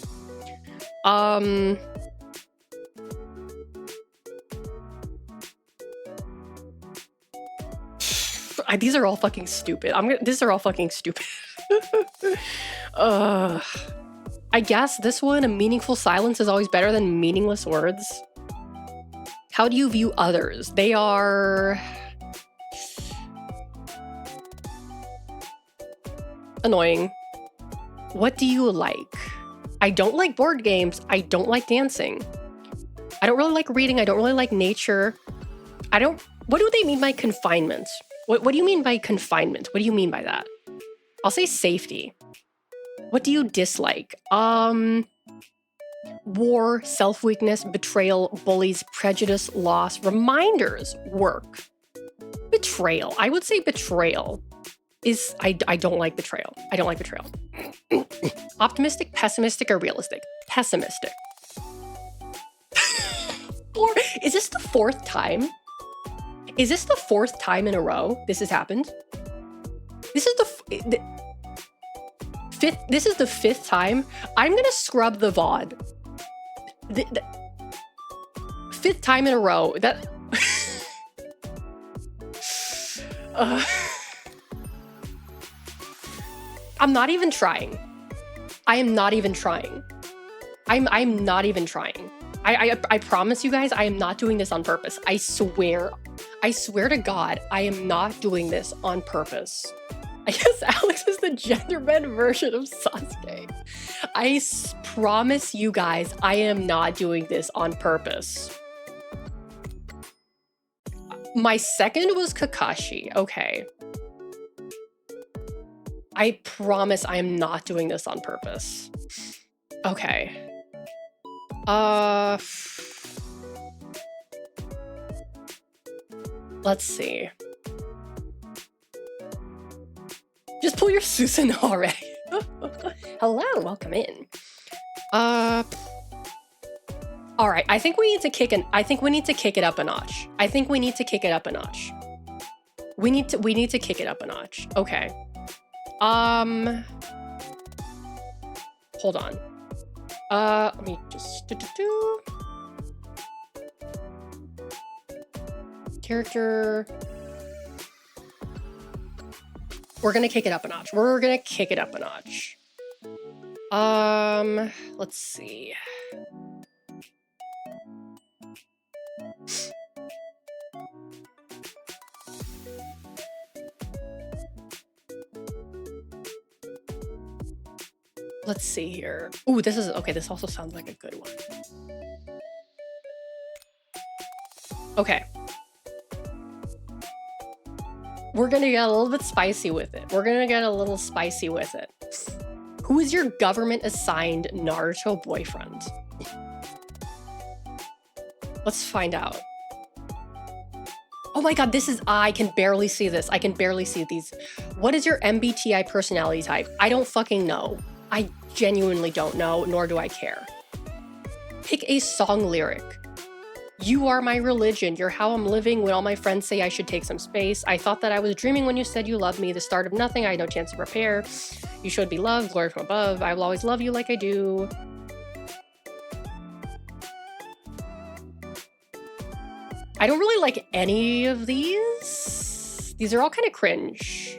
These are all fucking stupid. These are all fucking stupid. I guess this one, a meaningful silence is always better than meaningless words. How do you view others? They are annoying. What do you like? I don't like board games. I don't like dancing. I don't really like reading. I don't really like nature. What do they mean by confinement? What do you mean by confinement? What do you mean by that? I'll say safety. What do you dislike? War, self-weakness, betrayal, bullies, prejudice, loss, reminders, work. Betrayal. I would say betrayal is, I don't like betrayal. I don't like betrayal. Optimistic, pessimistic, or realistic? Pessimistic. Or is this the fourth time? Is this the fourth time in a row this has happened? This is the fifth. This is the fifth time. I'm gonna scrub the VOD. The fifth time in a row. That. I'm not even trying. I am not even trying. I'm not even trying. I promise you guys, I am not doing this on purpose. I swear to God, I am not doing this on purpose. I guess Alex is the gender-bent version of Sasuke. I promise you guys, I am not doing this on purpose. My second was Kakashi. Okay. I promise I am not doing this on purpose. Okay. Let's see. Just pull your Susan already. Hello, welcome in. All right, I think we need to kick it up a notch. I think we need to kick it up a notch. We need to kick it up a notch. Okay. Hold on. Let me just character. We're gonna kick it up a notch. Let's see. Let's see here. Ooh, this is okay. This also sounds like a good one. Okay. We're gonna get a little bit spicy with it. Who is your government-assigned Naruto boyfriend? Let's find out. Oh my God, I can barely see this. I can barely see these. What is your MBTI personality type? I don't fucking know. I genuinely don't know, nor do I care. Pick a song lyric. You are my religion. You're how I'm living when all my friends say I should take some space. I thought that I was dreaming when you said you loved me. The start of nothing. I had no chance to prepare. You should be loved. Glory from above. I will always love you like I do. I don't really like any of these. These are all kind of cringe.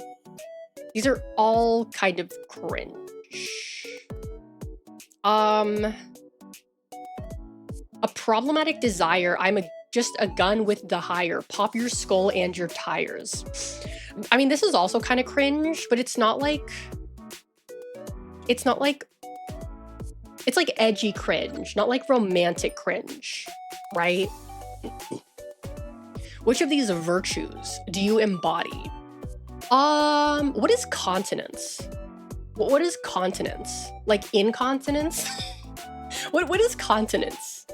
A problematic desire. I'm just a gun with the hire. Pop your skull and your tires. I mean, this is also kind of cringe, but it's like edgy cringe, not like romantic cringe, right? Which of these virtues do you embody? What is continence? What is continence? Like incontinence? What is continence?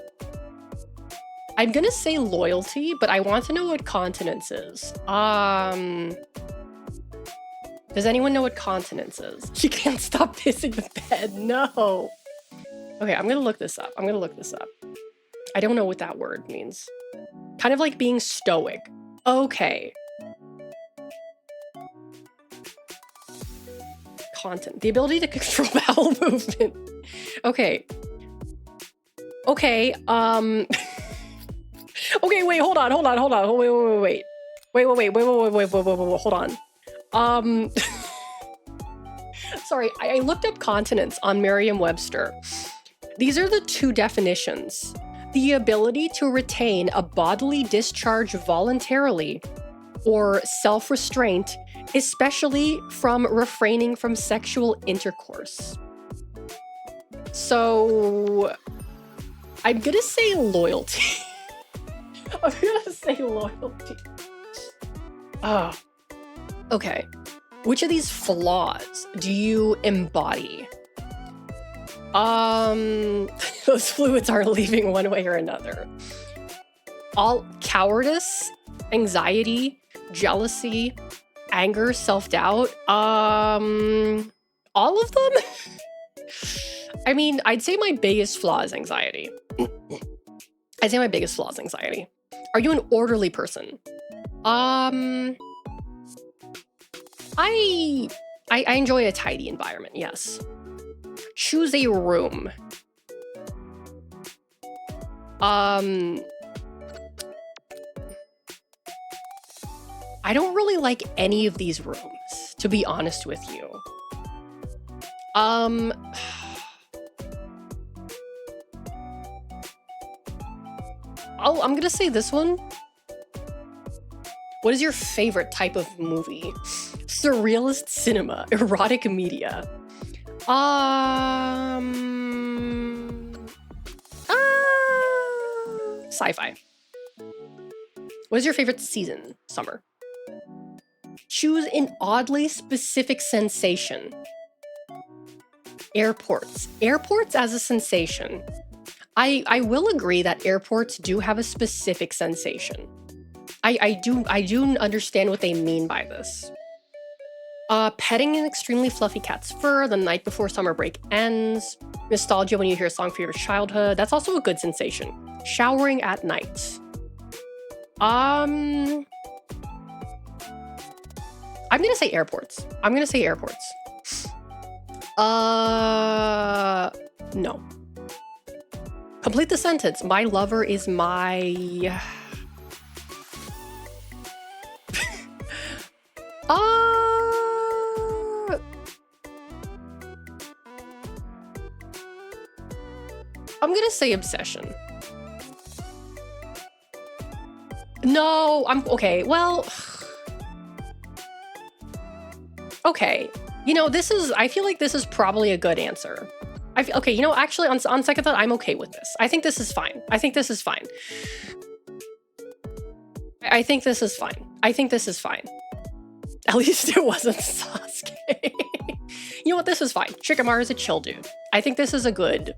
I'm gonna say loyalty, but I want to know what continence is. Does anyone know what continence is? She can't stop pissing the bed. No. Okay, I'm gonna look this up. I don't know what that word means. Kind of like being stoic. Okay. Content. The ability to control bowel movement. Okay. Okay, okay, wait, hold on. Wait, hold on. Sorry, I looked up continence on Merriam-Webster. These are the two definitions. The ability to retain a bodily discharge voluntarily or self-restraint, especially from refraining from sexual intercourse. So, I'm gonna say loyalty. Ah, okay. Which of these flaws do you embody? Those fluids are leaving one way or another. All cowardice, anxiety, jealousy, anger, self-doubt. All of them? I mean, I'd say my biggest flaw is anxiety. Are you an orderly person? I enjoy a tidy environment, yes. Choose a room. I don't really like any of these rooms, to be honest with you. I'm gonna say this one. What is your favorite type of movie? Surrealist cinema, erotic media. Sci-fi. What is your favorite season? Summer. Choose an oddly specific sensation. Airports. Airports as a sensation. I will agree that airports do have a specific sensation. I do understand what they mean by this. Petting an extremely fluffy cat's fur the night before summer break ends. Nostalgia when you hear a song from your childhood. That's also a good sensation. Showering at night. I'm gonna say airports. No. Complete the sentence. My lover is my... I'm gonna say obsession. No, okay, well... Okay, you know, I feel like this is probably a good answer. Okay, you know, actually, on second thought, I'm okay with this. I think this is fine. At least it wasn't Sasuke. You know what? This is fine. Shikamaru is a chill dude. I think this is a good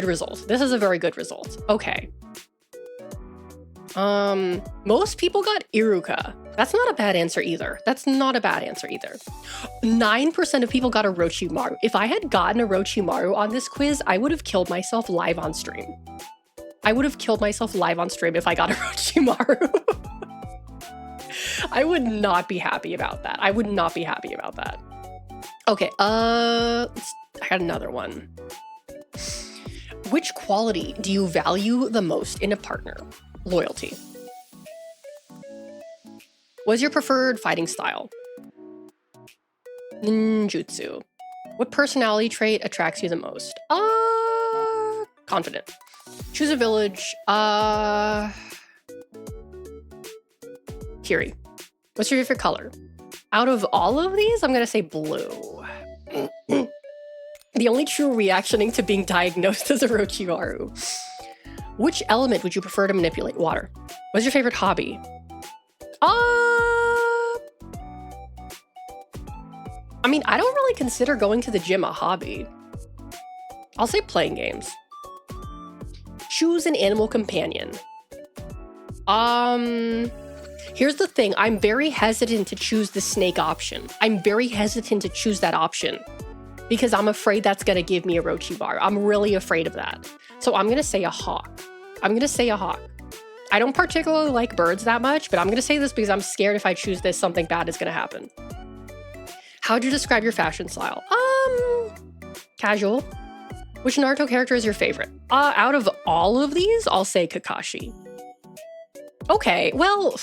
result. This is a very good result. Okay. Most people got Iruka. That's not a bad answer either. 9% of people got Orochimaru. If I had gotten Orochimaru on this quiz, I would have killed myself live on stream. If I got Orochimaru. I would not be happy about that. Okay, I got another one. Which quality do you value the most in a partner? Loyalty. What is your preferred fighting style? Ninjutsu. What personality trait attracts you the most? Confident. Choose a village. Kiri. What's your favorite color? Out of all of these, I'm gonna say blue. The only true reactioning to being diagnosed as Orochimaru. Which element would you prefer to manipulate? Water. What's your favorite hobby? I mean, I don't really consider going to the gym a hobby. I'll say playing games. Choose an animal companion. Here's the thing. I'm very hesitant to choose the snake option. I'm very hesitant to choose that option because I'm afraid that's going to give me Orochimaru. I'm really afraid of that. So I'm going to say a hawk. I'm going to say a hawk. I don't particularly like birds that much, but I'm going to say this because I'm scared if I choose this, something bad is going to happen. How'd you describe your fashion style? Casual. Which Naruto character is your favorite? Out of all of these, I'll say Kakashi. Okay, well...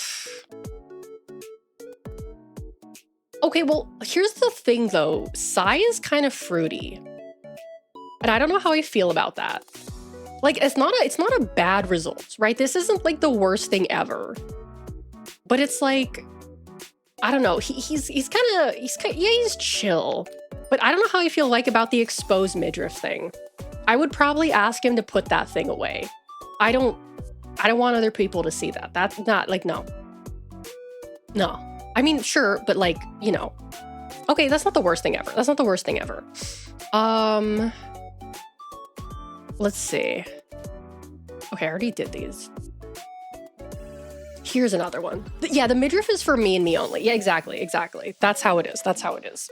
Okay, well, here's the thing though. Sai is kind of fruity. And I don't know how I feel about that. Like, it's not a bad result, right? This isn't like the worst thing ever. But it's like, I don't know, he's chill. But I don't know how I feel like about the exposed midriff thing. I would probably ask him to put that thing away. I don't want other people to see that. That's not, like, no. No. I mean, sure, but like, you know. Okay, that's not the worst thing ever. That's not the worst thing ever. Let's see. Okay, I already did these. Here's another one. Yeah, the midriff is for me and me only. Yeah, exactly. That's how it is. That's how it is.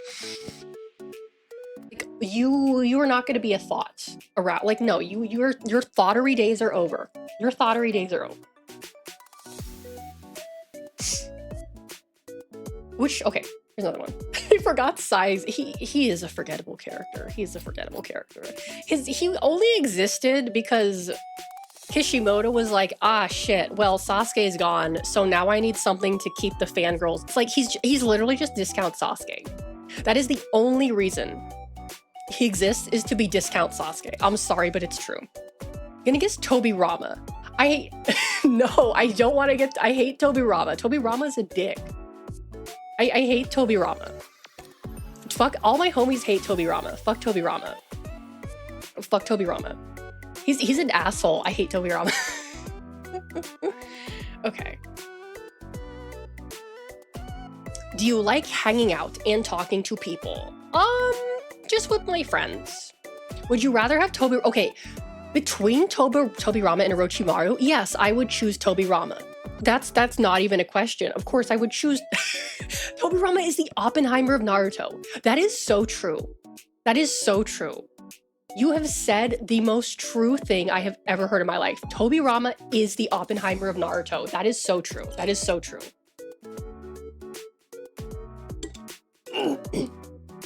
Like, you are not going to be a thought around. Like, no, your thoughtery days are over. Your thoughtery days are over. Which, okay, here's another one. I forgot Sai's. He is a forgettable character. He's a forgettable character. He only existed because Kishimoto was like, ah, shit, well, Sasuke's gone, so now I need something to keep the fangirls. It's like, he's literally just discount Sasuke. That is the only reason he exists, is to be discount Sasuke. I'm sorry, but it's true. I'm gonna guess Tobirama. No, I don't want to get, I hate Tobirama. Tobirama's a dick. I hate Tobirama. Fuck, all my homies hate Tobirama. Fuck Tobirama. Fuck Tobirama. He's an asshole. I hate Tobirama. Okay. Do you like hanging out and talking to people? Just with my friends. Would you rather have Okay, between Tobirama and Orochimaru, yes, I would choose Tobirama. That's not even a question. Of course, I would choose... Tobirama is the Oppenheimer of Naruto. That is so true. That is so true. You have said the most true thing I have ever heard in my life. Tobirama is the Oppenheimer of Naruto. That is so true. That is so true.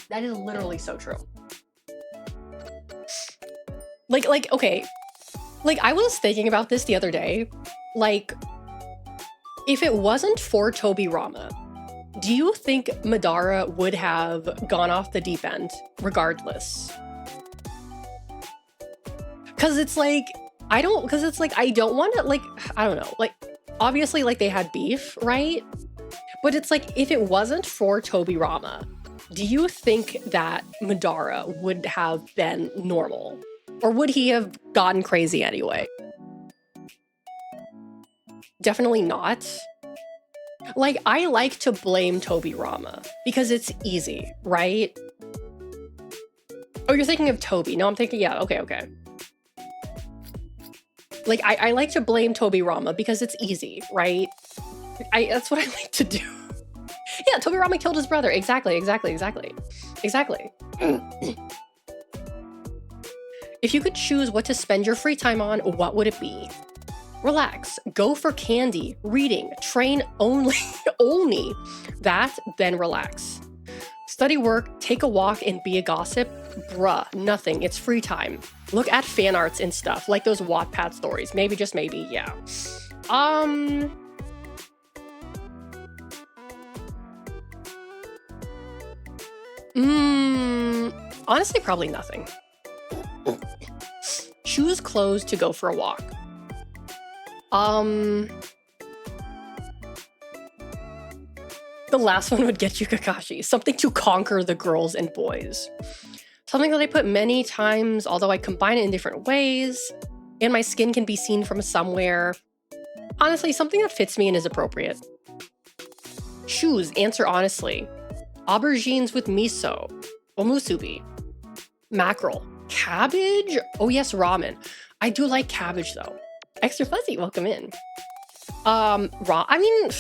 That is literally so true. Like, okay. Like, I was thinking about this the other day. Like, if it wasn't for Tobirama, do you think Madara would have gone off the deep end regardless? Because it's like, I don't want to, like, I don't know, like, obviously, like, they had beef, right? But it's like, if it wasn't for Tobirama, do you think that Madara would have been normal? Or would he have gotten crazy anyway? Definitely not. Like, I like to blame Tobirama because it's easy, right? Oh, you're thinking of Toby. No, I'm thinking, yeah, okay. Like, I like to blame Tobirama because it's easy, right? That's what I like to do. Yeah, Tobirama killed his brother. Exactly. If you could choose what to spend your free time on, what would it be? Relax, go for candy, reading, train only, only that, then relax. Study, work, take a walk, and be a gossip? Bruh, nothing, it's free time. Look at fan arts and stuff, like those Wattpad stories. Maybe, just maybe, yeah. Honestly, probably nothing. Choose clothes to go for a walk. The last one would get you Kakashi. Something to conquer the girls and boys. Something that I put many times, although I combine it in different ways, and my skin can be seen from somewhere. Honestly, something that fits me and is appropriate. Choose, answer honestly. Aubergines with miso. Omusubi. Mackerel. Cabbage? Oh yes, ramen. I do like cabbage though. Extra fuzzy, welcome in. I mean,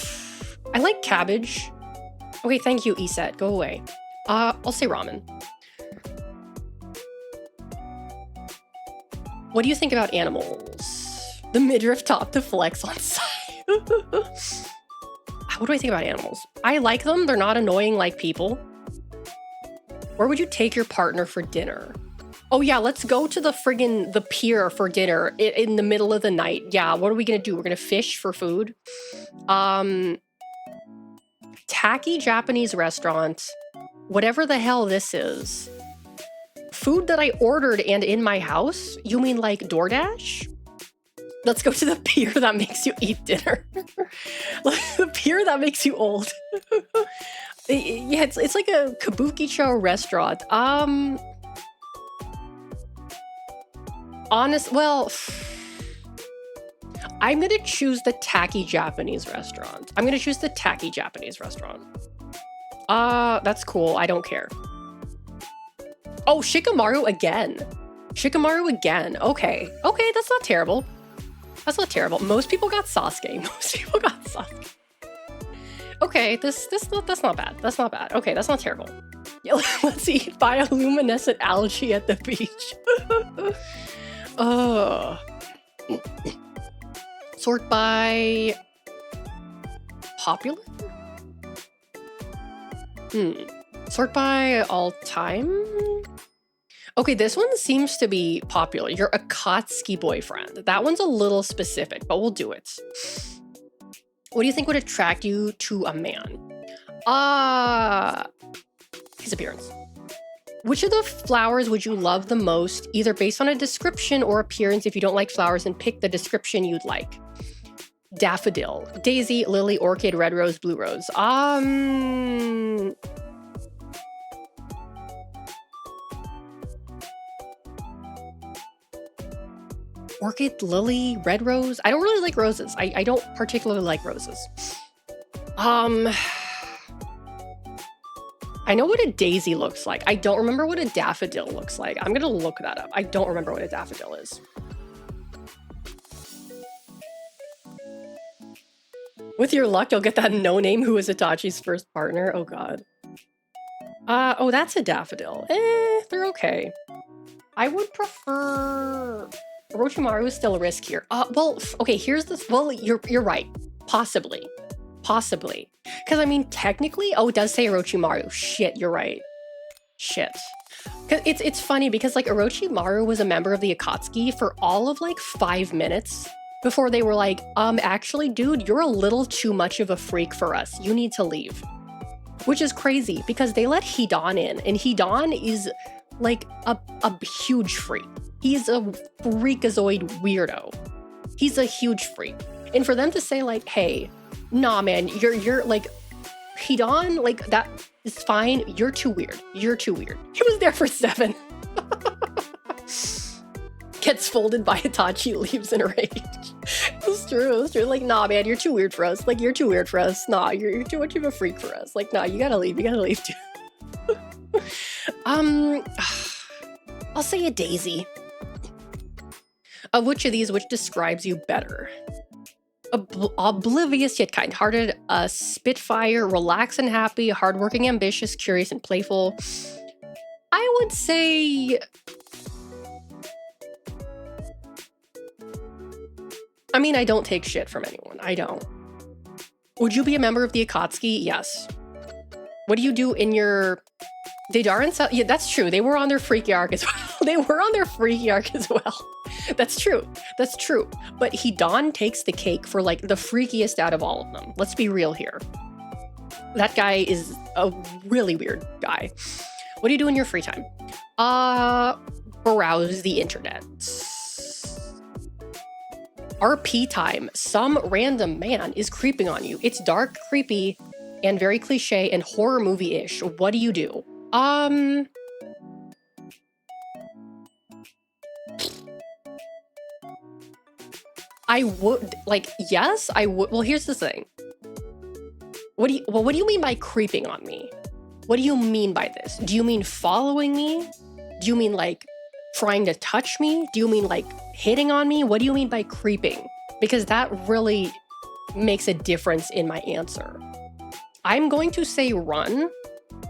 I like cabbage. Okay, thank you, Eset. Go away. I'll say ramen. What do you think about animals? The midriff top to flex on side. What do I think about animals? I like them. They're not annoying like people. Where would you take your partner for dinner? Oh yeah, let's go to the pier for dinner in the middle of the night. Yeah, what are we gonna do? We're gonna fish for food. Tacky Japanese restaurant. Whatever the hell this is. Food that I ordered and in my house? You mean like DoorDash? Let's go to the pier that makes you eat dinner. The pier that makes you old. Yeah, it's like a kabukicho restaurant. Well, I'm gonna choose the tacky Japanese restaurant. I'm gonna choose the tacky Japanese restaurant. That's cool. I don't care. Oh, Shikamaru again. Shikamaru again. Okay. Okay, that's not terrible. That's not terrible. Most people got Sasuke. Most people got Sasuke. Okay, that's not bad. That's not bad. Okay, that's not terrible. Yeah, let's eat bioluminescent algae at the beach. Sort by popular? Sort by all time? Okay, this one seems to be popular. Your Akatsuki boyfriend. That one's a little specific, but we'll do it. What do you think would attract you to a man? His appearance. Which of the flowers would you love the most, either based on a description or appearance? If you don't like flowers, then pick the description you'd like. Daffodil, daisy, lily, orchid, red rose, blue rose. Orchid, lily, red rose. I don't really like roses. I don't particularly like roses. I know what a daisy looks like. I don't remember what a daffodil looks like. I'm gonna look that up. I don't remember what a daffodil is. With your luck, you'll get that no-name who was Itachi's first partner. Oh god. Oh, that's a daffodil. They're okay. I would prefer... Orochimaru is still a risk here. Well, okay, here's this. Well, you're right. Possibly. Possibly. Because, I mean, technically... Oh, it does say Orochimaru. Shit, you're right. Shit. It's funny because, like, Orochimaru was a member of the Akatsuki for all of, like, 5 minutes before they were like, actually, dude, you're a little too much of a freak for us. You need to leave. Which is crazy because they let Hidan in, and Hidan is, like, a huge freak. He's a freakazoid weirdo. He's a huge freak. And for them to say like, hey, nah, man, you're like, Hidan, like, that is fine. You're too weird. You're too weird. He was there for 7. Gets folded by Itachi, leaves in a rage. It's true. It's true. Like, nah, man, you're too weird for us. Like, you're too weird for us. Nah, you're too much of a freak for us. Like, nah, you gotta leave. You gotta leave too. I'll say a daisy. Of which of these, which describes you better? Oblivious yet kind-hearted, a spitfire, relaxed and happy, hardworking, ambitious, curious, and playful. I would say... I mean, I don't take shit from anyone. I don't. Would you be a member of the Akatsuki? Yes. What do you do in your... Deidara? Yeah, that's true. They were on their freaky arc as well. They were on their freaky arc as well. That's true. That's true. But Hidan takes the cake for, like, the freakiest out of all of them. Let's be real here. That guy is a really weird guy. What do you do in your free time? Browse the internet. RP time. Some random man is creeping on you. It's dark, creepy, and very cliche and horror movie-ish. What do you do? I would, like, yes, I would. Well, here's the thing. What do you mean by creeping on me? What do you mean by this? Do you mean following me? Do you mean like trying to touch me? Do you mean like hitting on me? What do you mean by creeping? Because that really makes a difference in my answer. I'm going to say run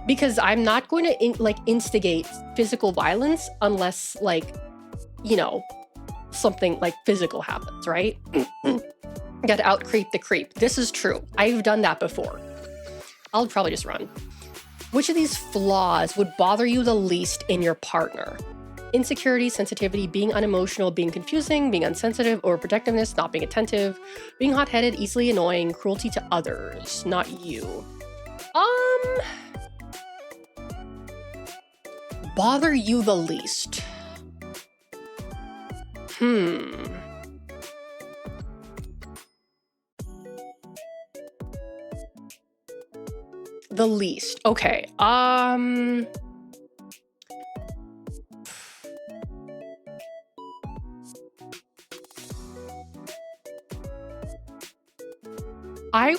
because I'm not going to instigate physical violence unless like, you know, something like physical happens, right? Got to out creep the creep. This is true. I've done that before. I'll probably just run. Which of these flaws would bother you the least in your partner? Insecurity, sensitivity, being unemotional, being confusing, being insensitive, overprotectiveness, not being attentive, being hot-headed, easily annoying, cruelty to others, not you. Bother you the least. The least. Okay. I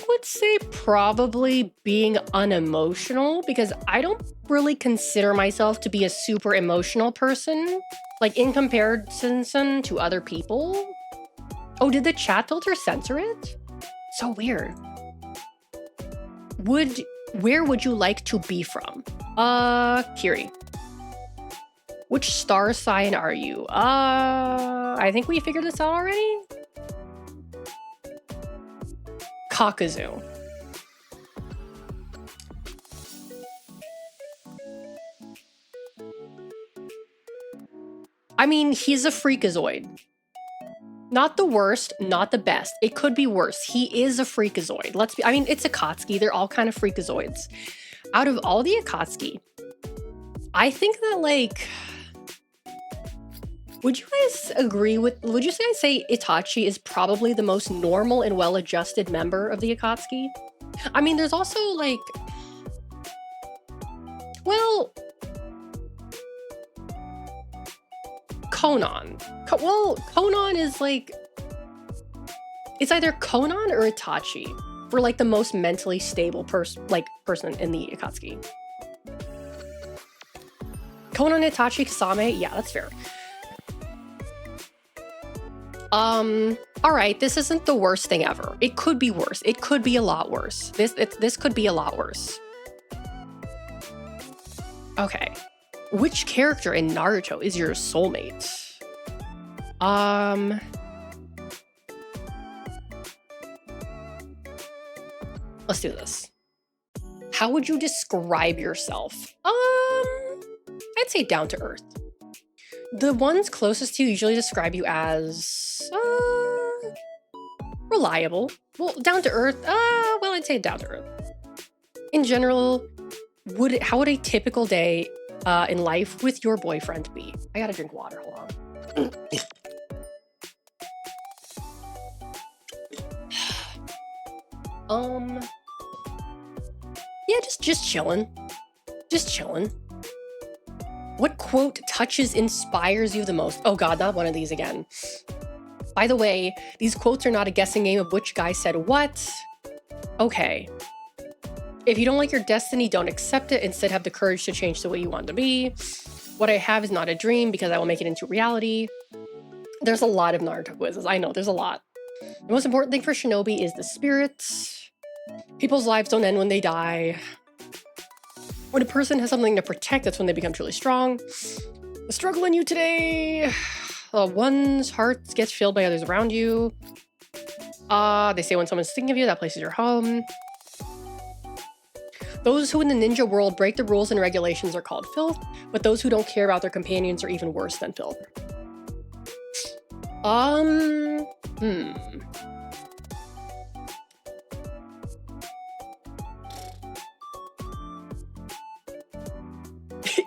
would say probably being unemotional because I don't really consider myself to be a super emotional person, like in comparison to other people. Oh, did the chat filter censor it? So weird. Where would you like to be from? Kiri. Which star sign are you? I think we figured this out already. Kakuzu. I mean, he's a freakazoid. Not the worst, not the best. It could be worse. He is a freakazoid. I mean, it's Akatsuki. They're all kind of freakazoids. Out of all the Akatsuki, I think that, like, would you guys agree with, would you say Itachi is probably the most normal and well-adjusted member of the Akatsuki? I mean, there's also, like, well, Conan. Conan is like, it's either Conan or Itachi for like the most mentally stable person in the Akatsuki. Conan, Itachi, Kasame, yeah, that's fair. All right, this isn't the worst thing ever. It could be worse. It could be a lot worse. This could be a lot worse. Okay. Which character in Naruto is your soulmate? Let's do this. How would you describe yourself? I'd say down to earth. The ones closest to you usually describe you as reliable. Well, down to earth. Well, I'd say down to earth. In general, how would a typical day in life with your boyfriend be? I gotta drink water, hold on. Yeah, just chilling. Just chilling. What quote inspires you the most? Oh god, not one of these again. By the way, these quotes are not a guessing game of which guy said what. Okay. If you don't like your destiny, don't accept it. Instead, have the courage to change the way you want to be. What I have is not a dream because I will make it into reality. There's a lot of Naruto quizzes. I know, there's a lot. The most important thing for Shinobi is the spirits. People's lives don't end when they die. When a person has something to protect, that's when they become truly strong. The struggle in you today. One's heart gets filled by others around you. They say when someone's thinking of you, that place is your home. Those who in the ninja world break the rules and regulations are called filth, but those who don't care about their companions are even worse than filth.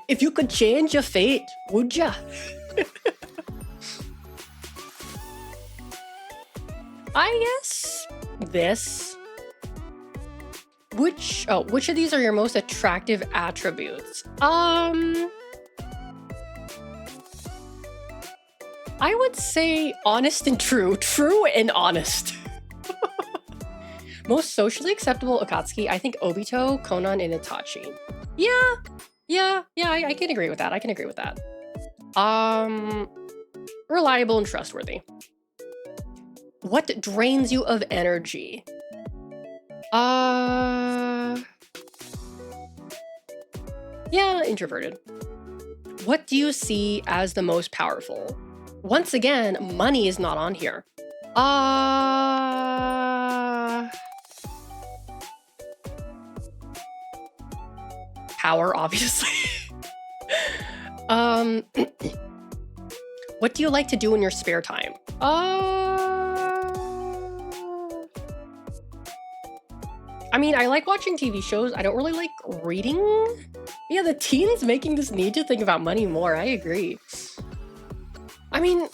If you could change your fate, would ya? I guess this. Which of these are your most attractive attributes? I would say honest and true. True and honest. Most socially acceptable Akatsuki, I think Obito, Conan, and Itachi. Yeah, yeah, I can agree with that. I can agree with that. Reliable and trustworthy. What drains you of energy? Yeah, introverted. What do you see as the most powerful? Once again, money is not on here. Power, obviously. What do you like to do in your spare time? I mean, I like watching TV shows. I don't really like reading. Yeah, the teens making this need to think about money more. I agree. I mean,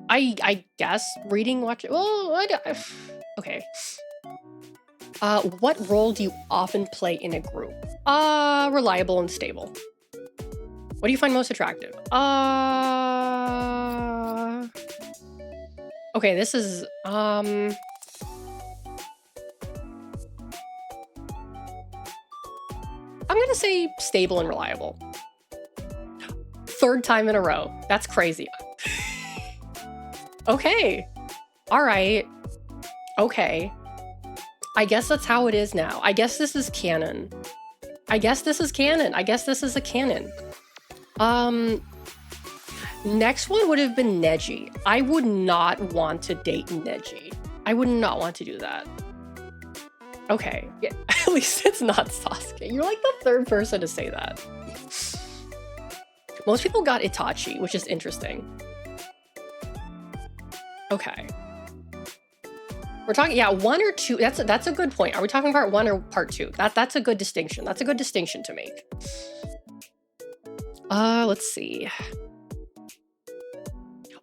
I guess reading, watching. Well, okay. What role do you often play in a group? Reliable and stable. What do you find most attractive? Okay, this is, I'm gonna say stable and reliable. Third time in a row. That's crazy. Okay. All right. Okay. I guess that's how it is now. I guess this is canon. I guess this is canon. I guess this is a canon. Next one would have been Neji. I would not want to date Neji. I would not want to do that. Okay, yeah, at least it's not Sasuke. You're like the third person to say that. Most people got Itachi, which is interesting. Okay. We're talking, yeah, 1 or 2. That's a good point. Are we talking part 1 or part 2? That's a good distinction. That's a good distinction to make. Let's see.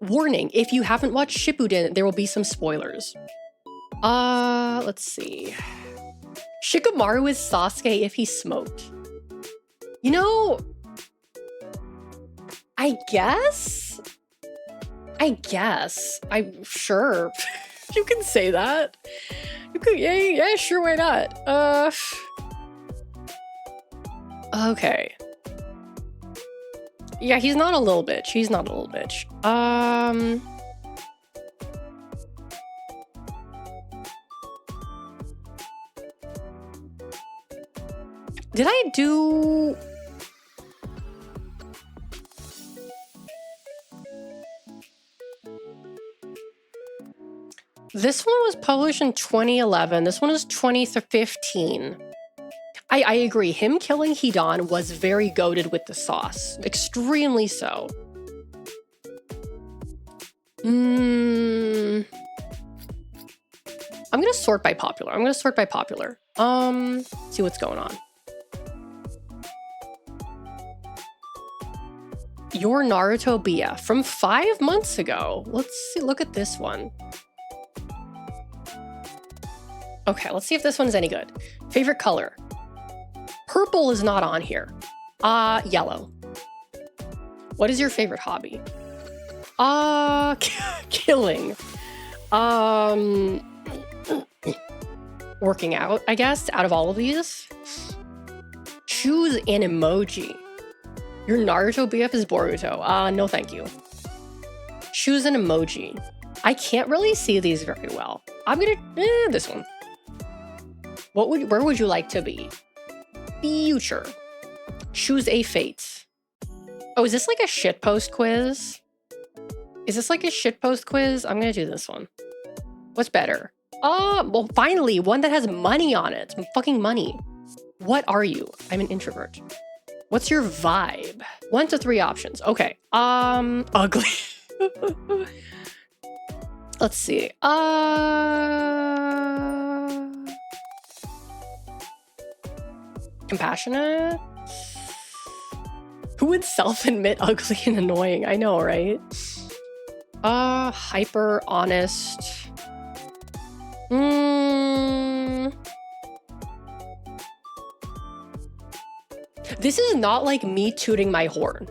Warning, if you haven't watched Shippuden, there will be some spoilers. Let's see. Shikamaru is Sasuke if he smoked. You know, I guess. I'm sure. You can say that. You could, yeah, sure, why not? Okay. Yeah, he's not a little bitch. He's not a little bitch. Did I do... This one was published in 2011. This one is 2015. I agree. Him killing Hidan was very goated with the sauce. Extremely so. I'm gonna sort by popular. See what's going on. Your Naruto BF from 5 months ago. Let's see, look at this one. Okay, let's see if this one's any good. Favorite color. Purple is not on here. Yellow. What is your favorite hobby? Killing. Working out, I guess, out of all of these. Choose an emoji. Your Naruto BF is Boruto. No thank you. Choose an emoji. I can't really see these very well. I'm gonna, this one. Where would you like to be? Future. Choose a fate. Oh, is this like a shitpost quiz? I'm gonna do this one. What's better? Well, finally, one that has money on it. Some fucking money. What are you? I'm an introvert. What's your vibe? 1 to 3 options. Okay. Ugly. Let's see. Compassionate? Who would self-admit ugly and annoying? I know, right? Hyper honest. This is not like me tooting my horn.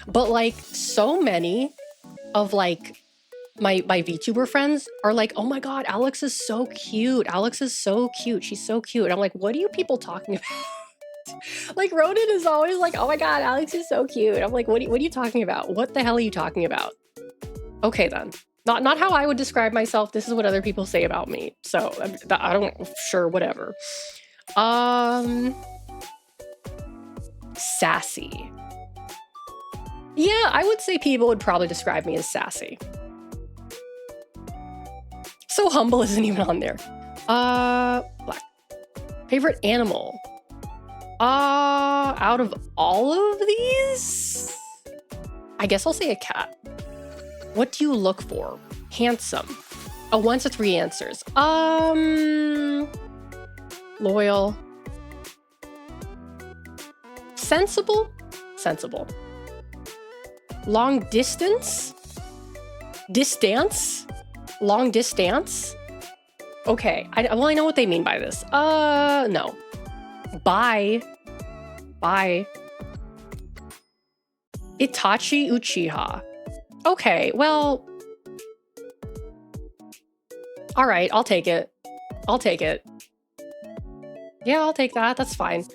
But like so many of like my VTuber friends are like, oh my god, Alex is so cute. Alex is so cute. She's so cute. And I'm like, what are you people talking about? Like Ronan is always like, oh my god, Alex is so cute. I'm like, what are you talking about? What the hell are you talking about? Okay then. Not how I would describe myself. This is what other people say about me. So I don't, sure, whatever. Sassy. Yeah, I would say people would probably describe me as sassy. So humble isn't even on there. Black. Favorite animal. Out of all of these, I guess I'll say a cat. What do you look for? Handsome. Oh, 1 to 3 answers. Loyal. Sensible? Sensible. Long distance? Distance? Long distance? Okay, I know what they mean by this. No. Bye. Bye. Itachi Uchiha. Okay, well... Alright, I'll take it. I'll take it. Yeah, I'll take that. That's fine.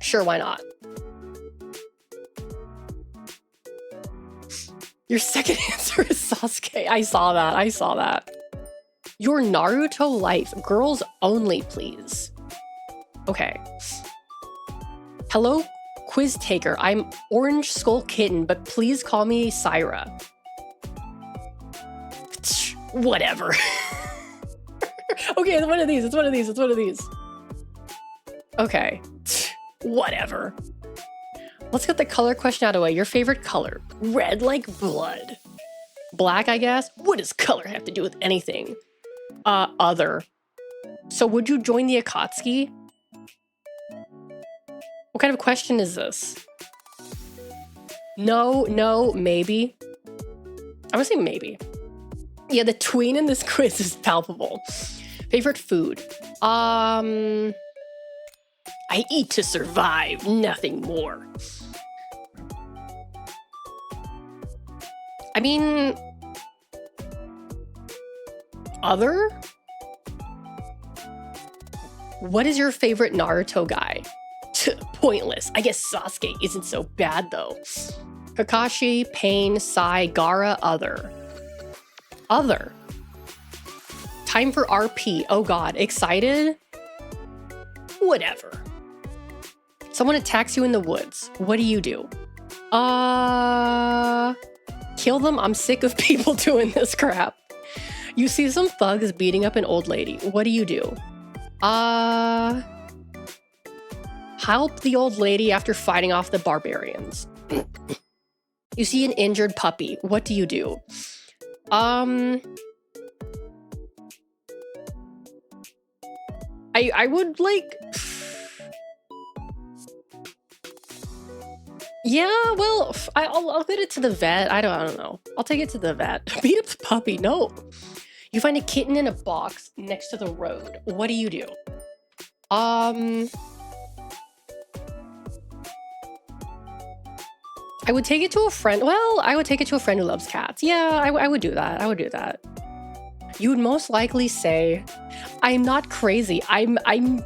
Sure, why not? Your second answer is Sasuke. I saw that. I saw that. Your Naruto life. Girls only, please. Okay. Hello, quiz taker. I'm Orange Skull Kitten, but please call me Syra. Whatever. Okay, it's one of these. It's one of these. It's one of these. Okay. Whatever. Let's get the color question out of the way. Your favorite color? Red like blood. Black, I guess? What does color have to do with anything? Other. So would you join the Akatsuki? What kind of question is this? No, no, maybe. I'm gonna say maybe. Yeah, the tween in this quiz is palpable. Favorite food? I eat to survive, nothing more. I mean... Other? What is your favorite Naruto guy? Pointless. I guess Sasuke isn't so bad though. Kakashi, Pain, Sai, Gaara, other. Other. Time for RP. Oh god. Excited? Whatever. Someone attacks you in the woods. What do you do? Kill them? I'm sick of people doing this crap. You see some thugs beating up an old lady. What do you do? Help the old lady after fighting off the barbarians. You see an injured puppy. What do you do? I would like... Yeah, well, I'll get it to the vet. I don't know. I'll take it to the vet. Beat up the puppy. No. You find a kitten in a box next to the road. What do you do? I would take it to a friend. Well, I would take it to a friend who loves cats. Yeah, I would do that. I would do that. You would most likely say, I'm not crazy. I'm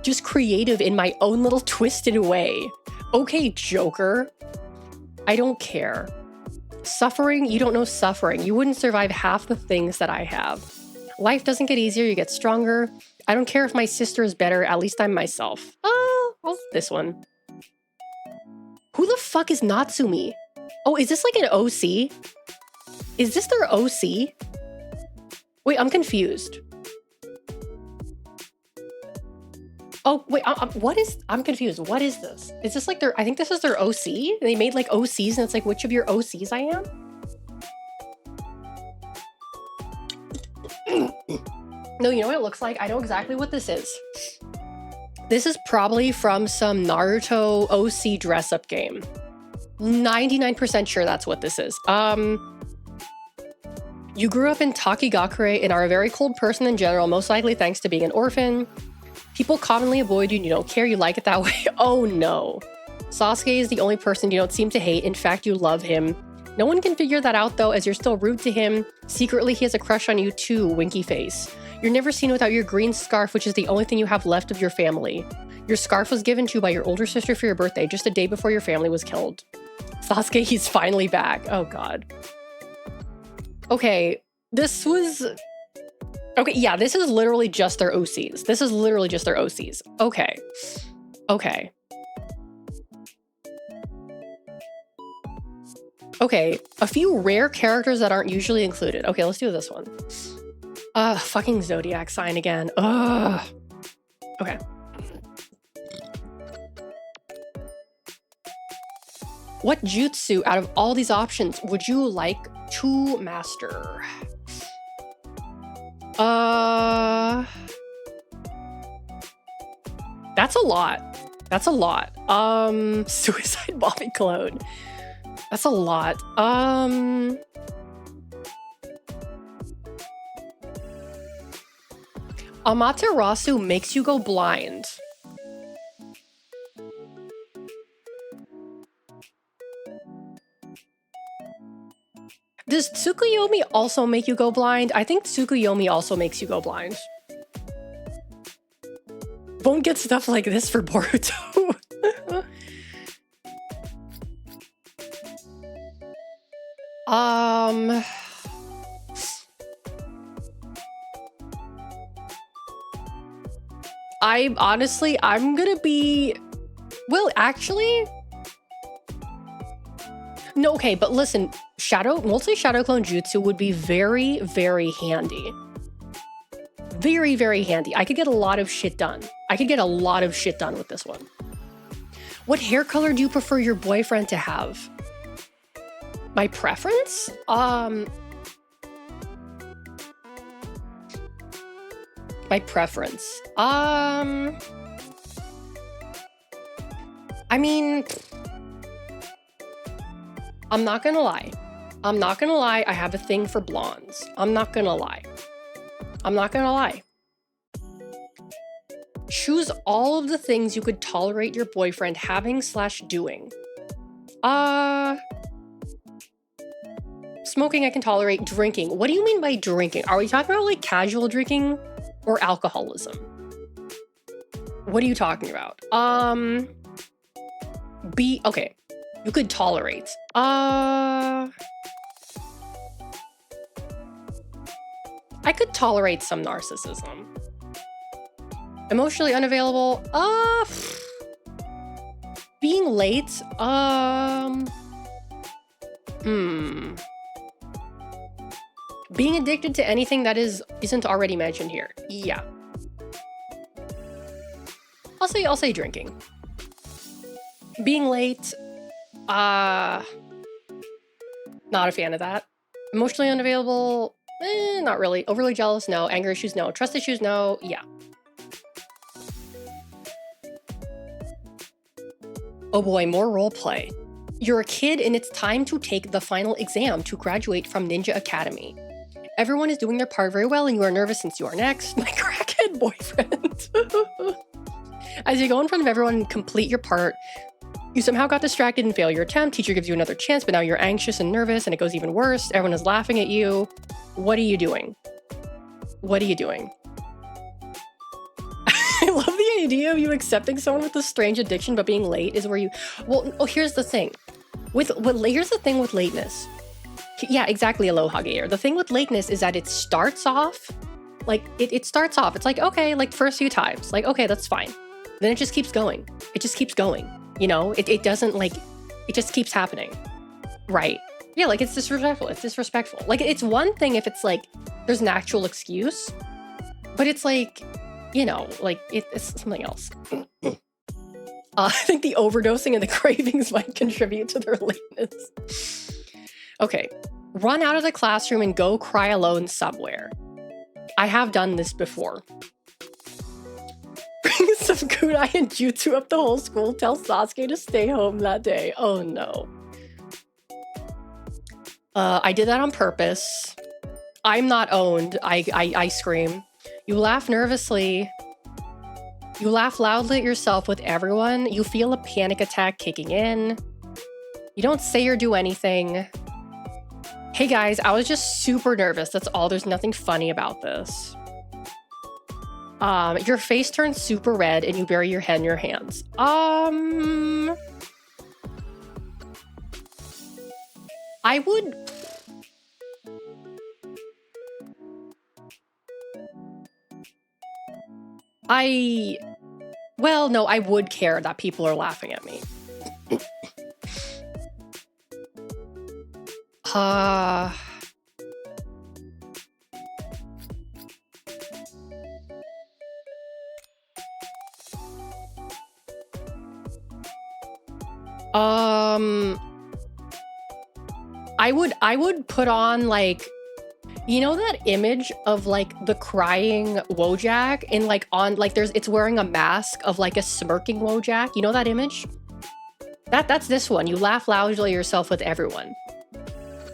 just creative in my own little twisted way. Okay, Joker. I don't care. Suffering? You don't know suffering. You wouldn't survive half the things that I have. Life doesn't get easier, you get stronger. I don't care if my sister is better, at least I'm myself. Oh, this one. Who the fuck is Natsumi? Oh, is this like an OC? Is this their OC? Wait, I'm confused. Oh, wait, what is... I'm confused. What is this? Is this like their... I think this is their OC? They made like OCs and it's like, which of your OCs I am? No, you know what it looks like? I know exactly what this is. This is probably from some Naruto OC dress-up game. 99% sure that's what this is. You grew up in Takigakure and are a very cold person in general, most likely thanks to being an orphan. People commonly avoid you and you don't care, you like it that way. Oh no. Sasuke is the only person you don't seem to hate. In fact, you love him. No one can figure that out though, as you're still rude to him. Secretly, he has a crush on you too, winky face. You're never seen without your green scarf, which is the only thing you have left of your family. Your scarf was given to you by your older sister for your birthday, just a day before your family was killed. Sasuke, he's finally back. Oh god. Okay, this was... Okay, yeah, this is literally just their OCs. This is literally just their OCs. Okay. Okay. Okay, a few rare characters that aren't usually included. Okay, let's do this one. Fucking zodiac sign again. Ugh. Okay. What jutsu out of all these options would you like to master? That's a lot. That's a lot. Suicide bombing clone. That's a lot. Amaterasu makes you go blind. Does Tsukuyomi also make you go blind? I think Tsukuyomi also makes you go blind. Won't get stuff like this for Boruto. I'm gonna be... Well, actually... No, okay, but listen, multi-shadow clone jutsu would be very, very handy. Very, very handy. I could get a lot of shit done. I could get a lot of shit done with this one. What hair color do you prefer your boyfriend to have? My preference? My preference. I mean... I'm not gonna lie. I'm not gonna lie, I have a thing for blondes. I'm not gonna lie. I'm not gonna lie. Choose all of the things you could tolerate your boyfriend having/doing. Smoking I can tolerate. Drinking. What do you mean by drinking? Are we talking about like casual drinking or alcoholism? What are you talking about? Okay. You could tolerate. I could tolerate some narcissism. Emotionally unavailable. Being late. Being addicted to anything that isn't already mentioned here. Yeah. I'll say drinking. Being late. Not a fan of that. Emotionally unavailable, not really. Overly jealous, no. Anger issues, no. Trust issues, no. Yeah. Oh boy, more roleplay. You're a kid and it's time to take the final exam to graduate from Ninja Academy. Everyone is doing their part very well and you are nervous since you are next. My crackhead boyfriend. As you go in front of everyone and complete your part, you somehow got distracted and fail your attempt. Teacher gives you another chance, but now you're anxious and nervous and it goes even worse. Everyone is laughing at you. What are you doing? What are you doing? I love the idea of you accepting someone with a strange addiction, but being late is where you... Well, here's the thing. Here's the thing with lateness. Yeah, exactly, Aloha Gator. The thing with lateness is that it starts off... Like, it starts off. It's like, okay, like first few times. Like, okay, that's fine. Then it just keeps going. It just keeps going. You know, it doesn't like, it just keeps happening. Right. Yeah, like it's disrespectful. It's disrespectful. Like it's one thing if it's like, there's an actual excuse, but it's like, you know, like it's something else. I think the overdosing and the cravings might contribute to their lateness. Okay. Run out of the classroom and go cry alone somewhere. I have done this before. Bring some kunai and jutsu up the whole school. Tell Sasuke to stay home that day. Oh no. I did that on purpose. I'm not owned. I scream. You laugh nervously. You laugh loudly at yourself with everyone. You feel a panic attack kicking in. You don't say or do anything. Hey guys, I was just super nervous. That's all. There's nothing funny about this. Your face turns super red and you bury your head in your hands. I would... Well, no, I would care that people are laughing at me. I would put on, like, you know that image of, like, the crying Wojak and, like, on, like, it's wearing a mask of, like, a smirking Wojak. You know that image? That's this one. You laugh loudly at yourself with everyone.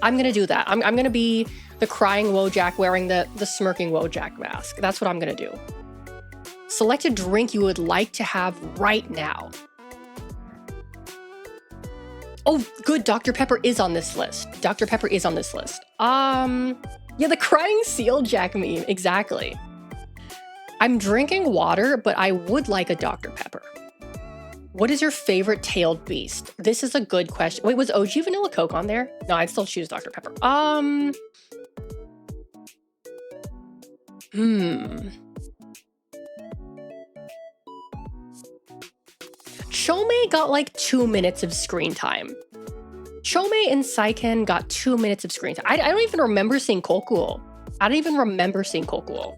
I'm gonna do that. I'm gonna be the crying Wojak wearing the smirking Wojak mask. That's what I'm gonna do. Select a drink you would like to have right now. Oh, good. Dr. Pepper is on this list. Dr. Pepper is on this list. Yeah, the crying seal Jack meme. Exactly. I'm drinking water, but I would like a Dr. Pepper. What is your favorite tailed beast? This is a good question. Wait, was OG Vanilla Coke on there? No, I'd still choose Dr. Pepper. Chome got like 2 minutes of screen time. Chome and Saiken got 2 minutes of screen time. I don't even remember seeing Kokuo. I don't even remember seeing Kokuo.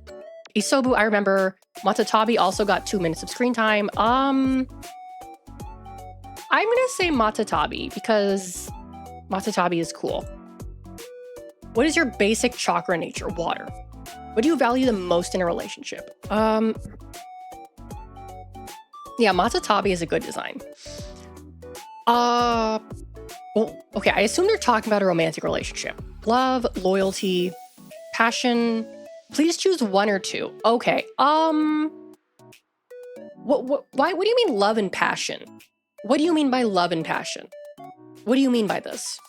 Isobu, I remember. Matatabi also got 2 minutes of screen time. I'm gonna say Matatabi because Matatabi is cool. What is your basic chakra nature? Water. What do you value the most in a relationship? Yeah, Matatabi is a good design. Well, okay, I assume they're talking about a romantic relationship. Love, loyalty, passion. Please choose one or two. Okay. Why? What do you mean love and passion? What do you mean by love and passion? What do you mean by this?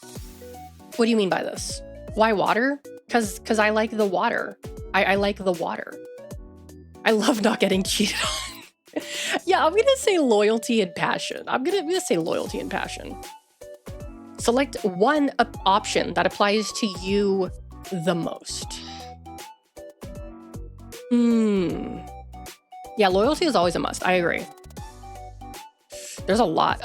What do you mean by this? Why water? Because I like the water. I like the water. I love not getting cheated on. Yeah, I'm gonna say loyalty and passion. I'm gonna say loyalty and passion. Select one option that applies to you the most. Yeah, loyalty is always a must. I agree. There's a lot.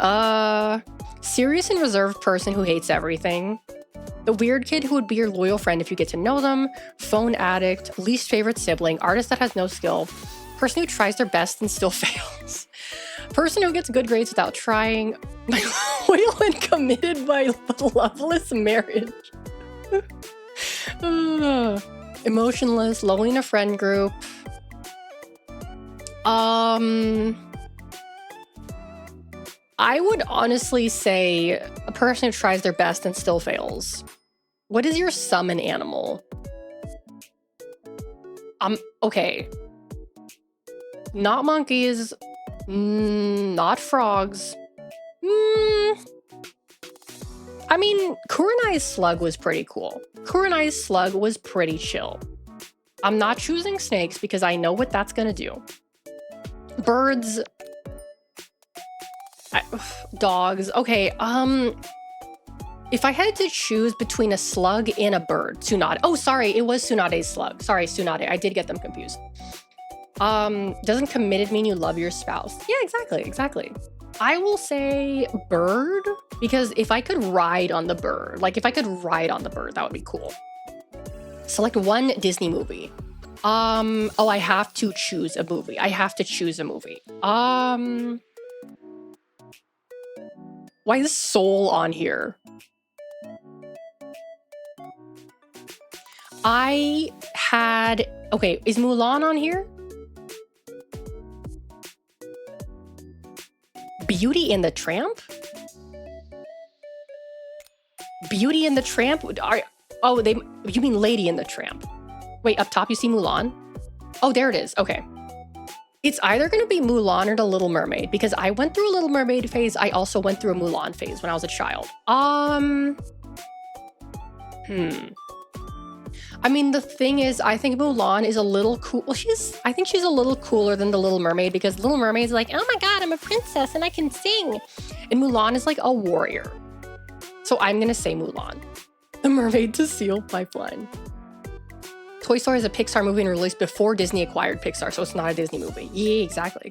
Serious and reserved person who hates everything. The weird kid who would be your loyal friend if you get to know them. Phone addict. Least favorite sibling. Artist that has no skill. Person who tries their best and still fails. Person who gets good grades without trying. Loyal and committed by loveless marriage. Emotionless. Lonely in a friend group. I would honestly say a person who tries their best and still fails. What is your summon animal? Okay. Not monkeys. Not frogs. I mean, Kurenai's slug was pretty cool. Kurenai's slug was pretty chill. I'm not choosing snakes because I know what that's gonna do. Birds. Dogs. Okay, if I had to choose between a slug and a bird, Tsunade. Oh, sorry, it was Tsunade's slug. Sorry, Tsunade. I did get them confused. Doesn't committed mean you love your spouse? Yeah, exactly. I will say bird, because if I could ride on the bird, that would be cool. Select one Disney movie. Oh, I have to choose a movie. Why is Soul on here? Okay, is Mulan on here? Beauty and the Tramp? Beauty and the Tramp? You mean Lady and the Tramp. Wait, up top you see Mulan? Oh, there it is, okay. It's either gonna be Mulan or The Little Mermaid, because I went through a Little Mermaid phase. I also went through a Mulan phase when I was a child. I mean, the thing is, I think Mulan is a little cool. Well, I think she's a little cooler than the Little Mermaid, because Little Mermaid's like, oh my God, I'm a princess and I can sing. And Mulan is like a warrior. So I'm gonna say Mulan. The Mermaid to Seal Pipeline. Toy Story is a Pixar movie and released before Disney acquired Pixar, so it's not a Disney movie. Yeah, exactly.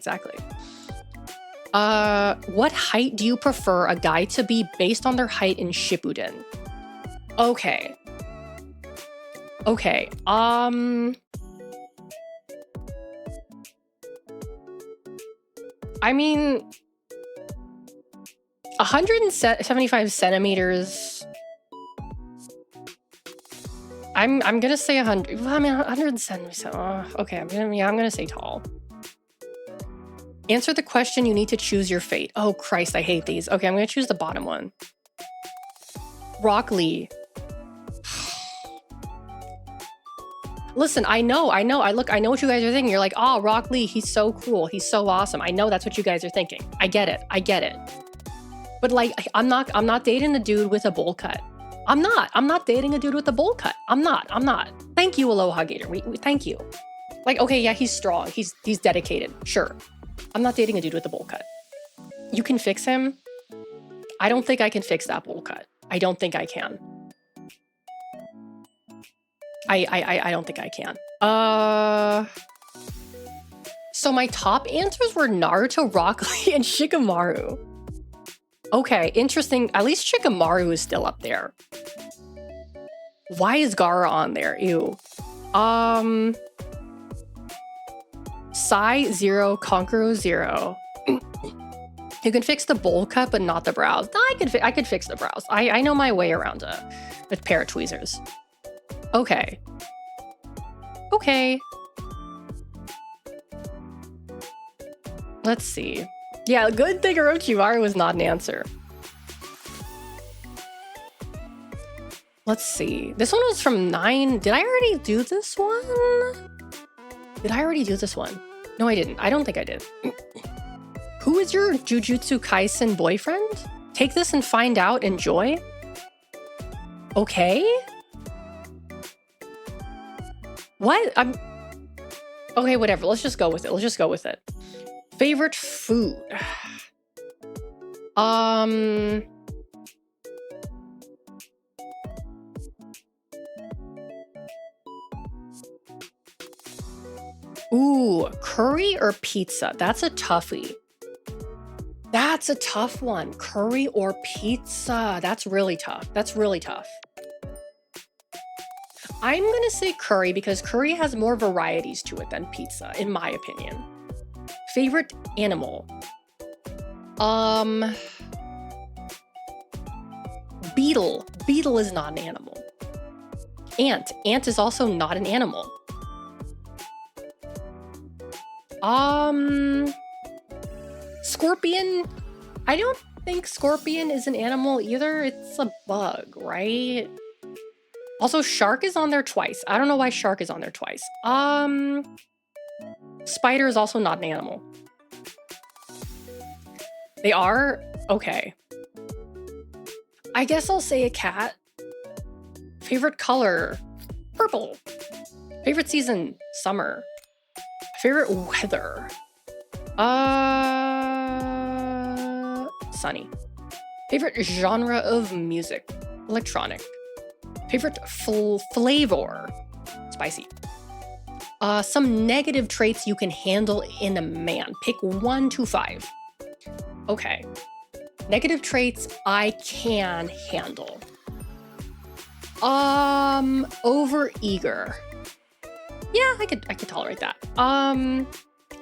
What height do you prefer a guy to be based on their height in Shippuden? Okay. I mean, 175 centimeters. I'm gonna say 100. I mean, 170. Okay, I'm gonna say tall. Answer the question. You need to choose your fate. Oh Christ, I hate these. Okay, I'm gonna choose the bottom one. Rock Lee. Listen, I know. I know what you guys are thinking. You're like, oh, Rock Lee, he's so cool. He's so awesome. I know that's what you guys are thinking. I get it. But like, I'm not dating a dude with a bowl cut. I'm not dating a dude with a bowl cut. I'm not. Thank you, Aloha Gator. We thank you. Like, okay, yeah, he's strong. He's dedicated. Sure. I'm not dating a dude with a bowl cut. You can fix him. I don't think I can fix that bowl cut. I don't think I can. I don't think I can. So my top answers were Naruto, Rock Lee, and Shikamaru. Okay, interesting. At least Shikamaru is still up there. Why is Gaara on there? Ew. Sai 0, Conqueror 0. You can fix the bowl cut, but not the brows. No, I could fix the brows. I know my way around with parrot tweezers. Okay. Let's see. Yeah, good thing Orochimaru was not an answer. Let's see. This one was from 9. Did I already do this one? No, I didn't. I don't think I did. Who is your Jujutsu Kaisen boyfriend? Take this and find out. Enjoy. Okay. What? Okay, whatever. Let's just go with it. Favorite food. Ooh, curry or pizza? That's a toughie. That's a tough one. Curry or pizza? That's really tough. I'm gonna say curry because curry has more varieties to it than pizza, in my opinion. Favorite animal? Beetle. Beetle is not an animal. Ant. Ant is also not an animal. Scorpion. I don't think scorpion is an animal either. It's a bug, right? Also, shark is on there twice. I don't know why shark is on there twice. Spider is also not an animal. They are? Okay. I guess I'll say a cat. Favorite color? Purple. Favorite season? Summer. Favorite weather? Sunny. Favorite genre of music? Electronic. Favorite flavor? Spicy. Some negative traits you can handle in a man. Pick 1 to 5. Okay. Negative traits I can handle. Overeager. Yeah, I could tolerate that.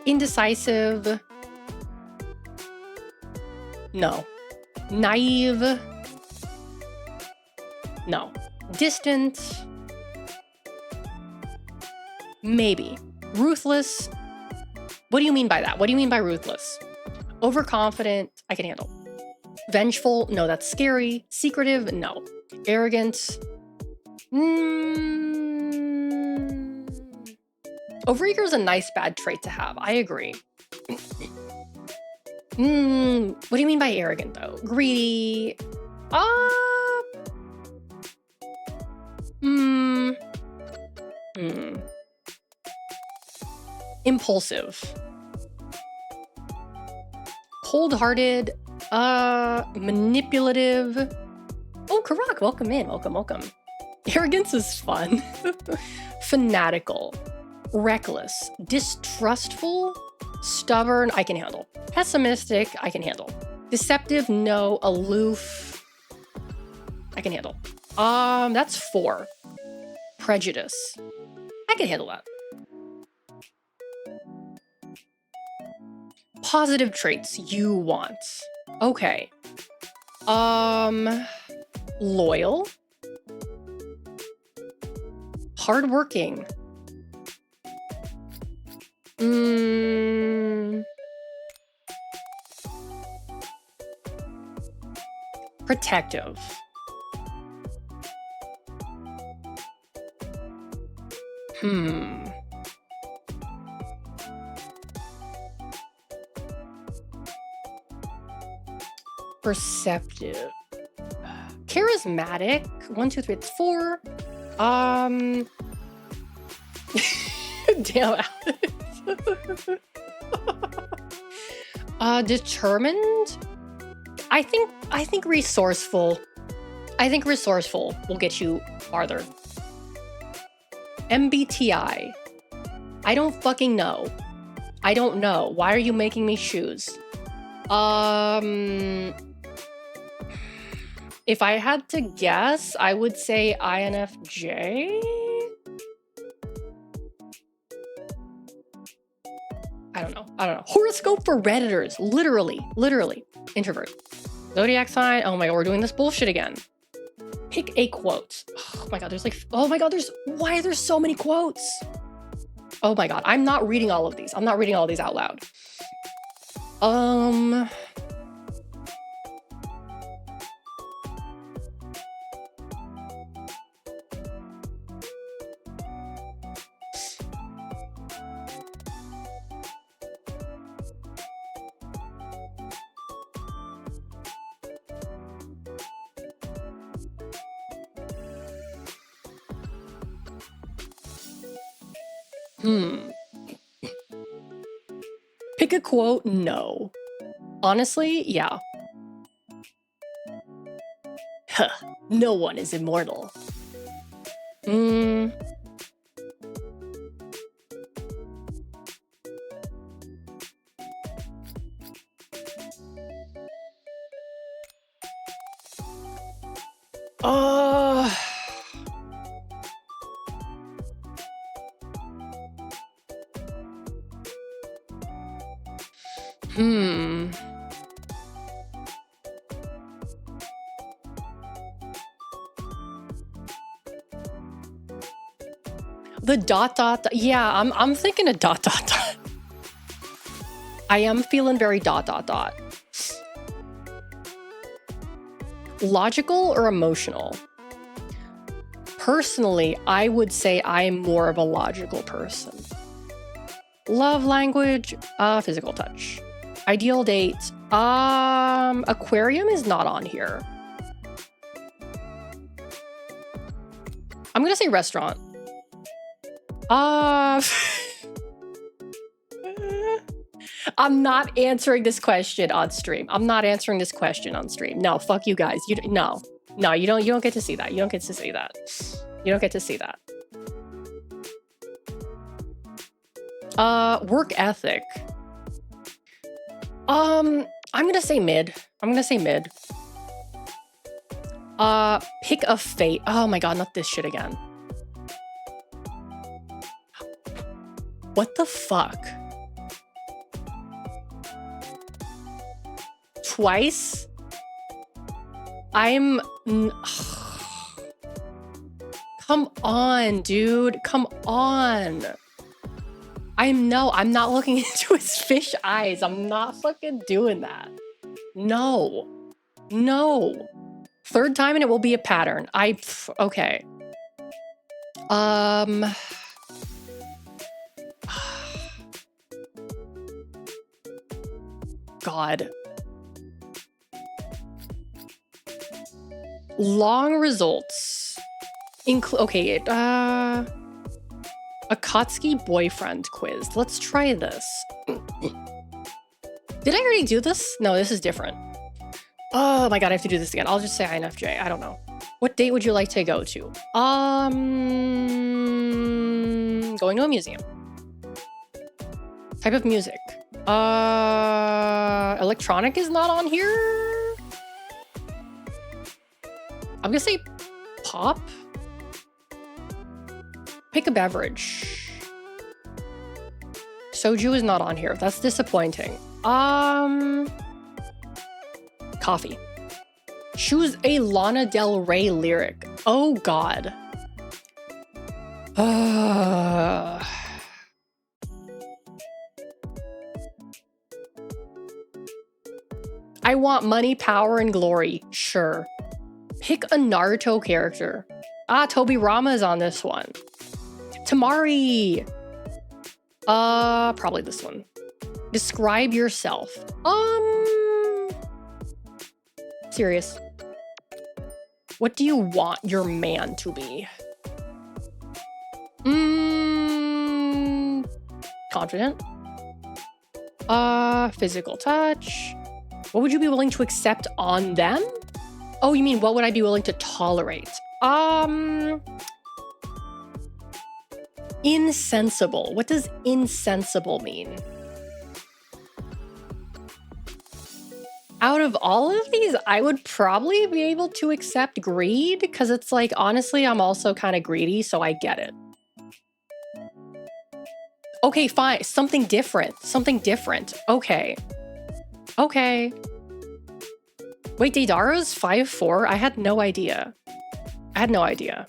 Indecisive. No. Naive. No. Distant. Maybe. Ruthless. What do you mean by that? What do you mean by ruthless? Overconfident. I can handle. Vengeful. No, that's scary. Secretive. No. Arrogant. Overeager is a nice bad trait to have. I agree. What do you mean by arrogant though? Greedy. Impulsive. Cold-hearted. Manipulative. Oh, Karak, welcome in. Welcome. Arrogance is fun. Fanatical. Reckless. Distrustful. Stubborn, I can handle. Pessimistic, I can handle. Deceptive, no. Aloof, I can handle. That's 4. Prejudice, I can handle that. Positive traits you want. Okay. Loyal. Hardworking. Protective. Perceptive. Charismatic. 1, 2, 3, it's 4. Damn, Alex. Determined. I think resourceful. I think resourceful will get you farther. MBTI. I don't fucking know. I don't know. Why are you making me choose? If I had to guess, I would say INFJ. I don't know. Horoscope for Redditors. Literally. Introvert. Zodiac sign. Oh my god, we're doing this bullshit again. Pick a quote. Oh my god, why are there so many quotes? Oh my god, I'm not reading all of these. I'm not reading all of these out loud. Pick a quote? No. Honestly, yeah. Huh. No one is immortal. The ... Yeah, I'm thinking a ... I am feeling very ... Logical or emotional? Personally, I would say I'm more of a logical person. Love language, physical touch. Ideal date, aquarium is not on here. I'm gonna say restaurant. I'm not answering this question on stream. No, fuck you guys. No, you don't get to see that. You don't get to see that. Work ethic. I'm gonna say mid. Pick a fate. Oh my god, not this shit again. What the fuck? Twice? Come on, dude. Come on. I'm not looking into his fish eyes. I'm not fucking doing that. No. Third time and it will be a pattern. Okay. God. Long results. A Akatsuki boyfriend quiz. Let's try this. Did I already do this? No, this is different. Oh my god, I have to do this again. I'll just say INFJ. I don't know. What date would you like to go to? Going to a museum. Type of music. Electronic is not on here. I'm gonna say pop. Pick a beverage. Soju is not on here. That's disappointing. Coffee. Choose a Lana Del Rey lyric. Oh god. I want money, power, and glory. Sure. Pick a Naruto character. Tobirama is on this one. Tamari. Probably this one. Describe yourself. Serious. What do you want your man to be? Confident. Physical touch. What would you be willing to accept on them? Oh, you mean what would I be willing to tolerate? Insensible. What does insensible mean? Out of all of these, I would probably be able to accept greed because it's like, honestly, I'm also kind of greedy, so I get it. Okay, fine. Something different. Something different. Okay. Okay. Wait, Deidaro's 5'4"? I had no idea. I had no idea.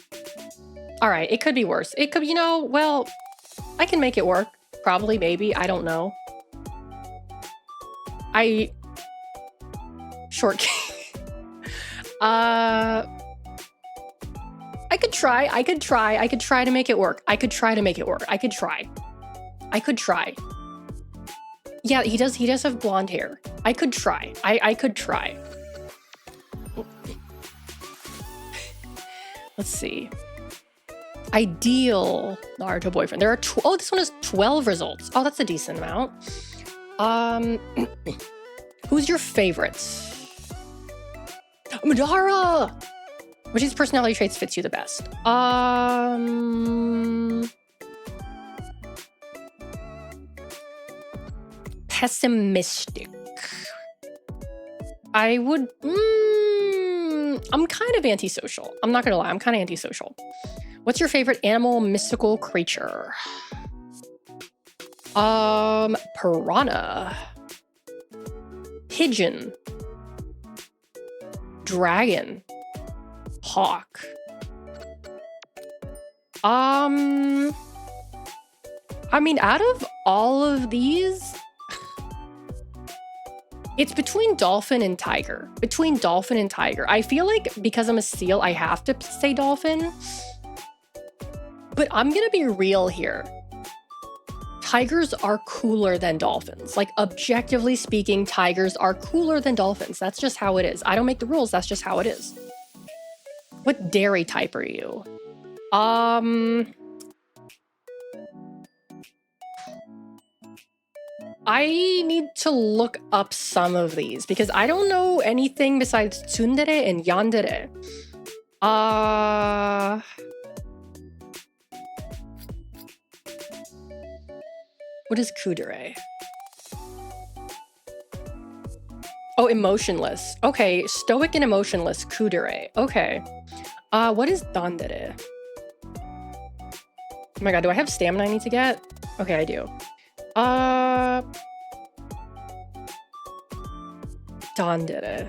All right, it could be worse. It could, you know, well, I can make it work. Probably, maybe. I don't know. Short king. I could try. I could try to make it work. I could try. Yeah, he does have blonde hair. I could try. I could try. Let's see. Ideal Naruto boyfriend. There are oh, this one has 12 results. Oh, that's a decent amount. Who's your favorite? Madara! Which of these personality traits fits you the best? Pessimistic. I would... I'm kind of antisocial. I'm not gonna lie, I'm kind of antisocial. What's your favorite animal mystical creature? Piranha. Pigeon. Dragon. Hawk. I mean, out of all of these, it's between dolphin and tiger. I feel like because I'm a seal, I have to say dolphin. But I'm gonna be real here. Tigers are cooler than dolphins. Like, objectively speaking, tigers are cooler than dolphins. That's just how it is. I don't make the rules, that's just how it is. What dairy type are you? I need to look up some of these because I don't know anything besides tsundere and yandere. What is kudere? Oh, emotionless. Okay, stoic and emotionless, kudere. Okay. What is dandere? Oh my god, do I have stamina I need to get? Okay, I do. Dandere.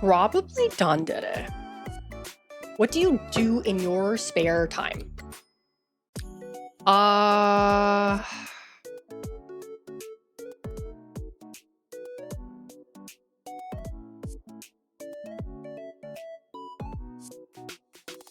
Probably dandere. What do you do in your spare time?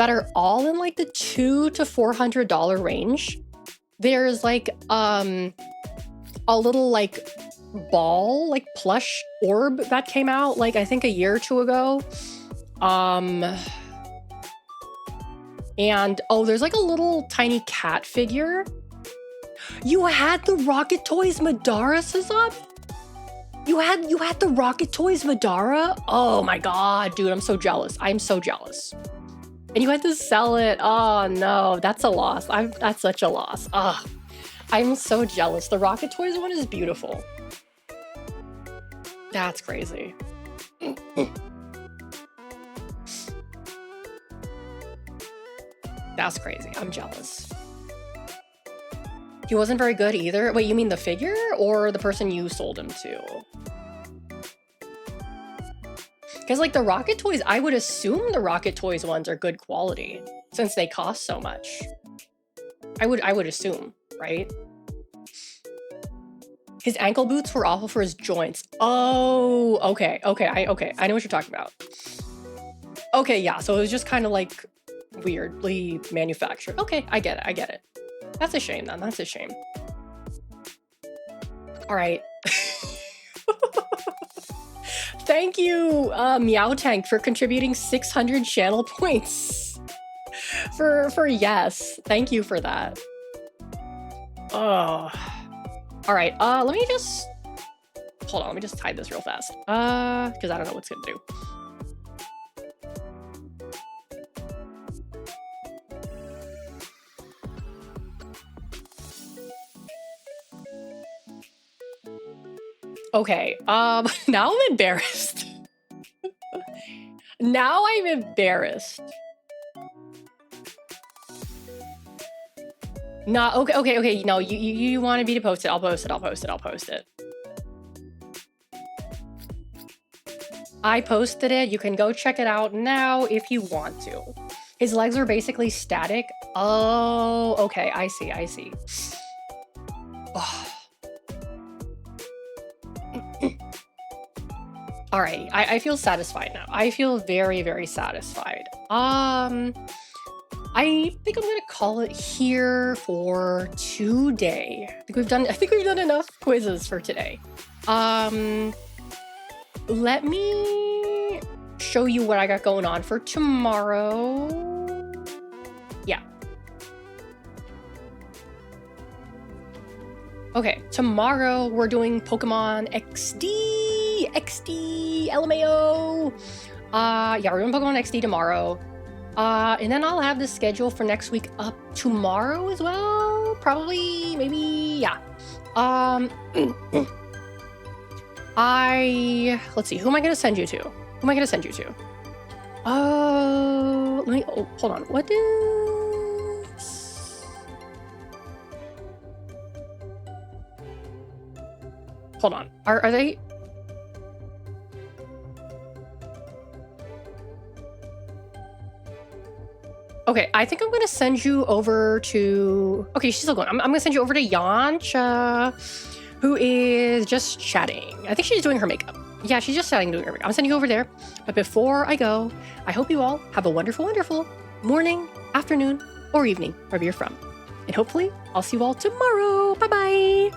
that are all in like the $200 to $400 range. There's like a little like ball, like plush orb that came out like I think a year or two ago. And oh, there's like a little tiny cat figure. You had the Rocket Toys Madara, Sazab? You had the Rocket Toys Madara? Oh my god, dude, I'm so jealous. I'm so jealous. And you had to sell it. Oh no, that's a loss. That's such a loss. Ugh. I'm so jealous. The Rocket Toys one is beautiful. That's crazy. That's crazy. I'm jealous. He wasn't very good either. Wait, you mean the figure or the person you sold him to? Because like the Rocket Toys, I would assume the Rocket Toys ones are good quality since they cost so much. I would assume, right? His ankle boots were awful for his joints. Oh, okay. I know what you're talking about. Okay, yeah, so it was just kind of like weirdly manufactured. Okay, I get it. That's a shame then, that's a shame. All right. Thank you, Meow Tank, for contributing 600 channel points. For yes, thank you for that. Oh. All right, let me just, hold on, let me just type this real fast. Because I don't know what's gonna do. Okay, now I'm embarrassed. Now I'm embarrassed. No, okay, no, you wanted me to post it, I'll post it. I posted it, you can go check it out now if you want to. His legs are basically static. Oh, okay, I see. Oh. All right, I feel satisfied now. I feel very, very satisfied. I think I'm gonna call it here for today. I think we've done enough quizzes for today. Let me show you what I got going on for tomorrow. Yeah. Okay, tomorrow we're doing Pokemon XD, LMAO. Yeah, we're doing Pokemon XD tomorrow. And then I'll have the schedule for next week up tomorrow as well. Probably, maybe, yeah. Let's see, who am I gonna send you to? Hold on, what is... Hold on, are they... Okay, I think I'm gonna send you over to... Okay, she's still going. I'm gonna send you over to Yancha, who is just chatting. I think she's doing her makeup. Yeah, she's just chatting, doing her makeup. I'm sending you over there. But before I go, I hope you all have a wonderful, wonderful morning, afternoon, or evening, wherever you're from. And hopefully, I'll see you all tomorrow. Bye-bye.